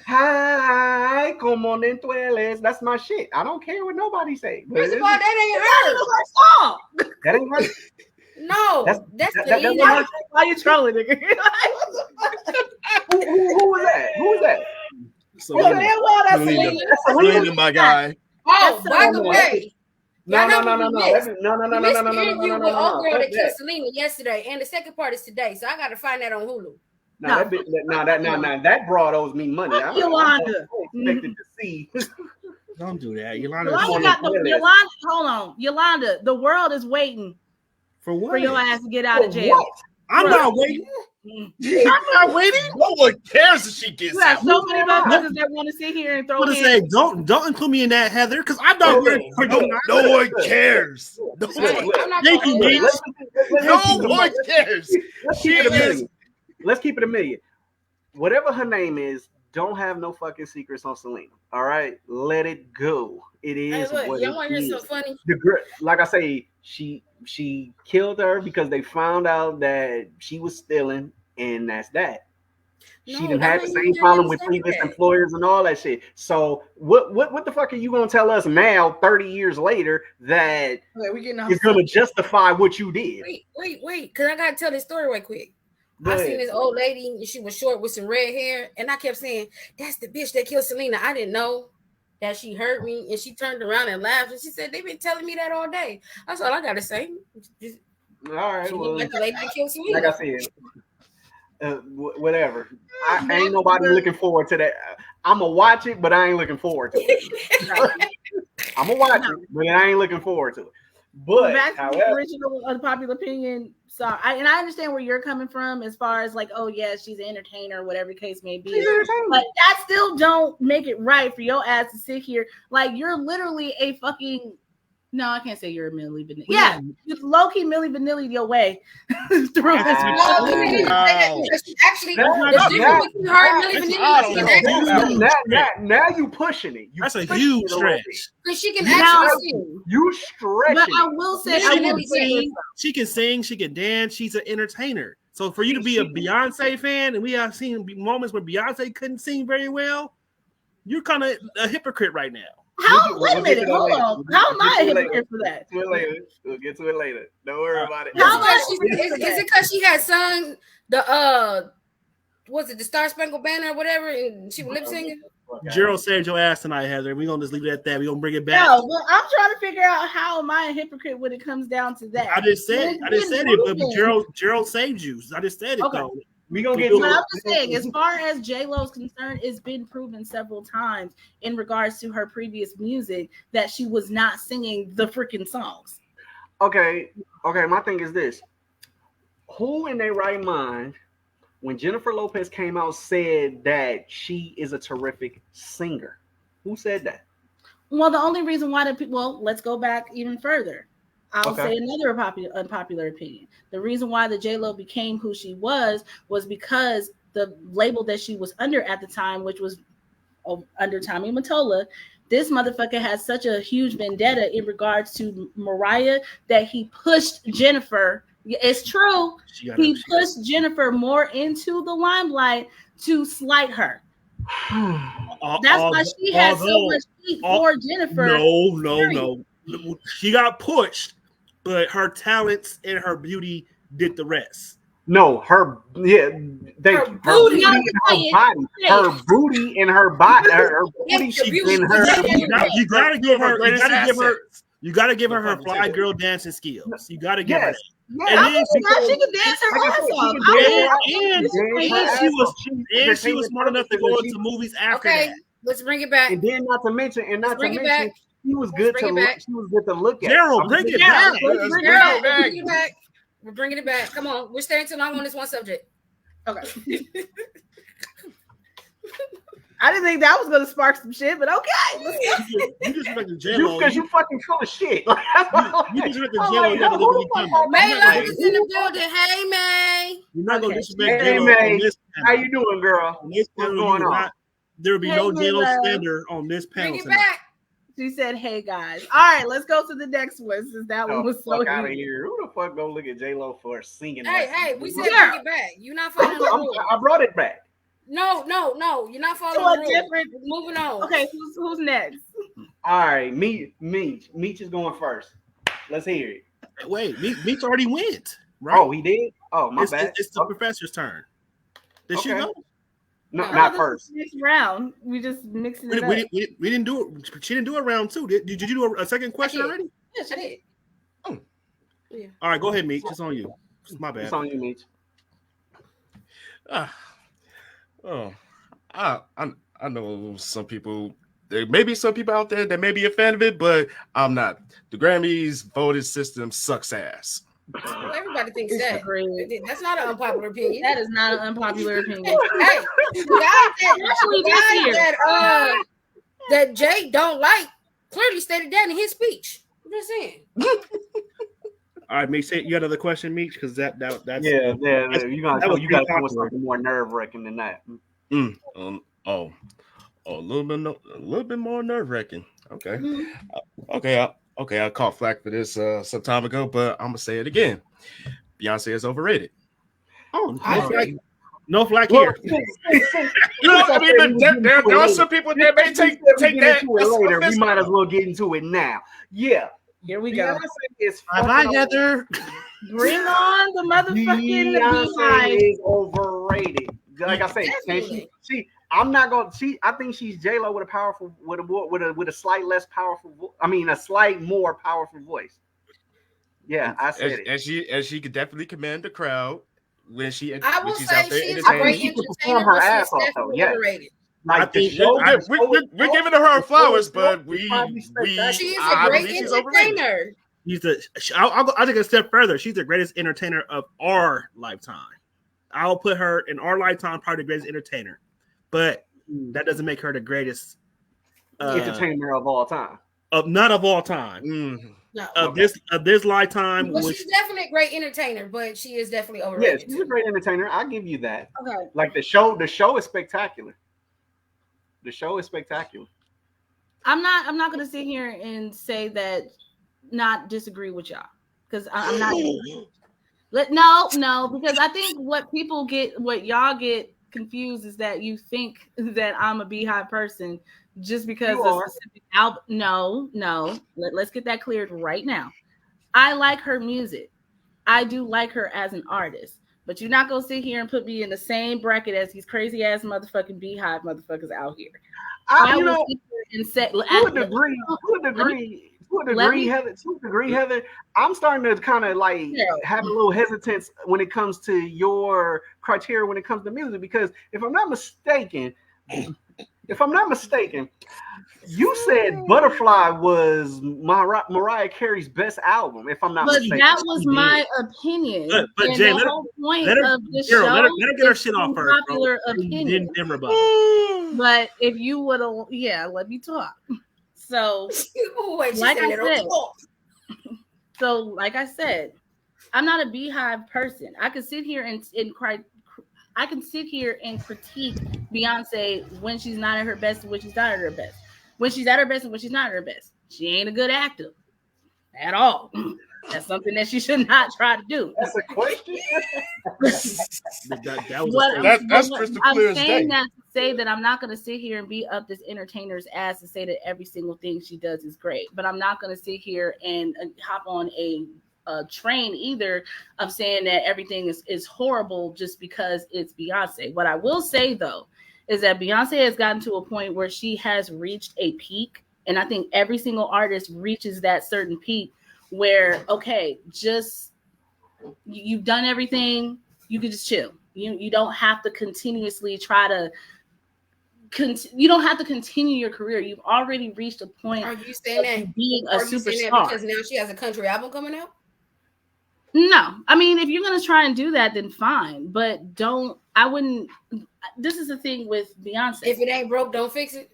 Hi, como en tueles. That's my shit. I don't care what nobody say. First of all, that ain't her. That ain't her. No, that's why you trolling, nigga? Who was that? Who was that? Selena, my guy. Oh, by the way. No. Old girl that killed Selena yesterday, and the second part is today. So I got to find that on Hulu. That broad owes me money. I expected to see. Don't do that, Yolanda. Yolanda got the Yolanda. Hold on, Yolanda. The world is waiting For what? for your ass to get out of For jail. what? I'm not waiting. I'm not waiting. No one cares if she gets You have out. so many motherfuckers that want to sit here and throw I'm gonna hands. say, don't include me in that, Heather, because I'm not waiting for No, you. no one cares. No Hey, one, I'm not Thank gonna you, hold Meech. down. no one cares. Let's She keep it a is. million. Let's keep it a million. Whatever her name is, don't have no fucking secrets on Selena. All right, let it go. It Hey, is look, what y'all it want to hear is. something funny? The girl, like I say, she killed her because they found out that she was stealing, and that's that. She No, didn't y'all have the ain't even same hear problem him with say previous that. employers and all that shit. So what the fuck are you gonna tell us now, 30 years later, that Okay, we getting off is gonna justify what you did? Wait, because I gotta tell this story right quick. Go I ahead. seen this old lady, and she was short with some red hair, and I kept saying, "That's the bitch that killed Selena." I didn't know that she hurt me, and she turned around and laughed, and she said, "They've been telling me that all day." That's all I gotta say. Just, All right, she well, looked like the lady that killed like I Selena. said, whatever. I ain't nobody looking forward to that. I'm gonna watch it, but I ain't looking forward to it. I'm gonna watch it, but I ain't looking forward to it. But back to the however, original unpopular opinion. So I understand where you're coming from as far as like, oh yeah, she's an entertainer, whatever the case may be. she's entertaining. But that still don't make it right for your ass to sit here like you're literally a fucking. No, I can't say you're a Milli Vanilli. Yeah, it's low key Milli Vanilli your way through this. No, you didn't even say that because she actually, the difference between her and Milli Vanilli, she can actually sing. now you pushing it. That's a pushing huge it little bit. stretch. Because she can Now- actually sing. You stretching But I it. will say, She I can will say, sing, she can sing, she can dance. She's an entertainer. So for you to be a Beyonce fan, and we have seen moments where Beyonce couldn't sing very well, you're kind of a hypocrite right now. wait a minute, hold on. How am I a hypocrite for that? We'll get to it later. Don't worry about it. How Is it because she had sung the was it the Star Spangled Banner or whatever, and she was lip singing? Gerald saved your ass tonight, Heather. We're gonna just leave it at that. We're gonna bring it back. No, well, I'm trying to figure out how am I a hypocrite when it comes down to that. I just said it, but proven. Gerald saved you. I just said it Okay. though. We gonna get to But it. I'm just saying, as far as J Lo's concerned, it's been proven several times in regards to her previous music that she was not singing the freaking songs. Okay. My thing is this: who in their right mind, when Jennifer Lopez came out, said that she is a terrific singer? Who said that? Well, the only reason why let's go back even further. I'll say another unpopular opinion. The reason why the J Lo became who she was because the label that she was under at the time, which was under Tommy Mottola, this motherfucker has such a huge vendetta in regards to Mariah that he pushed Jennifer. It's true. He pushed Jennifer more into the limelight to slight her. That's why she had so much heat for Jennifer. No. She got pushed, but her talents and her beauty did the rest. No, her booty and her body. Her booty and her body. Her booty and her. You gotta give her. You gotta give her her fly girl dancing skills. You gotta give her that. And then she can dance her ass off. And she was smart enough to go into movies after that. Let's bring it back. And then not to mention, she was good to look at. Gerald, bring it back. We're bringing it back. Come on, we're staying too long on this one subject. Okay. I didn't think that was going to spark some shit, but okay. You just respected J-Lo. Because you fucking full of shit. You just respected J-Lo. You gotta look at the May Love is in the building. Hey, May. You're not going to disrespect J-Lo on this panel. How you doing, girl? What's going on? There will be no J-Lo slander on this panel. Bring it back. She said, "Hey guys, all right, let's go to the next one since that one was so out of here. Who the fuck gonna look at J-Lo for singing? Hey, we said bring it back. You're not following the rules. I brought it back. No, you're not following the rules. Moving on. Okay, who's next? All right, Meech is going first. Let's hear it. Wait, Meech already went. Right? Oh, he did. Oh, my bad. It's the professor's turn. Did she go? No, not first. Next round, we just mixing it up. We didn't do it. She didn't do it round two. Did you do a second question already? Yes, I did. Oh. Yeah. All right, go ahead, Meech. It's on you. It's my bad. It's on you, Meech. I know some people there may be some people out there that may be a fan of it, but I'm not. The Grammys voting system sucks ass. Well, everybody thinks that. Agreed. That's not an unpopular opinion. That is not an unpopular opinion. Hey, the guy that Jay don't like clearly stated that in his speech. I'm just saying. All right, Meech, you got another question, Meech? Because that's Yeah. You gotta was go pretty with popular. something more nerve wracking than that. A little bit more nerve wracking. Okay, Mhm. okay. I caught flack for this some time ago, but I'm gonna say it again. Beyonce is overrated. Oh, I like no flack Well, here. I mean, there are some people that may take that later. We might as offensive. well get into it now. Yeah, Here we go. Beyonce is Bye, Heather. Bring on the motherfucking Beyonce beehive. is overrated. Like I say, Definitely. I'm not gonna. I think she's J Lo with a powerful, with a slight less powerful. A slight more powerful voice. Yeah, I said it. And she could definitely command the crowd when I will when she's say out there she is a great entertaining. She can entertainer, perform her but she's ass off, though, definitely yeah. overrated. Like I the think show, We're giving her flowers, but we She is I a great believe she's overrated. entertainer. I'll take a step further. She's the greatest entertainer of our lifetime. I'll put her in our lifetime probably the greatest entertainer, but that doesn't make her the greatest entertainer of all time. not of all time. No. Of this lifetime. Well, Which, she's definitely a great entertainer, but she is definitely Yeah, overrated. she's a great entertainer. I'll give you that. Okay. Like the show is spectacular. The show is spectacular. I'm not gonna sit here and say that not disagree with y'all because I'm not. No, because I think what y'all get confused is that you think that I'm a beehive person just because You of are. specific album. No. Let's get that cleared right now. I like her music. I do like her as an artist. But you're not gonna sit here and put me in the same bracket as these crazy ass motherfucking beehive motherfuckers out here. I will sit here and say, To a degree, Heather, I'm starting to kind of like have a little hesitance when it comes to your criteria when it comes to music, because if I'm not mistaken, you said Butterfly was Mariah Carey's best album, if I'm not But mistaken. that was my opinion. But and Jay, the whole point of this show let her get her is shit off first. popular opinion. Then rebuttal. But if you would have, let me talk. So, Wait, like I said, I'm not a beehive person. I can sit here and cry. I can sit here and critique Beyonce when she's not at her best and when she's not at her best. When she's at her best and when she's not at her best. She ain't a good actor at all. That's something that she should not try to do. That's a question. That's crystal clear as day. I'm saying that to say that I'm not going to sit here and beat up this entertainer's ass and say that every single thing she does is great. But I'm not going to sit here and hop on a train either of saying that everything is horrible just because it's Beyonce. What I will say though is that Beyonce has gotten to a point where she has reached a peak, and I think every single artist reaches that certain peak where just you've done everything, you can just chill. You don't have to continuously try to you don't have to continue your career. You've already reached a point. Are you saying that being a superstar because now she has a country album coming out? No, I mean, if you're going to try and do that, then fine. But I wouldn't. This is the thing with Beyonce. If it ain't broke, don't fix it.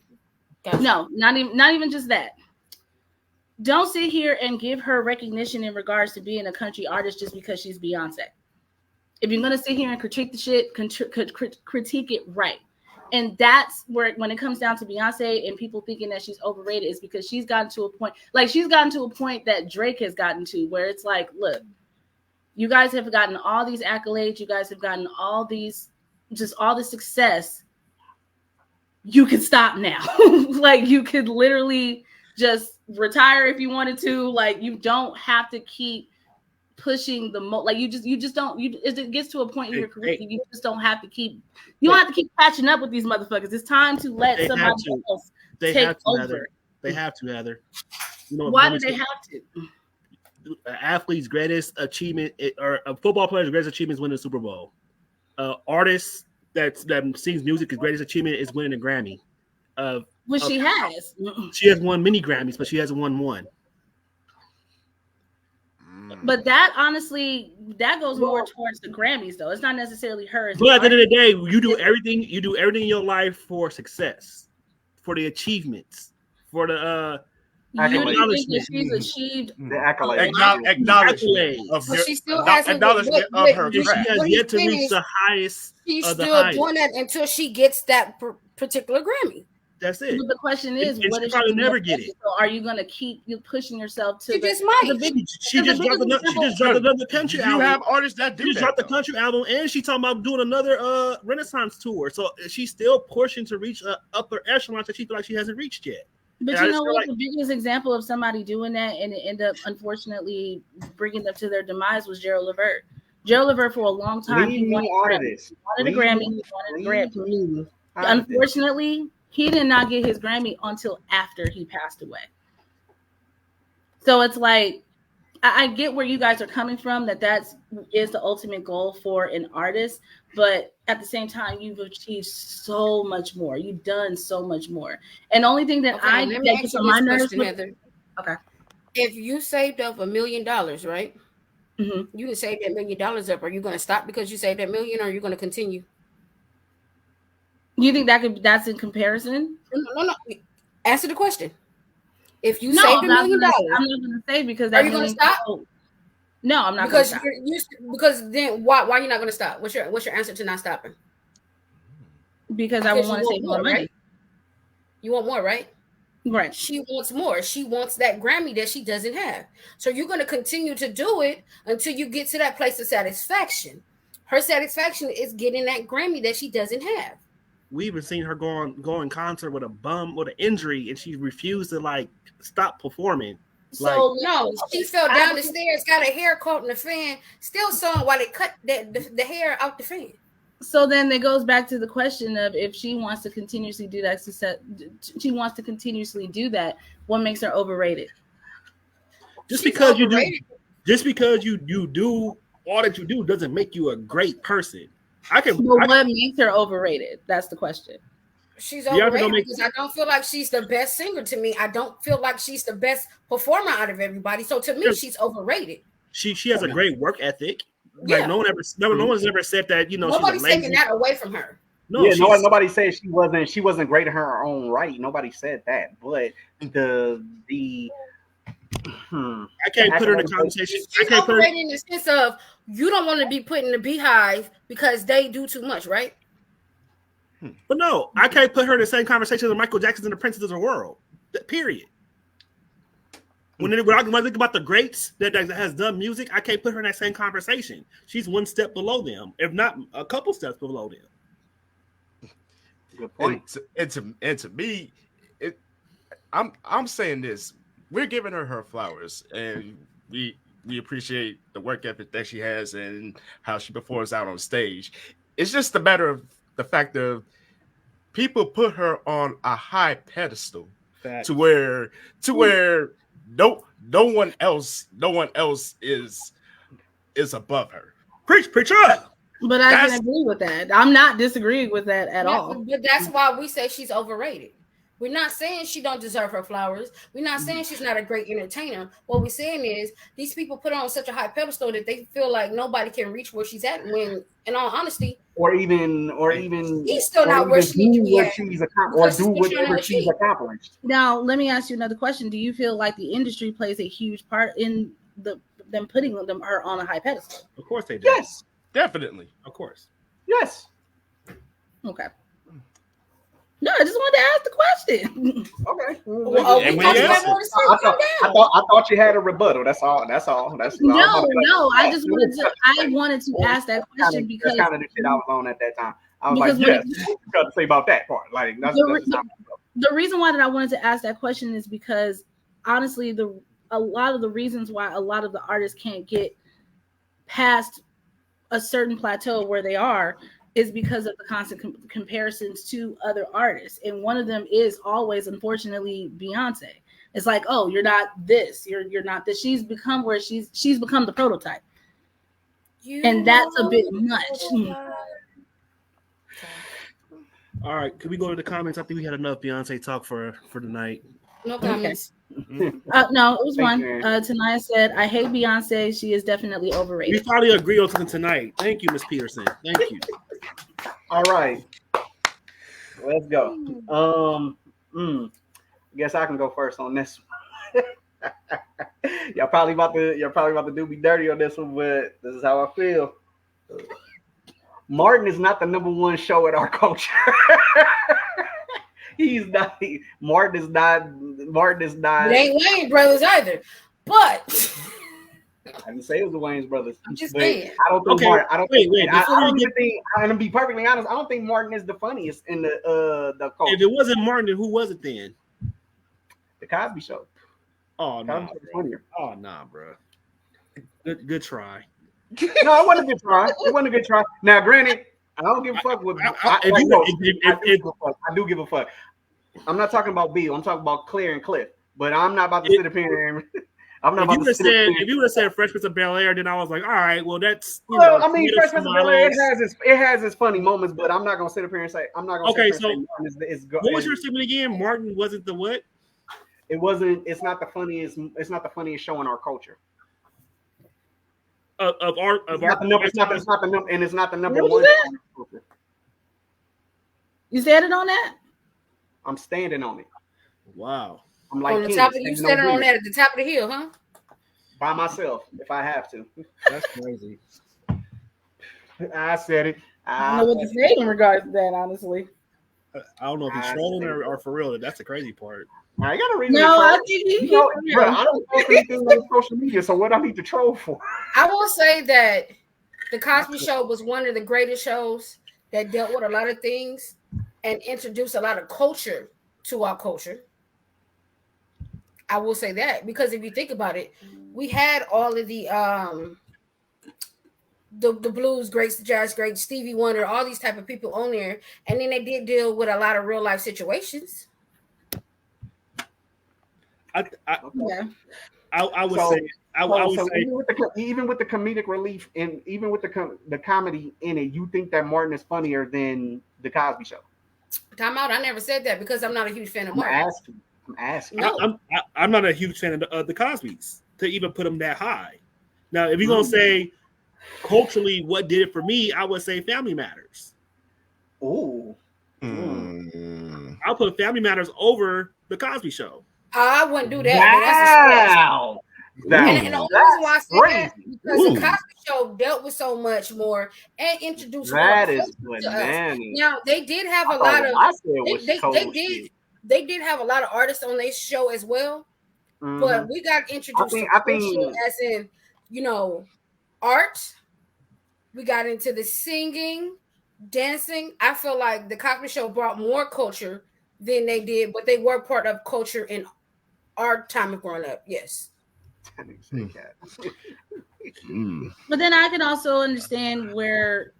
Gotcha. No, not even just that. Don't sit here and give her recognition in regards to being a country artist just because she's Beyonce. If you're going to sit here and critique the shit, critique it right. And that's where, when it comes down to Beyonce and people thinking that she's overrated, is because she's gotten to a point that Drake has gotten to, where it's like, look, you guys have gotten all these accolades. You guys have gotten all this success. You can stop now. Like, you could literally just retire if you wanted to. Like, you don't have to keep pushing it gets to a point in your career, you just don't have to keep, you don't have to keep catching up with these motherfuckers. It's time to let somebody else take over. They have to, Heather. Why do they have to? An athlete's greatest achievement, or a football player's greatest achievement, is winning the Super Bowl. Artist that sings music, his greatest achievement is winning a Grammy. of which she has. She has won many Grammys, but she hasn't won one. But that honestly, that goes more towards the Grammys, though. It's not necessarily her. But at the end of the day, you do everything in your life for success, for the achievements, for the you think that she's achieved the accolades. Acknowledgement of So your she still hasn't. acknowledgement of her She craft. has yet to reach the highest. She's of the still highest. doing that until she gets that particular Grammy. That's it. But the question is, and what she is probably she never get it? So are you going to keep pushing yourself to? She just might. She just dropped another country album. You have artists that do She that. dropped the country album, and she talking about doing another Renaissance tour. So she's still pushing to reach upper echelon that she feel like she hasn't reached yet. But you know what? The biggest example of somebody doing that and it ended up unfortunately bringing them to their demise was Gerald Levert. Gerald Levert for a long time he wanted a Grammy. Unfortunately, he did not get his Grammy until after he passed away. So it's like I get where you guys are coming from, that is the ultimate goal for an artist, but at the same time, you've achieved so much more. You've done so much more. And the only thing that let me ask you this question, Heather. Okay. If you saved up $1 million, right? Mm-hmm. You can save that $1 million up. Are you going to stop because you saved that $1 million, or are you going to continue? You think that's in comparison? No. Answer the question. If you saved $1 million, I'm not going to say because are you going to stop? No, I'm not going to stop. Because then why are you not going to stop? What's your answer to not stopping? Because I want to save more money. Right? You want more, right? Right. She wants more. She wants that Grammy that she doesn't have. So you're going to continue to do it until you get to that place of satisfaction. Her satisfaction is getting that Grammy that she doesn't have. We even seen her go in concert with an injury, and she refused to stop performing. So no, she fell down the stairs, got her hair caught in the fan, still sawing while they cut the hair out the fan. So then it goes back to the question of if she wants to continuously do that, what makes her overrated? Just because you do all that you do doesn't make you a great person. What makes her overrated? That's the question. She's overrated because I don't feel like she's the best singer to me. I don't feel like she's the best performer out of everybody. So to me, she's overrated. She has a great work ethic. Like no one's ever said that. Nobody's taking that away from her. No, nobody said she wasn't great in her own right. Nobody said that. But I can't put her in a conversation. She's overrated in the sense of you don't want to be put in the beehive because they do too much, right? But no, I can't put her in the same conversation as Michael Jackson and the Princes of the World. Period. When I think about the greats that has done music, I can't put her in that same conversation. She's one step below them, if not a couple steps below them. Good point. And to me, I'm saying this. We're giving her flowers, and we appreciate the work ethic that she has and how she performs out on stage. It's just a matter of the fact of people put her on a high pedestal to where no one else is above her. Preacher. But I can agree with that. I'm not disagreeing with that at all. But that's why we say she's overrated. We're not saying she don't deserve her flowers. We're not saying she's not a great entertainer. What we're saying is these people put her on such a high pedestal that they feel like nobody can reach where she's at. When, in all honesty, or even he's still not where she needs to be at. Do whatever she's accomplished. Now, let me ask you another question. Do you feel like the industry plays a huge part in them putting her on a high pedestal? Of course they do. Yes, definitely. Of course. Yes. Okay. No, I just wanted to ask the question. Okay. I thought you had a rebuttal. That's all. No, I just wanted to ask that question because that's kind of the shit I was on at that time. I was like, yes, you got to say about that part. Like the reason why that I wanted to ask that question is because honestly, a lot of the reasons why a lot of the artists can't get past a certain plateau where they are is because of the constant comparisons to other artists. And one of them is always, unfortunately, Beyonce. It's like, oh, you're not this, you're not this. She's become where she's become the prototype. And that's a bit much. All right, can we go to the comments? I think we had enough Beyonce talk for tonight. No comments. No, it was Thank one. you, Aaron. Tanaya said, "I hate Beyonce. She is definitely We overrated." finally agreed on something tonight. Thank you, Miss Peterson. Thank you. All right, let's go. Guess I can go first on this one. y'all probably about to do me dirty on this one, but this is how I feel. Martin is not the number one show in our culture. He's not. Martin is not. It ain't Wayne Brothers either. But I didn't say it was the Wayans brothers. I'm just but saying. I don't think Okay, Martin. I don't wait, think. wait, I before we don't get- even think. I'm gonna be perfectly honest. I don't think Martin is the funniest in the culture. If it wasn't Martin, then who was it then? The Cosby Show. Oh no, Cosby Show was funnier. oh nah, bro. Good try. No, it wasn't a good try. It wasn't a good try. Now, granted, I don't give a fuck with. I do give a fuck. I'm not talking about Bill. I'm talking about Claire and Cliff. But I'm not about to sit up here and. I'm not If about you to sit up here. if you would have said Fresh Prince of Bel Air, then I was like, all right, well that's Well, I mean, Fresh Prince of Bel Air models. it has its funny moments, but I'm not gonna sit up here and say I'm not gonna. Okay, sit up here so and say Martin is What was your statement again? Martin wasn't the what? It wasn't. It's not the funniest. It's not the funniest show in our culture. Of our It's not the number. It's not the number, and it's not the number What one. was show in our culture. You standing on that? I'm standing on it. Wow. I'm like On the King, top of you standing standing on business that at the top of the hill, huh? by myself if I have to. That's crazy. I said it. I don't know what to say in regards to that, honestly. I don't know if he's trolling or for real. That's the crazy part. I got a reason. No, to I troll. think You know, bro, I don't post anything on social media, so what I need to troll for? I will say that the Cosby Show was one of the greatest shows that dealt with a lot of things and introduced a lot of culture to our culture. I will say that because if you think about it, we had all of the blues greats, the jazz greats, Stevie Wonder, all these type of people on there, and then they did deal with a lot of real life situations. I would So- say I would So say even with the comedic relief and even with the comedy in it, you think that Martin is funnier than the Cosby Show? Time out. I never said that because I'm not a huge fan of I'm Martin. asking. I'm asking. No. I'm not a huge fan of the Cosbys to even put them that high. Now, if you're gonna say culturally what did it for me, I would say Family Matters. Ooh. I'll put Family Matters over the Cosby Show. I wouldn't do that. Wow. And the only reason why I say that crazy. because the Cosby Show dealt with so much more and introduced That more is culture to us. bananas. Now they did have a I lot thought of what I said was total they shit. did have a lot of artists on their show as well, Mhm. but we got introduced to I culture think- as in art. We got into the singing, dancing. I feel like the Cosby Show brought more culture than they did, but they were part of culture in our time of growing up. Yes. But then I can also understand where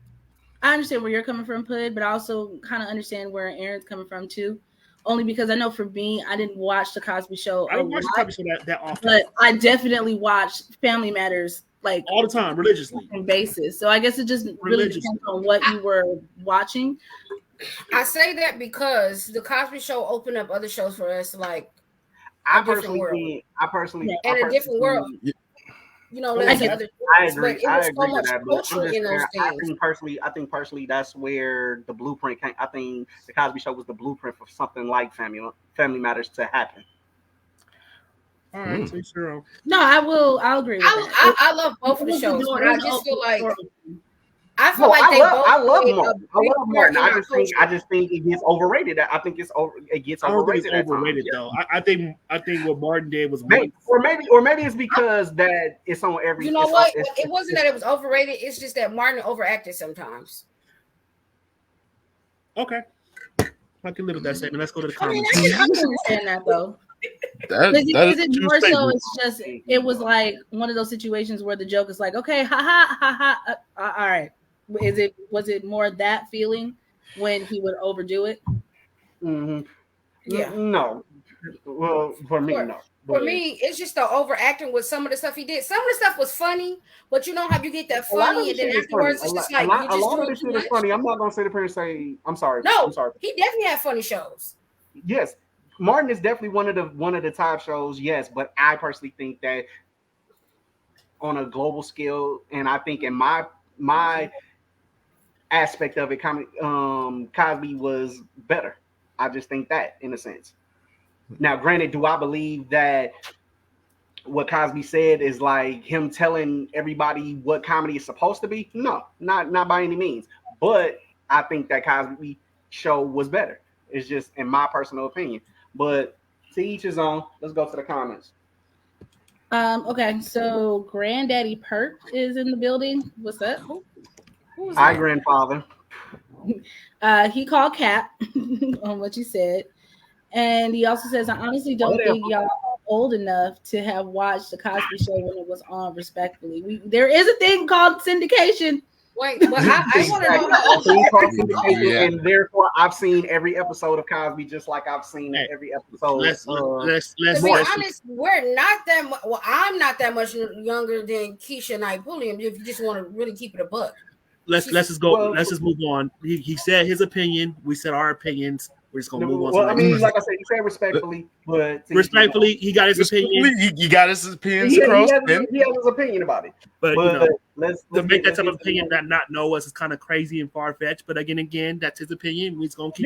you're coming from, Pud, but I also kind of understand where Aaron's coming from too. Only because I know for me, I didn't watch the Cosby Show. I don't watch the Cosby Show that often, but I definitely watched Family Matters like all the time, religiously. Basis. So I guess it just really depends on what you were watching. I say that because the Cosby Show opened up other shows for us, like I a different world. in a different world. I agree. But it I was agree so much with that. culture in those I things. think personally, that's where the blueprint came. I think the Cosby Show was the blueprint for something like Family Matters to happen. All right, so sure. No, I'll agree with that. I love both of the shows, but I just feel like I love Martin. I love Martin. I just think it gets overrated. I think it gets I don't think overrated. it's overrated though. I think what Martin did was maybe it's because that it's on every. You know what? It wasn't that it was overrated. It's just that Martin overacted sometimes. Okay, I can live with that statement. Let's go to the I mean, comments. I can understand that though. That Is is it two more so? statements. It's just it was like one of those situations where the joke is like, okay, ha ha ha ha. All right. Was it more that feeling when he would overdo it? Mm-hmm. Yeah. No. Well, for me, no. For me, it's just the overacting with some of the stuff he did. Some of the stuff was funny, but you know how you get that A lot of funny, the and then shit is funny. afterwards it's just like you're A just lot of doing the too shit is much. funny. I'm not gonna sit up here and say I'm sorry. No, I'm sorry. he definitely had funny shows. Yes, Martin is definitely one of the top shows. Yes, but I personally think that on a global scale, and I think in my aspect of it, Cosby was better. I just think that in a sense. Now, granted, do I believe that what Cosby said is like him telling everybody what comedy is supposed to be? No, not by any means. But I think that Cosby show was better. It's just in my personal opinion. But to each his own. Let's go to the comments. Okay, so Granddaddy Perk is in the building. What's up? Who was Hi, that? grandfather. He called Cap on what you said. And he also says, I honestly don't Whatever. think y'all are old enough to have watched the Cosby Show when it was on, respectfully. There is a thing called syndication. Wait, but I want to know how old Thing called you are. syndication, Yeah. and therefore I've seen every episode of Cosby just like I've seen every episode. Let's To be honest, we're not that much. Well, I'm not that much younger than Keisha Knight Pulliam. If you just want to really keep it a buck. let's just go. Let's just move on. He said his opinion. We said our opinions. We're just gonna move on. Well, I mean, like I said, you said respectfully, but respectfully, he got his opinion. You got his opinions he across. has his opinion about it. But But you know, let's to make that let's type of get to opinion the- that not know us is kind of crazy and far fetched. But again, that's his opinion. We're just gonna keep.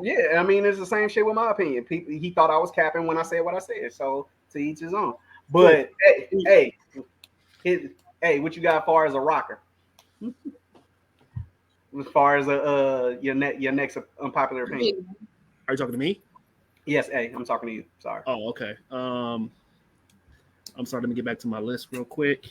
Yeah, and I mean, it's the same shit with my opinion. He thought I was capping when I said what I said. So to each his own. But hey, what you got as far as a rocker? As far as your next unpopular opinion? Are you talking to me? Yes, I'm talking to you. Sorry. Oh, okay. I'm sorry. Let me get back to my list real quick.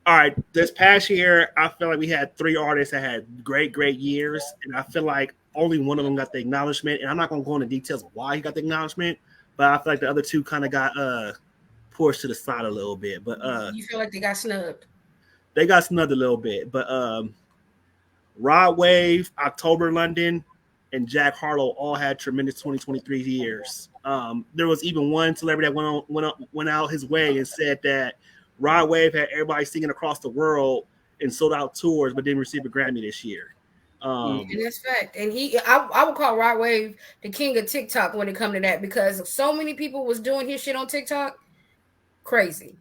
All right, this past year, I feel like we had 3 artists that had great years, and I feel like only one of them got the acknowledgement. And I'm not going to go into details of why he got the acknowledgement, but I feel like the other 2 kind of got pushed to the side a little bit. But You feel like they got snubbed? They got snubbed a little bit. But Rod Wave, October London, and Jack Harlow all had tremendous 2023 years. There was even one celebrity that went out his way and said that Rod Wave had everybody singing across the world and sold out tours, but didn't receive a Grammy this year. And that's fact. And I would call Rod Wave the king of TikTok when it come to that, because so many people was doing his shit on TikTok. Crazy.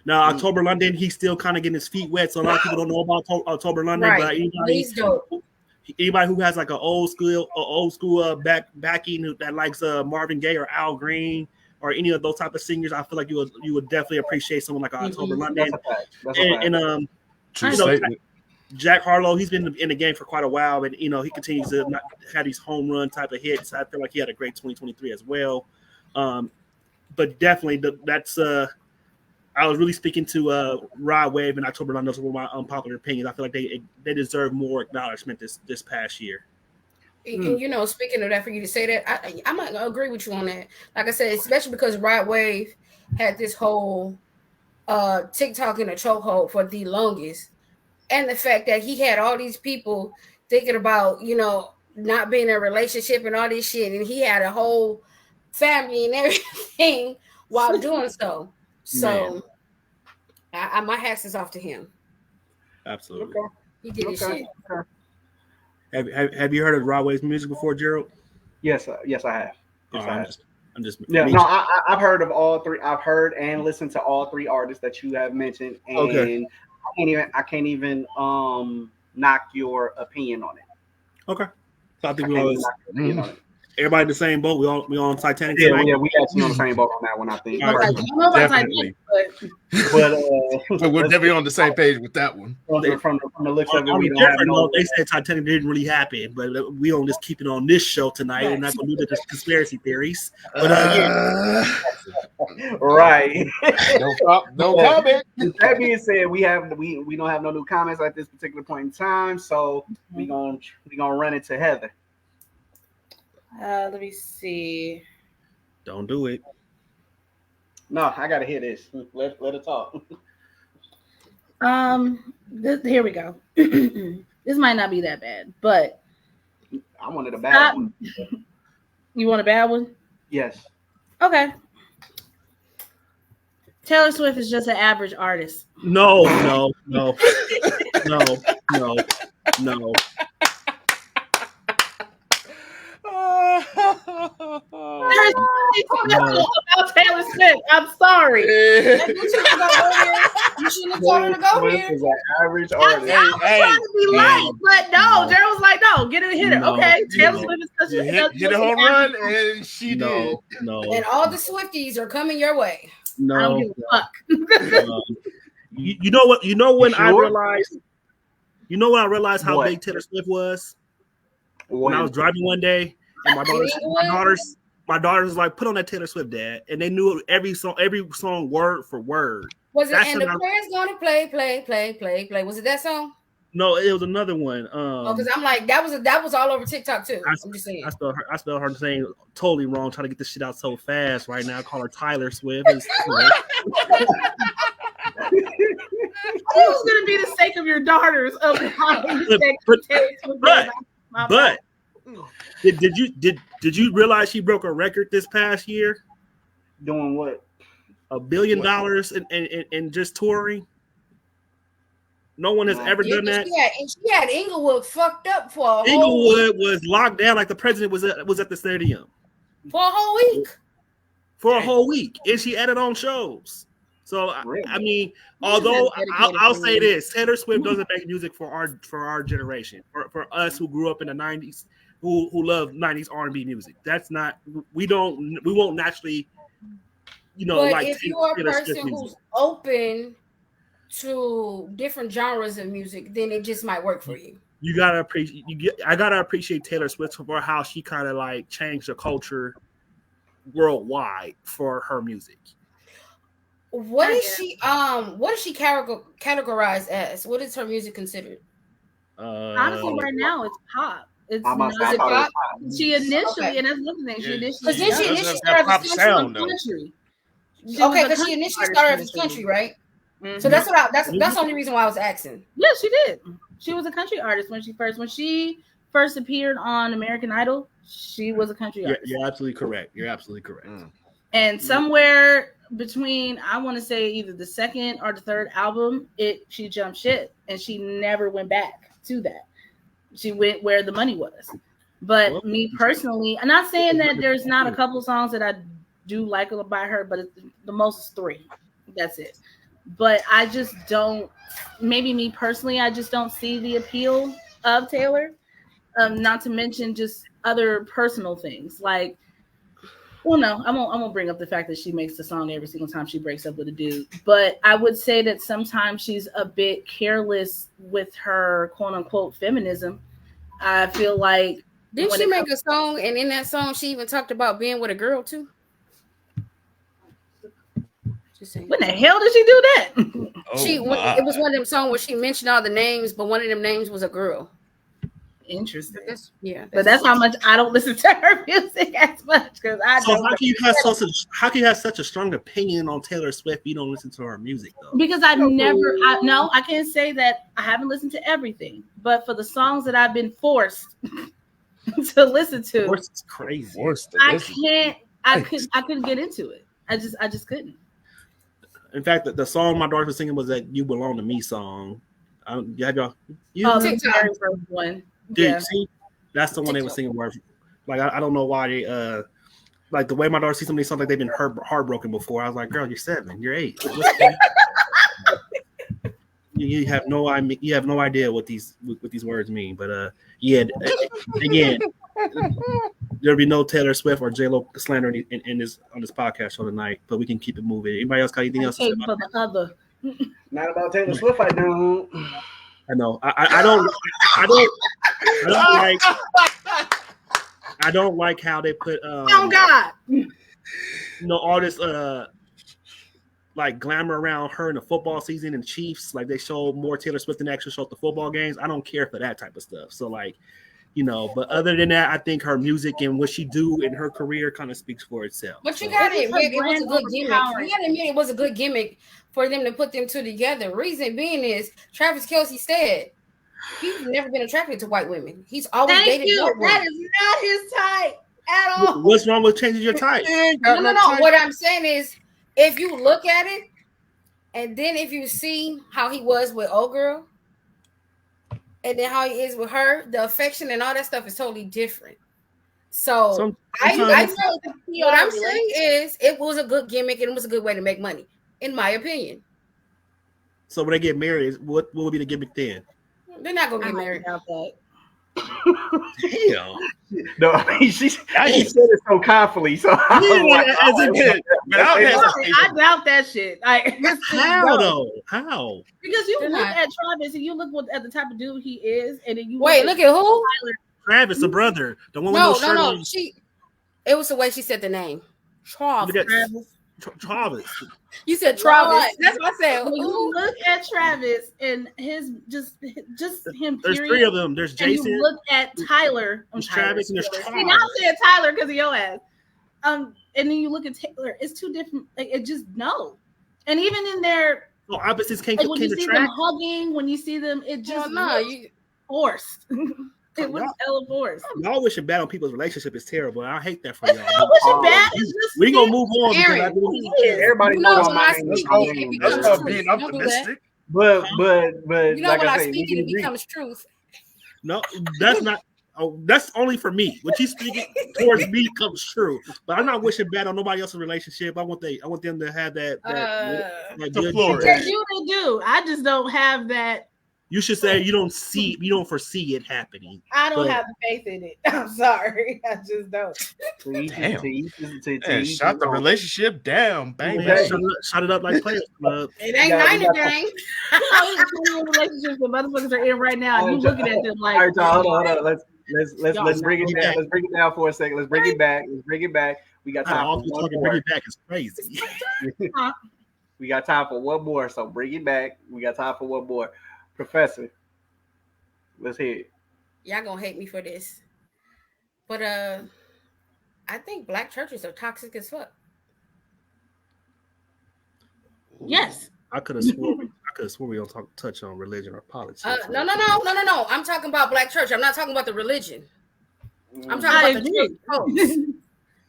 Now, October London, he's still kind of getting his feet wet, so a lot of people don't know about October London. Right. But anybody who has like an old school backing that likes Marvin Gaye or Al Green or any of those type of singers, I feel like you would definitely appreciate someone like October London. That's a fact. True statement. Jack Harlow, he's been in the game for quite a while, but he continues to not have these home run type of hits. I feel like he had a great 2023 as well. But definitely that's I was really speaking to Rod Wave and October London. Those were my unpopular opinions. I feel like they deserve more acknowledgement this past year. And speaking of that, for you to say that, I might agree with you on that. Like I said, especially because Rod Wave had this whole TikTok in a chokehold for the longest, and the fact that he had all these people thinking about not being in a relationship and all this shit, and he had a whole family and everything while doing so. So, my hats is off to him. Absolutely. Okay. He did his shit. Okay. Have you heard of Rod Wave's music before, Gerald? Yes, I have. Yes, I have. I'm just. Yeah, no, I've heard of all 3. I've heard and listened to all 3 artists that you have mentioned, and okay. I can't even knock your opinion on it. Okay. So I think everybody in the same boat. We all on Titanic. Yeah, we actually on the same boat on that one. I think. All right. I don't know about Titanic, but we're definitely on the same page with that one. From the looks of it, we don't have they said Titanic didn't really happen, but we don't just keep it on this show tonight. We're not going to do the conspiracy theories. But right. No comment. That being said, we don't have no new comments at this particular point in time, so we gonna run it to Heather. let me see. Don't do it. No, I gotta hear this. Let it talk. Here we go. This might not be that bad, but I wanted a bad one. You want a bad one? Yes. Okay. Taylor Swift is just an average artist. No. There's nothing about Taylor Swift. I'm sorry. You shouldn't have told her to go Swift here. is an average I artist. was trying to be light, but no. Daryl was like, no, get it, hit it. Okay, Taylor Swift is such Hit a home run, and she did. No. And all the Swifties are coming your way. I don't give a fuck. You know what? You know when I sure? realized. You know when I realized how What? big Taylor Swift was? When When I was driving one day, and my daughters was like, "Put on that Taylor Swift, Dad," and they knew every song word for word. Was it That's and the when I- prayer's gonna play? Was it that song? No, it was another one. Because I'm like that was all over TikTok too. I'm just saying. I spelled her saying totally wrong, trying to get this shit out so fast right now. I call her Tyler Swift. It's, It was gonna be the sake of your daughters of but did you realize she broke a record this past year? doing what? $1 billion in just touring. No one has ever done that. She had Inglewood fucked up for a whole Inglewood was locked down like the president was at the stadium for a whole week. For a whole week, and she added on shows. So Really? I mean, although I'll say this, Taylor Swift doesn't make music for our generation, for us who grew up in the '90s, who love '90s R&B music. That's not we won't naturally, But like if you're a Taylor Swift person music. who's open to different genres of music, then it just might work for you. I gotta appreciate Taylor Swift for how she kind of like changed the culture worldwide for her music. What is she categorized as? What is her music considered? Honestly, right now it's pop. It's I not. thought it was pop. She initially, Okay. and that's another thing. She Yeah. initially, Because then she Yeah, initially that's started pop as sound, country. though. country. Okay, because she initially started as country, right? Mhm. So that's that's the only reason why I was asking. Yeah, she did. She was a country artist when she first appeared on American Idol. She was a country artist. You're absolutely correct. And somewhere between, I want to say either the second or the third album, she jumped ship and she never went back to that. She went where the money was. But me personally, I'm not saying that there's not a couple songs that I do like by her, but the most is 3. That's it. But I just don't. Maybe me personally, I just don't see the appeal of Taylor. Not to mention just other personal things like. Well, no, I won't bring up the fact that she makes the song every single time she breaks up with a dude. But I would say that sometimes she's a bit careless with her quote unquote feminism. I feel like Didn't she make a song, and in that song she even talked about being with a girl too? Just saying. When the hell did she do that? It was one of them songs where she mentioned all the names, but one of them names was a girl. Interesting. But that's how much I don't listen to her music as much because I. So how can you have such a strong opinion on Taylor Swift if you don't listen to her music though? Because I can't say that I haven't listened to everything, but for the songs that I've been forced to listen to, It's crazy. I couldn't get into it. I just couldn't. In fact, the song my daughter was singing was that "You Belong to Me" song. The very first one. Dude, see, that's the one they were singing. Like I don't know why they like the way my daughter sees some of these songs like they've been heartbroken before. I was like, girl, you're 7, you're 8. You have no idea what these words mean. But again, there'll be no Taylor Swift or J-Lo slander in this on this podcast show tonight. But we can keep it moving. Anybody else got anything else to say about that? Not about Taylor Swift, I don't. I know. I don't like how they put oh God. All this like glamour around her in the football season and Chiefs. Like they show more Taylor Swift than they actually show at the football games. I don't care for that type of stuff. So like, but other than that, I think her music and what she do in her career kind of speaks for itself. But you gotta admit it was a good gimmick. You gotta admit it was a good gimmick for them to put them two together. Reason being is Travis Kelce said, He's never been attracted to white women. He's always Thank dated you. black women. That is not his type at all. What's wrong with changing your type? No. What I'm saying is, if you look at it, and then if you see how he was with old girl, and then how he is with her, the affection and all that stuff is totally different. So I know what I'm saying is it was a good gimmick and it was a good way to make money, in my opinion. So when they get married, what would be the gimmick then? They're not gonna get married. Damn. No, I mean, she said it so confidently. So I doubt that shit. How though? How? Because you look at Travis and you look at the type of dude he is, and then you look at who? Travis, the brother, the one with no shirt on. It was the way she said the name. Travis. You said Travis. That's what I said. When you look at Travis and his just him. There's three of them. There's Jason. You look at Tyler. There's Travis and there's Travis. See, now I'm saying Tyler because of your ass. And then you look at Taylor. It's two different. Like it just no. And even in their opposites came. Like when you see them hugging, when you see them, it just forced. It was hella forced. Y'all wishing bad on people's relationship is terrible. I hate that for y'all. Not wishing bad. It's just we gonna move on. Everybody knows my That's being optimistic. But you know, like when I speak it becomes truth. No, that's not. Oh, that's only for me. What you speaking towards me comes true. But I'm not wishing bad on nobody else's relationship. I want them to have that good floor. Because you do. I just don't have that. You should say you don't foresee it happening. I don't have the faith in it. I'm sorry. I just don't. Damn. Shot the relationship down, bang. Shut it up like Players Club. It ain't Niner gang. Relationships the motherfuckers are in right now. And you looking at them like. All right, hold on. Let's bring it down. Let's bring it down for a second. Let's bring it back. We got time for one more. Bring it back is crazy. We got time for one more, so bring it back. We got time for one more. Professor, let's hear it. Y'all gonna hate me for this, but I think black churches are toxic as fuck. Yes, I could have sworn we don't touch on religion or politics. No. I'm talking about black church. I'm not talking about the religion. I'm talking about the church,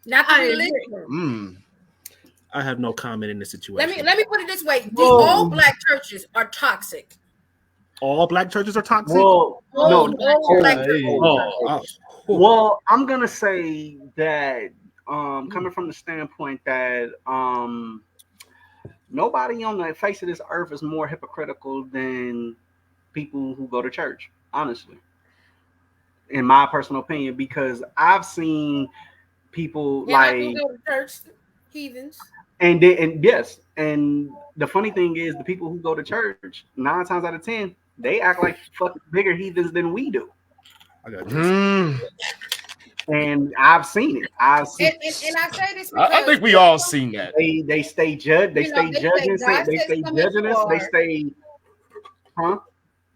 not the religion. I have no comment in this situation. Let me put it this way: all black churches are toxic. All black churches are toxic? Well, no. Well, I'm gonna say that coming from the standpoint that nobody on the face of this earth is more hypocritical than people who go to church, honestly. In my personal opinion, because I've seen people like go to church, heathens. And yes, and the funny thing is the people who go to church, 9 times out of 10, they act like fucking bigger heathens than we do. I got this. And I've seen it. And I say this because I think we all seen that. They stay judged. They stay judging. They stay judging us. They stay,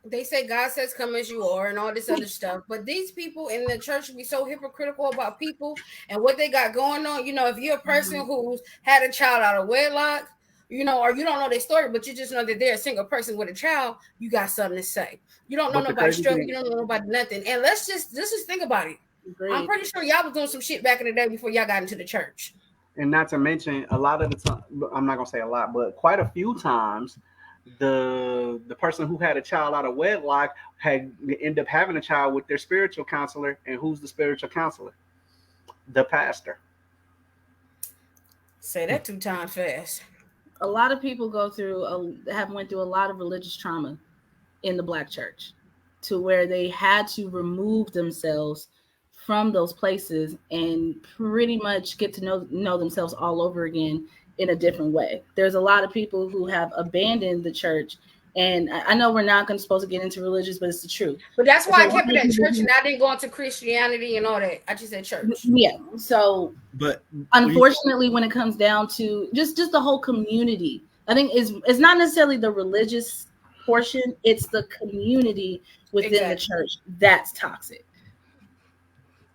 They say God says come as you are and all this other stuff. But these people in the church be so hypocritical about people and what they got going on. You know, if you're a person who's had a child out of wedlock, you know, or you don't know their story, but you just know that they're a single person with a child, you got something to say. You don't know nobody struggle, you don't know nobody nothing. And let's just think about it. Agreed. I'm pretty sure y'all was doing some shit back in the day before y'all got into the church. And not to mention, a lot of the time, I'm not gonna say a lot, but quite a few times, the person who had a child out of wedlock had end up having a child with their spiritual counselor. And who's the spiritual counselor? The pastor. Say that 2 times fast. A lot of people went through a lot of religious trauma in the black church to where they had to remove themselves from those places and pretty much get to know themselves all over again in a different way. There's a lot of people who have abandoned the church, and I know we're not supposed to get into religious, but it's the truth. But that's why I kept it at church and I didn't go into Christianity and all that. I just said church. Yeah. So, but unfortunately, when it comes down to just the whole community, I think it's not necessarily the religious portion; it's the community within the church that's toxic,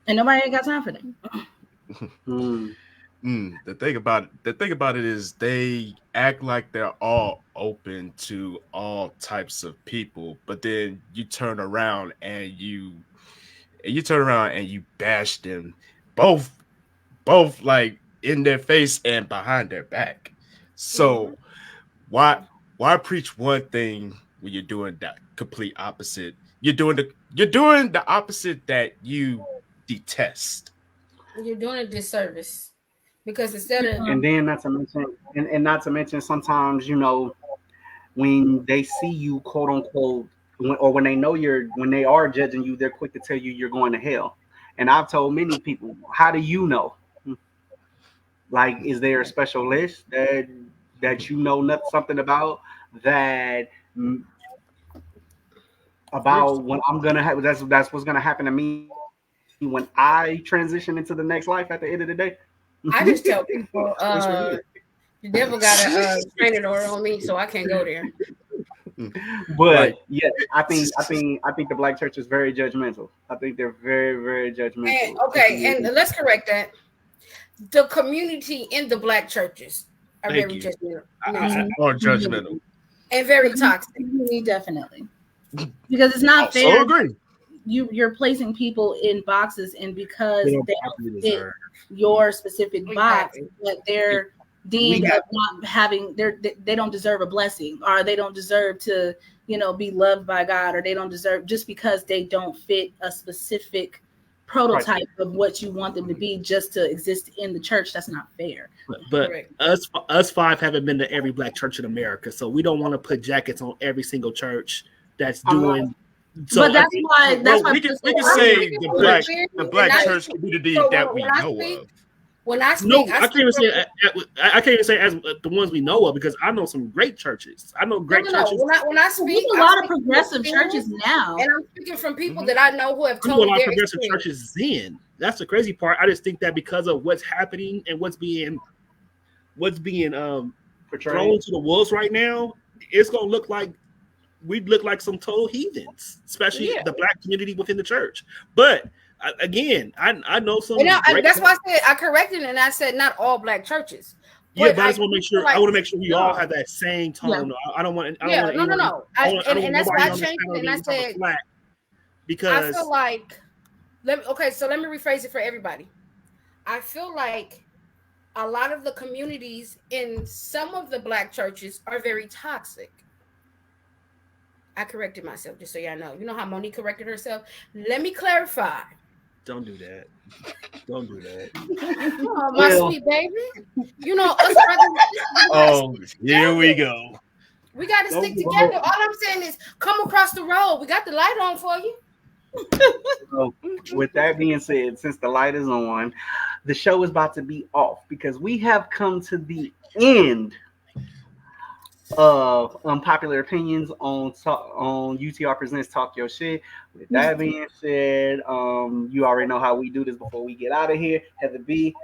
and nobody ain't got time for that. The thing about it is they act like they're all open to all types of people, but then you bash them both both like in their face and behind their back. Mm-hmm. So why why preach one thing when you're doing the complete opposite? You're doing the opposite that you detest. You're doing a disservice because instead of And then and not to mention sometimes, when they see you quote unquote or when they know when they are judging you, they're quick to tell you you're going to hell. And I've told many people, how do you know? Like, is there a special list that you know something about that you're, about when I'm gonna have that's what's gonna happen to me when I transition into the next life at the end of the day? I just tell people, It's for you. the devil got a training order on me, so I can't go there. Like But yes, I think the black church is very judgmental. I think they're very, very And judgmental. okay, and let's correct that. The community in the black churches are thank very you. judgmental Or judgmental. and very toxic. Definitely, because it's not Also fair. agree. You're placing people in boxes, and because They don't they properly don't fit deserve. your specific box, Exactly. that they're We deemed have of not having they don't deserve a blessing, or they don't deserve to be loved by God, or they don't deserve, just because they don't fit a specific criteria. prototype of what you want them to be just to exist in the church. That's not fair. But Correct. us five haven't been to every black church in America, so we don't want to put jackets on every single church that's I'm not. doing. So But that's why Well, we people can say, we can I'm say speaking the from black experience, the and black I church community so that we when I know speak, of. no, I I can't speak even from say I can't even say as the ones we know of, because I know some great churches. I know no great no no. churches. When I well, speak, there's a I'm lot of speaking from progressive churches experience, now. and I'm speaking from people Mhm. that I know who have I know a told lot of their progressive experience. churches in. That's the crazy part. I just think that because of what's happening and what's being Portrayed. thrown to the wolves right now, it's gonna look like we'd look like some total heathens, especially Yeah. the black community within the church. But again, I know And, some great. that's why I said I corrected and I said not all black churches, Yeah, but but I I just want to do make feel sure. I like want to make sure we all no, have that same Yeah. tone. I don't want. I don't yeah, want no, no, anyone. no. I don't And want that's why nobody I on this changed panel it to and I be talking said flat I feel because like let me rephrase it for everybody. I feel like a lot of the communities in some of the black churches are very toxic. I corrected myself just so y'all know. You know how Monique corrected herself? Let me clarify. don't do that. Don't do that. Oh, my Well, sweet baby. You know, us brothers and sisters, we gotta Oh, stick here we together. go. We gotta Don't stick do together. well, All I'm saying is come across the road. We got the light on for you. well, with that being said, since the light is on, the show is about to be off because we have come to the end of unpopular opinions on UTR presents Talk Your Shit. With that being said, you already know how we do this before we get out of here. Heather B,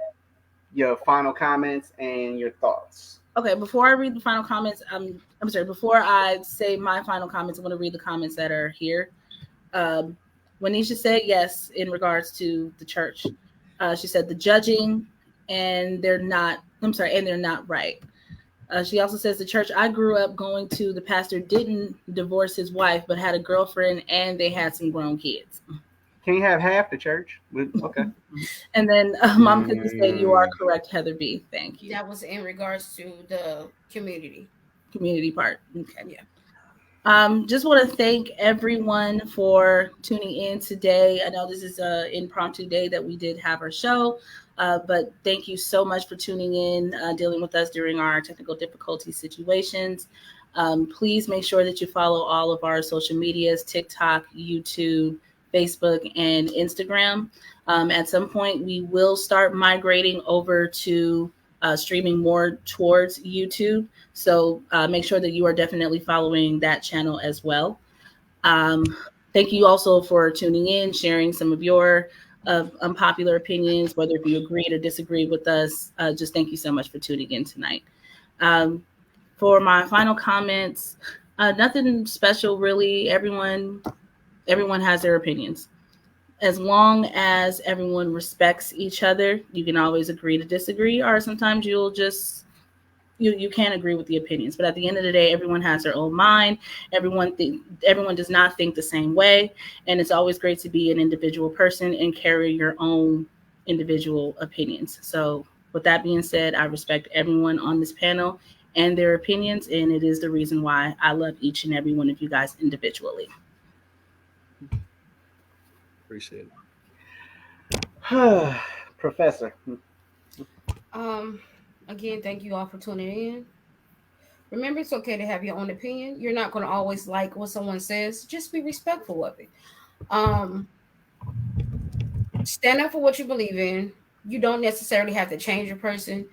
your final comments and your thoughts. Okay, before I read the final comments, I'm sorry. Before I say my final comments, I'm going to read the comments that are here. Um, Wanisha said yes in regards to the church. She said the judging, and they're not. I'm sorry, and they're not right. She also says the church I grew up going to, the pastor didn't divorce his wife, but had a girlfriend, and they had some grown kids. Can't have half the church, but okay. And then Mom Cookie said, "You are Mm. correct, Heather B. Thank you." That was in regards to the community. Community part. Okay. Yeah. Just want to thank everyone for tuning in today. I know this is an impromptu day that we did have our show, but thank you so much for tuning in, dealing with us during our technical difficulty situations. Please make sure that you follow all of our social medias: TikTok, YouTube, Facebook, and Instagram. At some point, we will start migrating over to streaming more towards YouTube. So make sure that you are definitely following that channel as well. Um, Thank you also for tuning in, sharing some of your unpopular opinions, whether if you agreed or disagreed with us. Just thank you so much for tuning in tonight. Um, for my final comments, nothing special really. Everyone has their opinions. as long as everyone respects each other, you can always agree to disagree, or sometimes you'll just you can't agree with the opinions. But at the end of the day, everyone has their own mind. Everyone does not think the same way, and it's always great to be an individual person and carry your own individual opinions. So, with that being said, I respect everyone on this panel and their opinions, and it is the reason why I love each and every one of you guys individually. Appreciate Professor. Again, thank you all for tuning in. Remember, it's okay to have your own opinion. You're not going to always like what someone says. Just be respectful of it. Stand up for what you believe in. You don't necessarily have to change a person,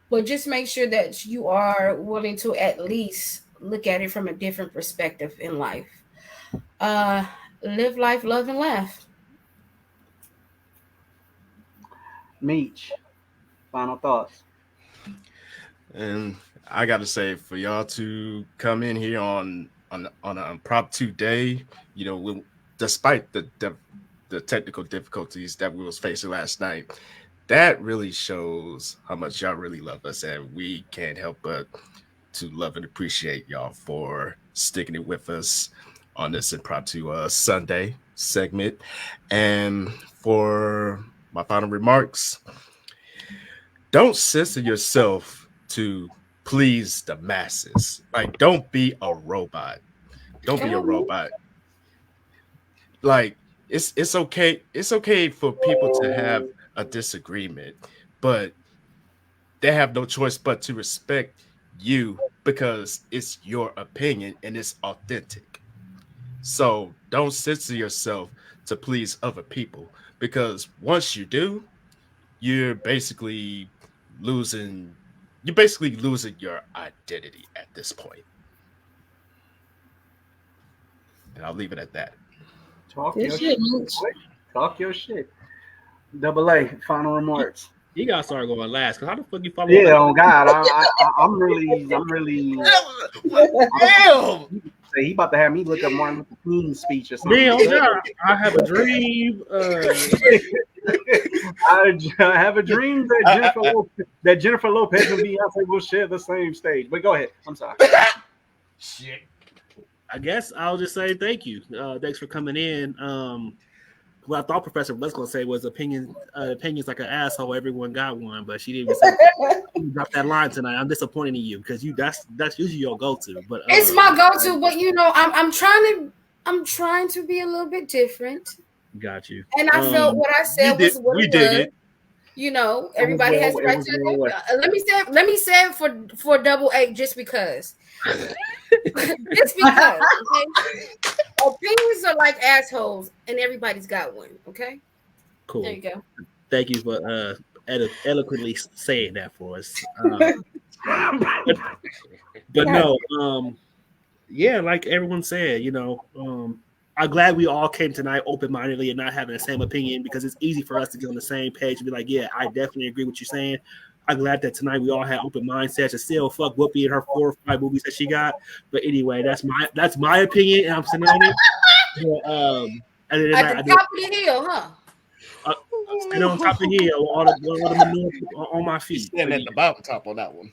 but just make sure that you are willing to at least look at it from a different perspective in life. Live life, love, and laugh. Meech, final thoughts. And I got to say, for y'all to come in here on an impromptu day, despite the technical difficulties that we was facing last night, that really shows how much y'all really love us, and we can't help but to love and appreciate y'all for sticking it with us on this impromptu Sunday segment. And for my final remarks, don't censor yourself to please the masses. Like, don't be a robot. Don't be a robot. Like, it's okay. It's okay for people to have a disagreement, but they have no choice but to respect you because it's your opinion and it's authentic. So don't censor yourself to please other people, because once you do, you're basically losing your identity at this point. And I'll leave it at that. Talk Good your shit, shit. Mooch. Boy. Talk your shit. Double A, final remarks. You gotta start going last, because how the fuck you follow? Yeah, on God, I'm really. Damn! He about to have me look up Martin Luther King's speech or something. Man, God, I have a dream. I have a dream that Jennifer Lopez and Beyonce will share the same stage. But go ahead. I'm sorry. Shit. I guess I'll just say thank you. Thanks for coming in. What I thought Professor was going to say was opinions like an asshole. Everyone got one, but she didn't even say drop that line tonight. I'm disappointed in you because that's usually your go-to. But It's my go-to, but I'm trying to be a little bit different. Got you. And I felt what I said was what we it dig was. it. Everybody has the right to. Let me say it for Double A, just because. Just because. Okay? Opinions are like assholes, and everybody's got one. Okay. Cool. There you go. Thank you for eloquently saying that for us. But no, yeah, like everyone said, I'm glad we all came tonight open-mindedly and not having the same opinion, because it's easy for us to get on the same page and be like, yeah, I definitely agree with you saying. I'm glad that tonight we all had open mindsets and still fuck Whoopi and her 4 or 5 movies that she got. But anyway, that's my opinion, and I'm sitting on it. But, and then At the top of the hill, huh? Sitting on top of the hill, all the manure on my feet. Standing at the bottom top on that one.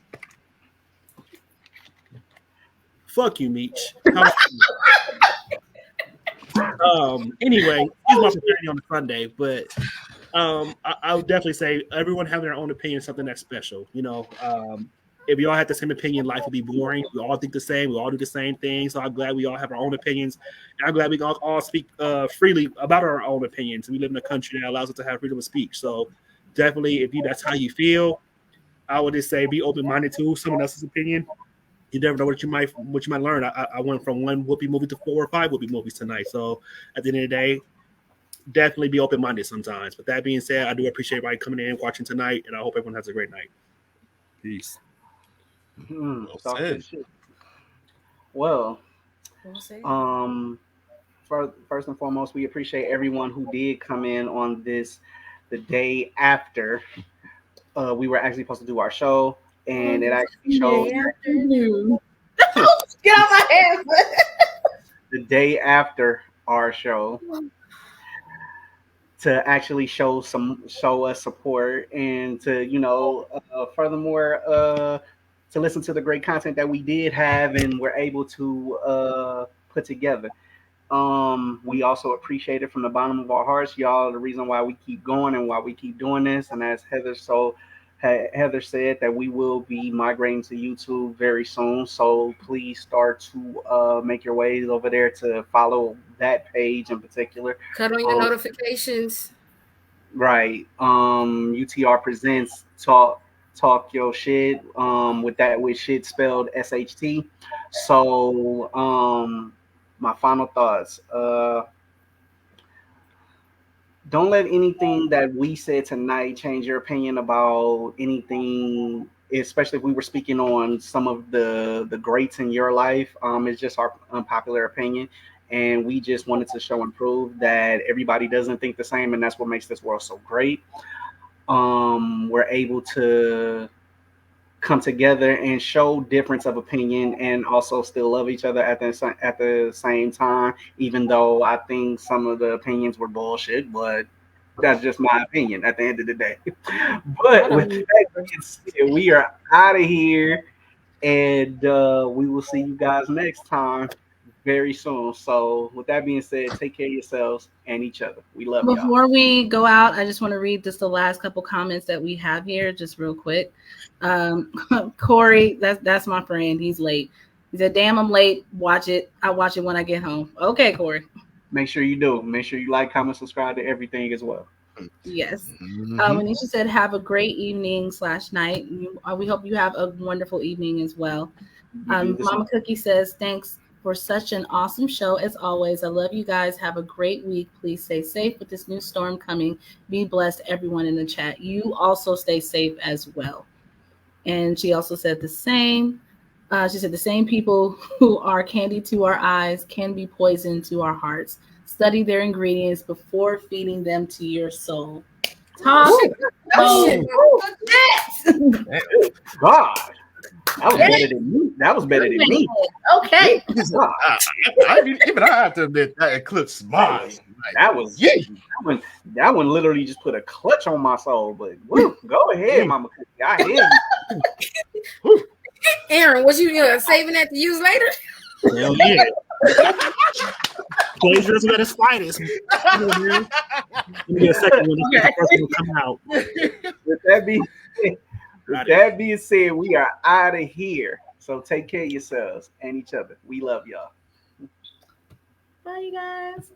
Fuck you, Meech. Anyway, here's my opinion on the Sunday, but I would definitely say everyone having their own opinion is something that's special. If we all had the same opinion, life would be boring. We all think the same. We all do the same thing. So I'm glad we all have our own opinions. And I'm glad we all speak freely about our own opinions. We live in a country that allows us to have freedom of speech. So definitely, if that's how you feel, I would just say be open-minded to someone else's opinion. You never know what you might learn. I went from 1 Whoopi movie to 4 or 5 Whoopi movies tonight. So at the end of the day, definitely be open-minded sometimes. But that being said, I do appreciate everybody coming in and watching tonight, and I hope everyone has a great night. Peace. Well, first and foremost, we appreciate everyone who did come in on the day after we were actually supposed to do our show, and it actually showed Get out my head. the day after our show. to actually show us support and to furthermore to listen to the great content that we did have and were able to put together. We also appreciate it from the bottom of our hearts. Y'all are the reason why we keep going and why we keep doing this. And as Heather said that we will be migrating to YouTube very soon. So please start to make your ways over there to follow that page in particular. Cut on your notifications. Right. UTR presents talk your shit. With shit spelled SHT. So my final thoughts. Don't let anything that we said tonight change your opinion about anything, especially if we were speaking on some of the greats in your life. It's just our unpopular opinion, and we just wanted to show and prove that everybody doesn't think the same, and that's what makes this world so great. We're able to come together and show difference of opinion and also still love each other at the same time, even though I think some of the opinions were bullshit, but that's just my opinion at the end of the day. But with that being said, we are out of here, and we will see you guys next time very soon. So with that being said, take care of yourselves and each other. We love y'all. Before we go out, I just want to read just the last couple comments that we have here, just real quick. Corey, that's my friend. He's late. He said, "Damn, I'm late. Watch it. I'll watch it when I get home." Okay, Corey. Make sure you do. Make sure you like, comment, subscribe to everything as well. Yes. Mhm. Anisha said, "Have a great evening / night. We hope you have a wonderful evening as well." Mama Cookie says, "Thanks for such an awesome show as always. I love you guys. Have a great week. Please stay safe with this new storm coming. Be blessed, everyone in the chat. You also stay safe as well." And she also said the same. She said, "The same people who are candy to our eyes can be poison to our hearts. Study their ingredients before feeding them to your soul." Talk. Oh, shit. God, that was better than me. That was better than me. Okay. God, Even I have to admit that eclipse mine. that was that one literally just put a clutch on my soul. But woo, go ahead, Mama Cookie. I hear you. Aaron, was you saving that to use later? Hell yeah. Plagiarism at its finest. Let me get a second one. This person will come out. With that being said, we are out of here. So take care of yourselves and each other. We love y'all. Bye, you guys.